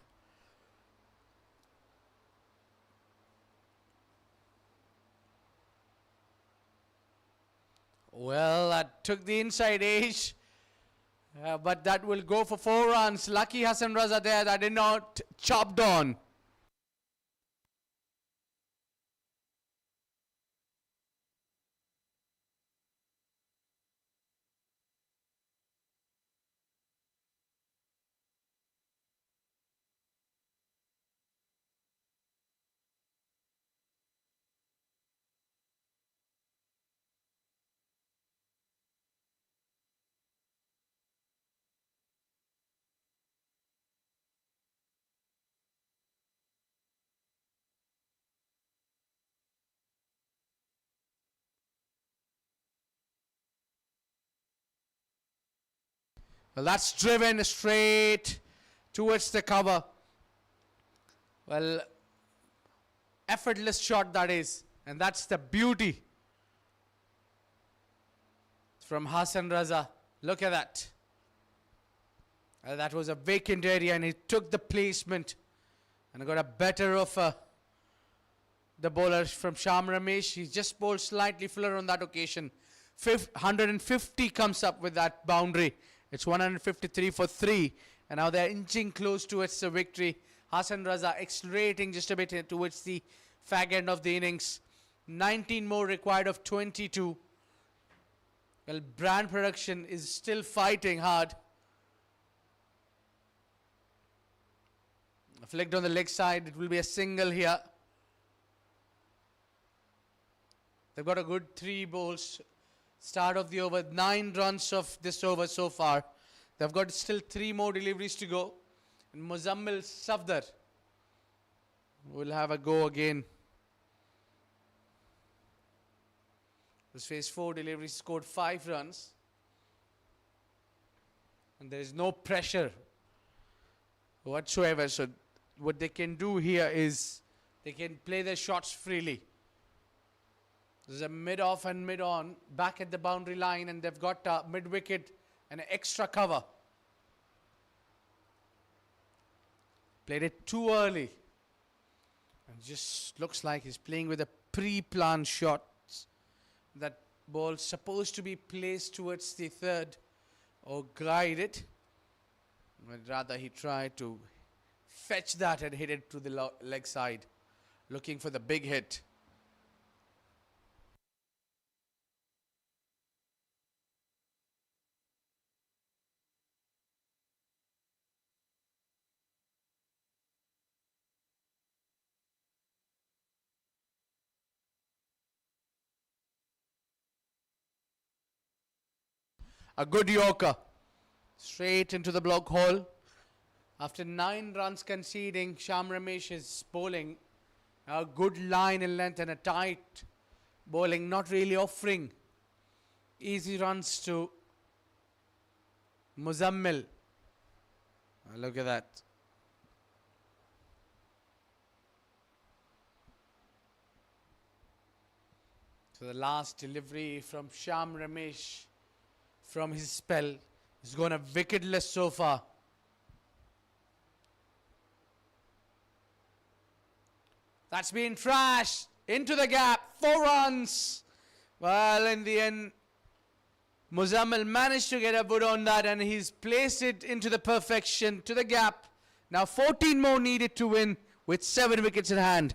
Well, that took the inside edge. But that will go for 4 runs. Lucky Hassan Raza there. That did not chopped on. Well, that's driven straight towards the cover. Well, effortless shot that is. And that's the beauty from Hassan Raza. Look at that. That was a vacant area and he took the placement and got a better of the bowler from Sham Ramesh. He just bowled slightly fuller on that occasion. 150 comes up with that boundary. It's 153 for 3. And now they're inching close towards the victory. Hassan Raza accelerating just a bit towards the fag end of the innings. 19 more required of 22. Well, Brand Production is still fighting hard. Flicked on the leg side. It will be a single here. They've got a good 3 balls. Start of the over. 9 runs of this over so far. They've got still 3 more deliveries to go. And Muzammil Safdar will have a go again. This phase 4 deliveries scored 5 runs. And there is no pressure whatsoever. So what they can do here is they can play their shots freely. There's a mid-off and mid-on back at the boundary line, and they've got a mid-wicket and an extra cover. Played it too early. And just looks like he's playing with a pre-planned shot. That ball supposed to be placed towards the third or glide it. But rather he tried to fetch that and hit it to the leg side. Looking for the big hit. A good Yorker. Straight into the block hole. After 9 runs conceding, Sham Ramesh is bowling a good line in length and a tight bowling, not really offering easy runs to Muzammil. Look at that. So the last delivery from Sham Ramesh from his spell is gone a wicketless so far. That's been trashed into the gap. 4 runs. Well, in the end, Muzammil managed to get a wood on that and he's placed it into the perfection to the gap. Now 14 more needed to win with 7 wickets in hand.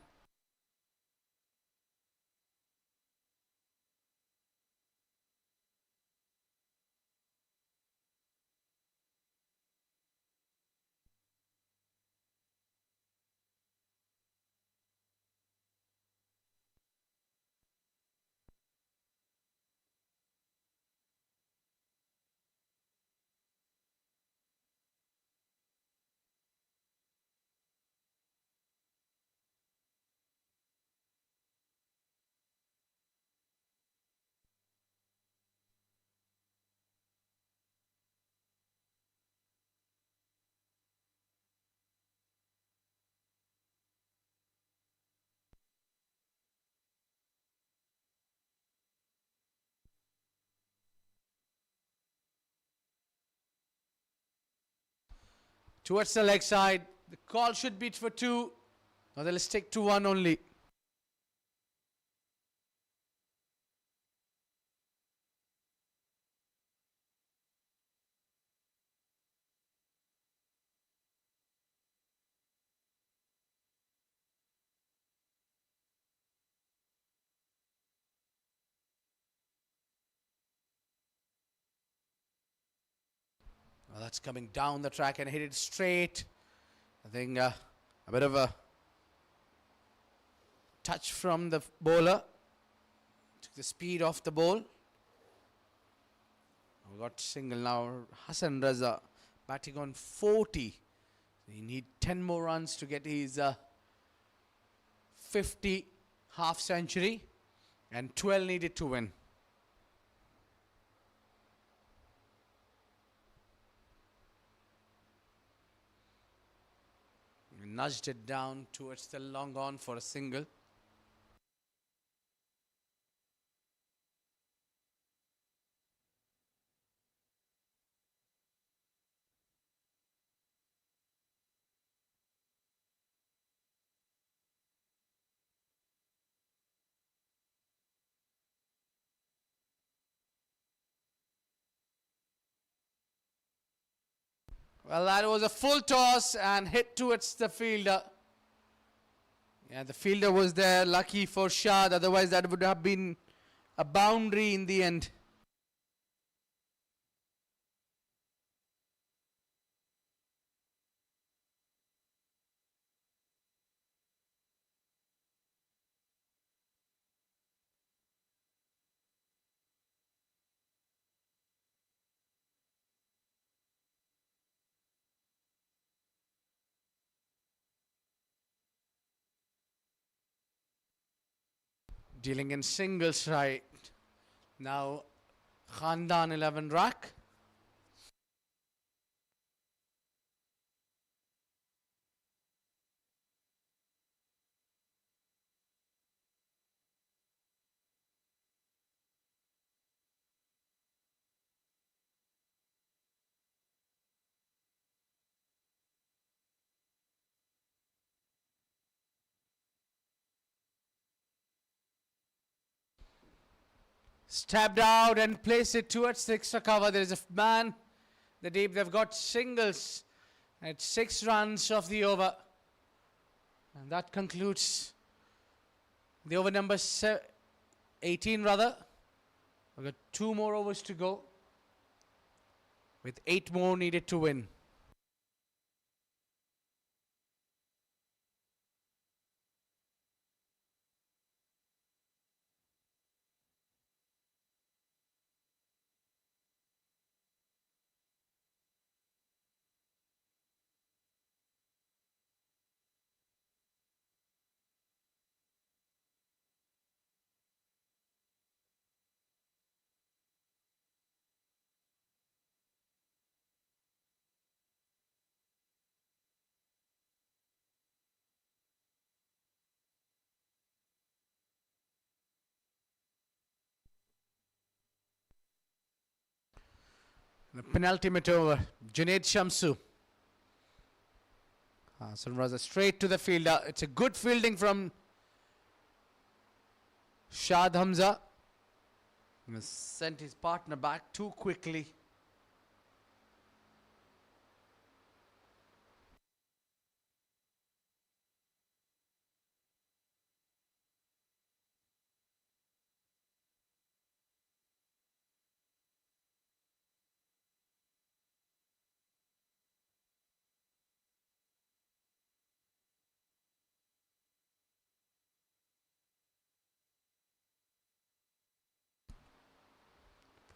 Towards the leg side. The call should be for 2. Now they'll stick to 1 only. Well, that's coming down the track and hit it straight. I think a bit of a touch from the bowler. Took the speed off the ball. We got single now. Hassan Raza batting on 40. He need 10 more runs to get his 50 half century and 12 needed to win. Nudged it down towards the long on for a single. Well, that was a full toss and hit towards the fielder. Yeah, the fielder was there, lucky for Shad, otherwise that would have been a boundary in the end. Dealing in singles right. Now Khandan 11 rack. Stabbed out and placed it towards the extra cover. There is a man. The deep, they've got singles at 6 runs of the over. And that concludes the over number 18 rather. We've got 2 more overs to go with 8 more needed to win. The penultimate over. Junaid Shamsu. Hassan Raza straight to the fielder. It's a good fielding from Shad Hamza. He has sent his partner back too quickly.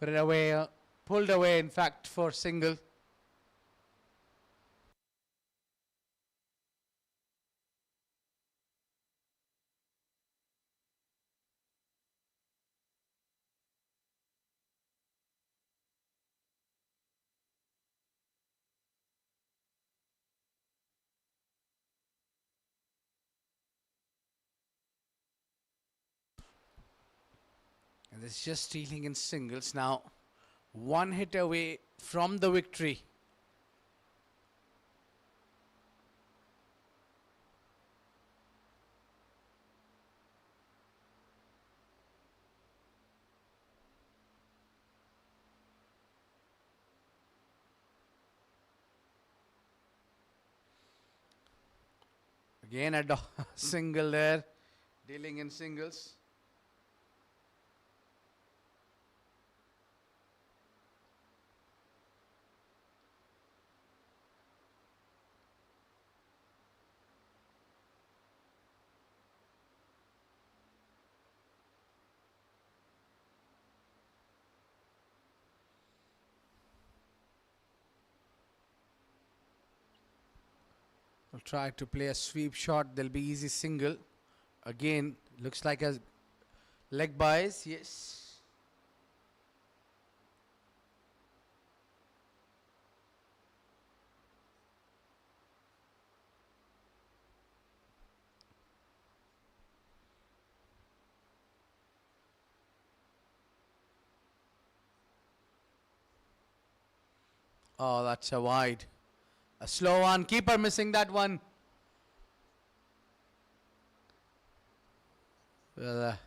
Put it away, pulled away in fact for single. And this is just stealing in singles now. One hit away from the victory. Again a single there, dealing in singles. Will try to play a sweep shot. There'll be easy single. Again, looks like a leg bias. Yes. Oh, that's a wide. A slow one. Keeper missing that one. Well,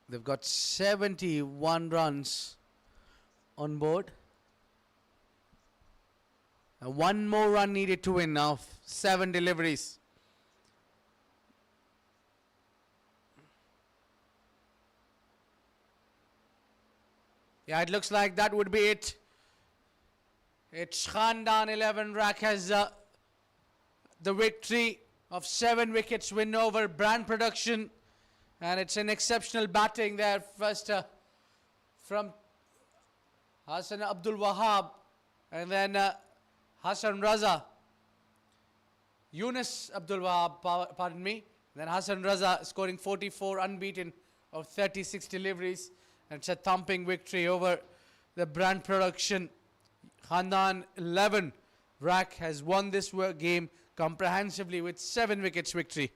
they've got 71 runs on board. And one more run needed to win now. 7 deliveries. Yeah, it looks like that would be it. It's Khandan 11. Rak has the victory of 7 wickets win over Brand Production. And it's an exceptional batting there. First from Hassan Abdul Wahab. And then Hassan Raza. Yunus Abdul Wahab, pardon me. Then Hassan Raza scoring 44 unbeaten of 36 deliveries. And it's a thumping victory over the Brand Production. Khandan 11. Rak has won this game comprehensively with 7 wickets victory.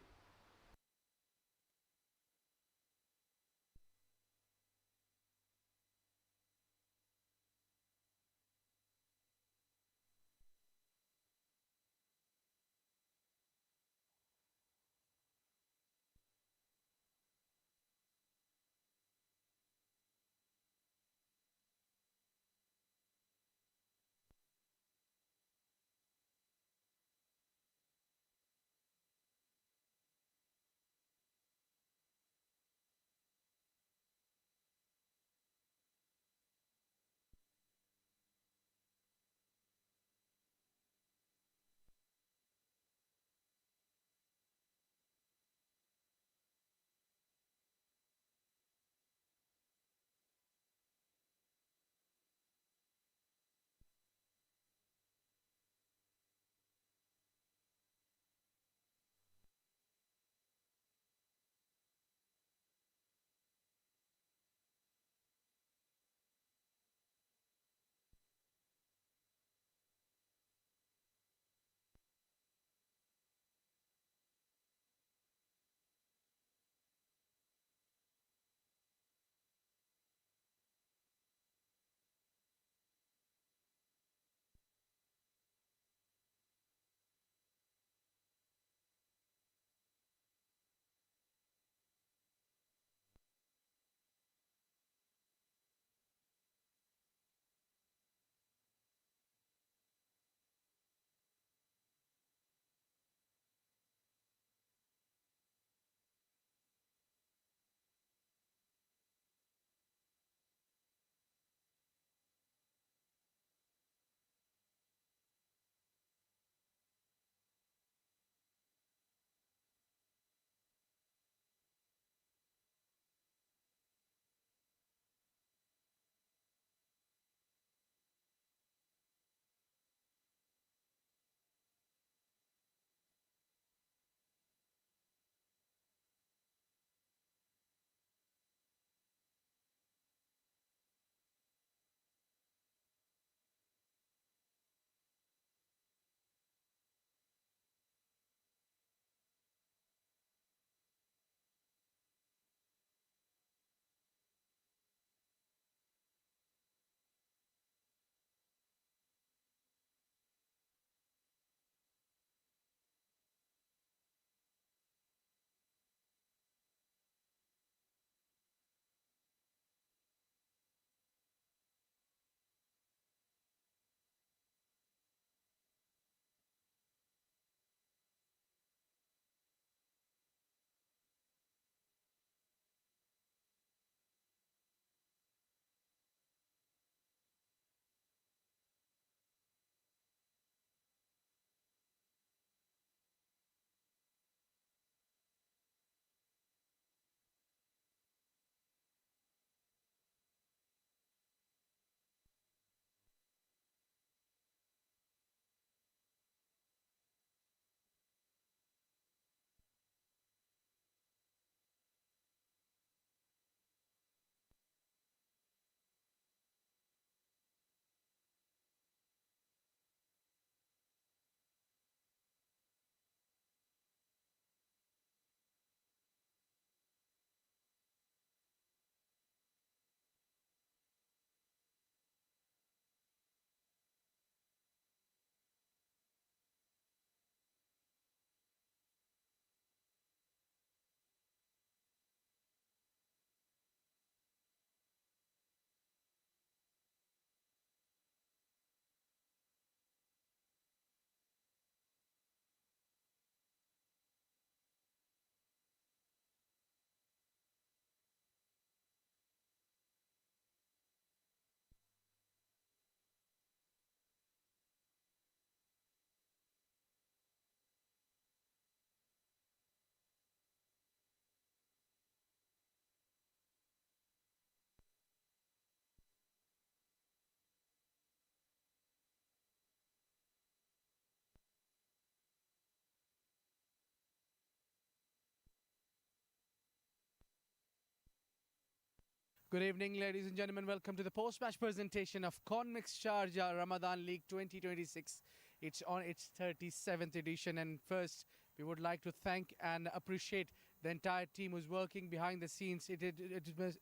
Good evening, ladies and gentlemen. Welcome to the post-match presentation of 37th Sharjah Ramadan League 2026. It's on its 37th edition, and first we would like to thank and appreciate the entire team who's working behind the scenes,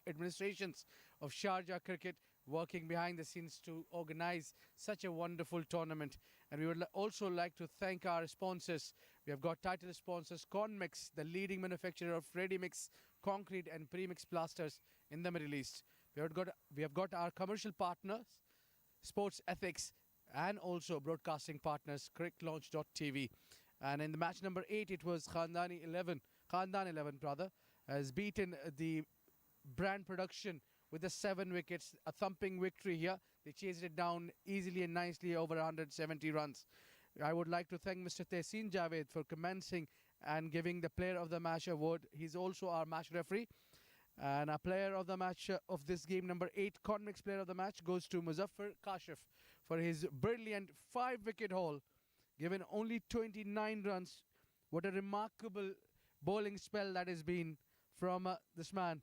administrations of Sharjah Cricket working behind the scenes to organize such a wonderful tournament. And we would also like to thank our sponsors. We have got title sponsors Conmix, the leading manufacturer of ready-mix concrete and pre-mix plasters in the Middle East. We have got our commercial partners, Sports Ethics, and also broadcasting partners, cricklaunch.tv. And in the match number 8, it was Khandan 11 has beaten the brand production with the 7 wickets, a thumping victory here. They chased it down easily and nicely over 170 runs. I would like to thank Mr. Tehseen Javed for commencing and giving the player of the match award. He's also our match referee. And our player of the match of this game, number 8, Conmix player of the match, goes to Muzaffar Kashif for his brilliant 5-wicket haul, given only 29 runs. What a remarkable bowling spell that has been from this man.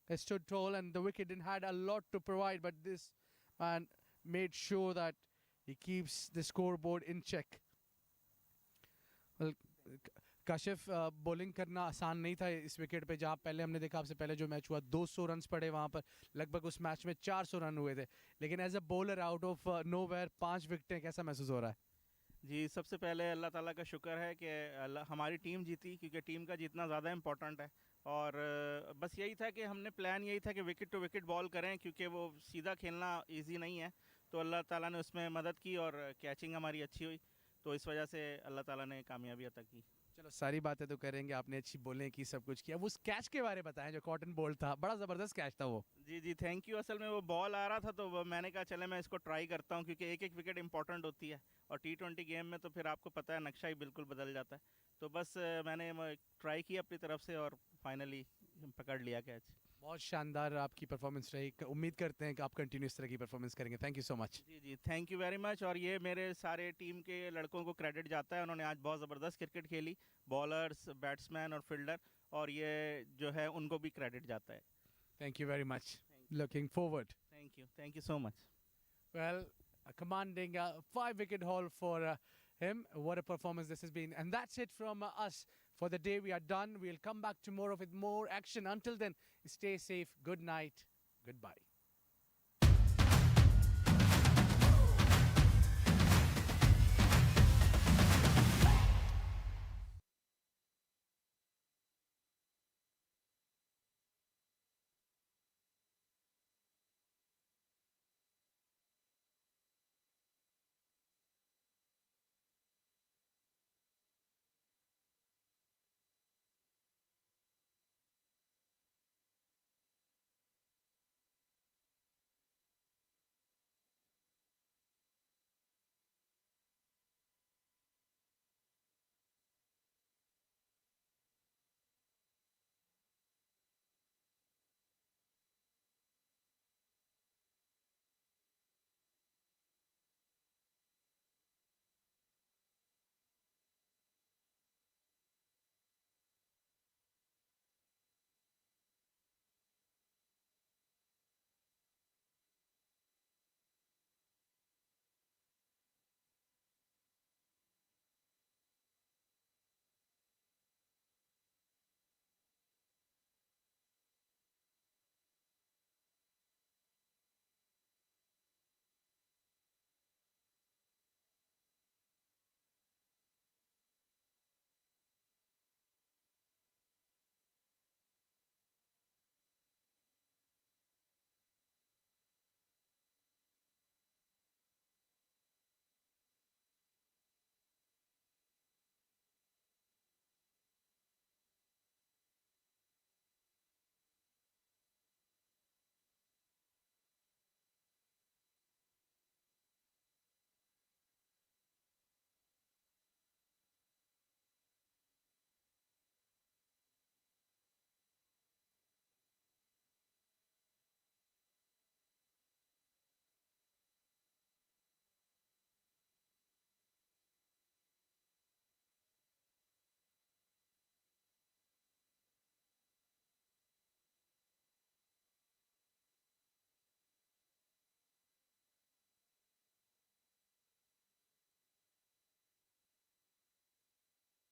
He stood tall and the wicket didn't had a lot to provide, but this man made sure that he keeps the scoreboard in check. Well, Kashif bowling करना आसान नहीं था इस wicket पे, जहाँ पहले हमने देखा आपसे पहले जो मैच हुआ 200 रन्स पड़े, वहाँ पर लगभग उस मैच में 400 रन हुए थे, लेकिन as a bowler out of nowhere 5 विकेटें, कैसा महसूस हो रहा है? जी, सबसे पहले अल्लाह ताला का शुक्र है कि हमारी टीम जीती, क्योंकि टीम का जीतना ज़्यादा इम्पोर्टेंट है। और बस यही था कि हमने प्लान यही था कि विकेट टू विकेट बॉल करें, क्योंकि वो सीधा खेलना इजी नहीं है। तो अल्लाह ताला ने उसमें मदद की और कैचिंग हमारी अच्छी हुई, तो इस वजह से अल्लाह ताला ने कामयाबी अता की। चलो, सारी बातें तो करेंगे, आपने अच्छी बॉलिंग की, सब कुछ किया। वो उस कैच के बारे में बताएं जो कॉटन बॉल था, बड़ा ज़बरदस्त कैच था वो। जी, थैंक यू। असल में वो बॉल आ रहा था तो मैंने कहा चले मैं इसको ट्राई करता हूँ, क्योंकि एक एक विकेट इंपॉर्टेंट होती है और T20 गेम में तो फिर आपको पता है नक्शा ही बिल्कुल बदल जाता है। तो बस मैंने ट्राई किया अपनी तरफ से और फाइनली पकड़ लिया कैच। बहुत शानदार आपकी परफॉर्मेंस रही। उम्मीद करते हैं कि आप कंटिन्यू इस तरह की परफॉर्मेंस करेंगे। Thank you so much. जी, थैंक यू वेरी मच। और ये मेरे सारे टीम के लड़कों को क्रेडिट जाता है, उन्होंने आज बहुत ज़बरदस्त क्रिकेट खेली, बॉलर्स, बैट्समैन और फील्डर, और ये जो है उनको भी क्रेडिट जाता है। Thank you very much. Looking forward. Thank you so much. Well, a commanding 5-wicket haul for him. What a performance this has been. And that's it from us for the day. We are done. We'll come back tomorrow with more action. Until then, stay safe. Good night. Goodbye.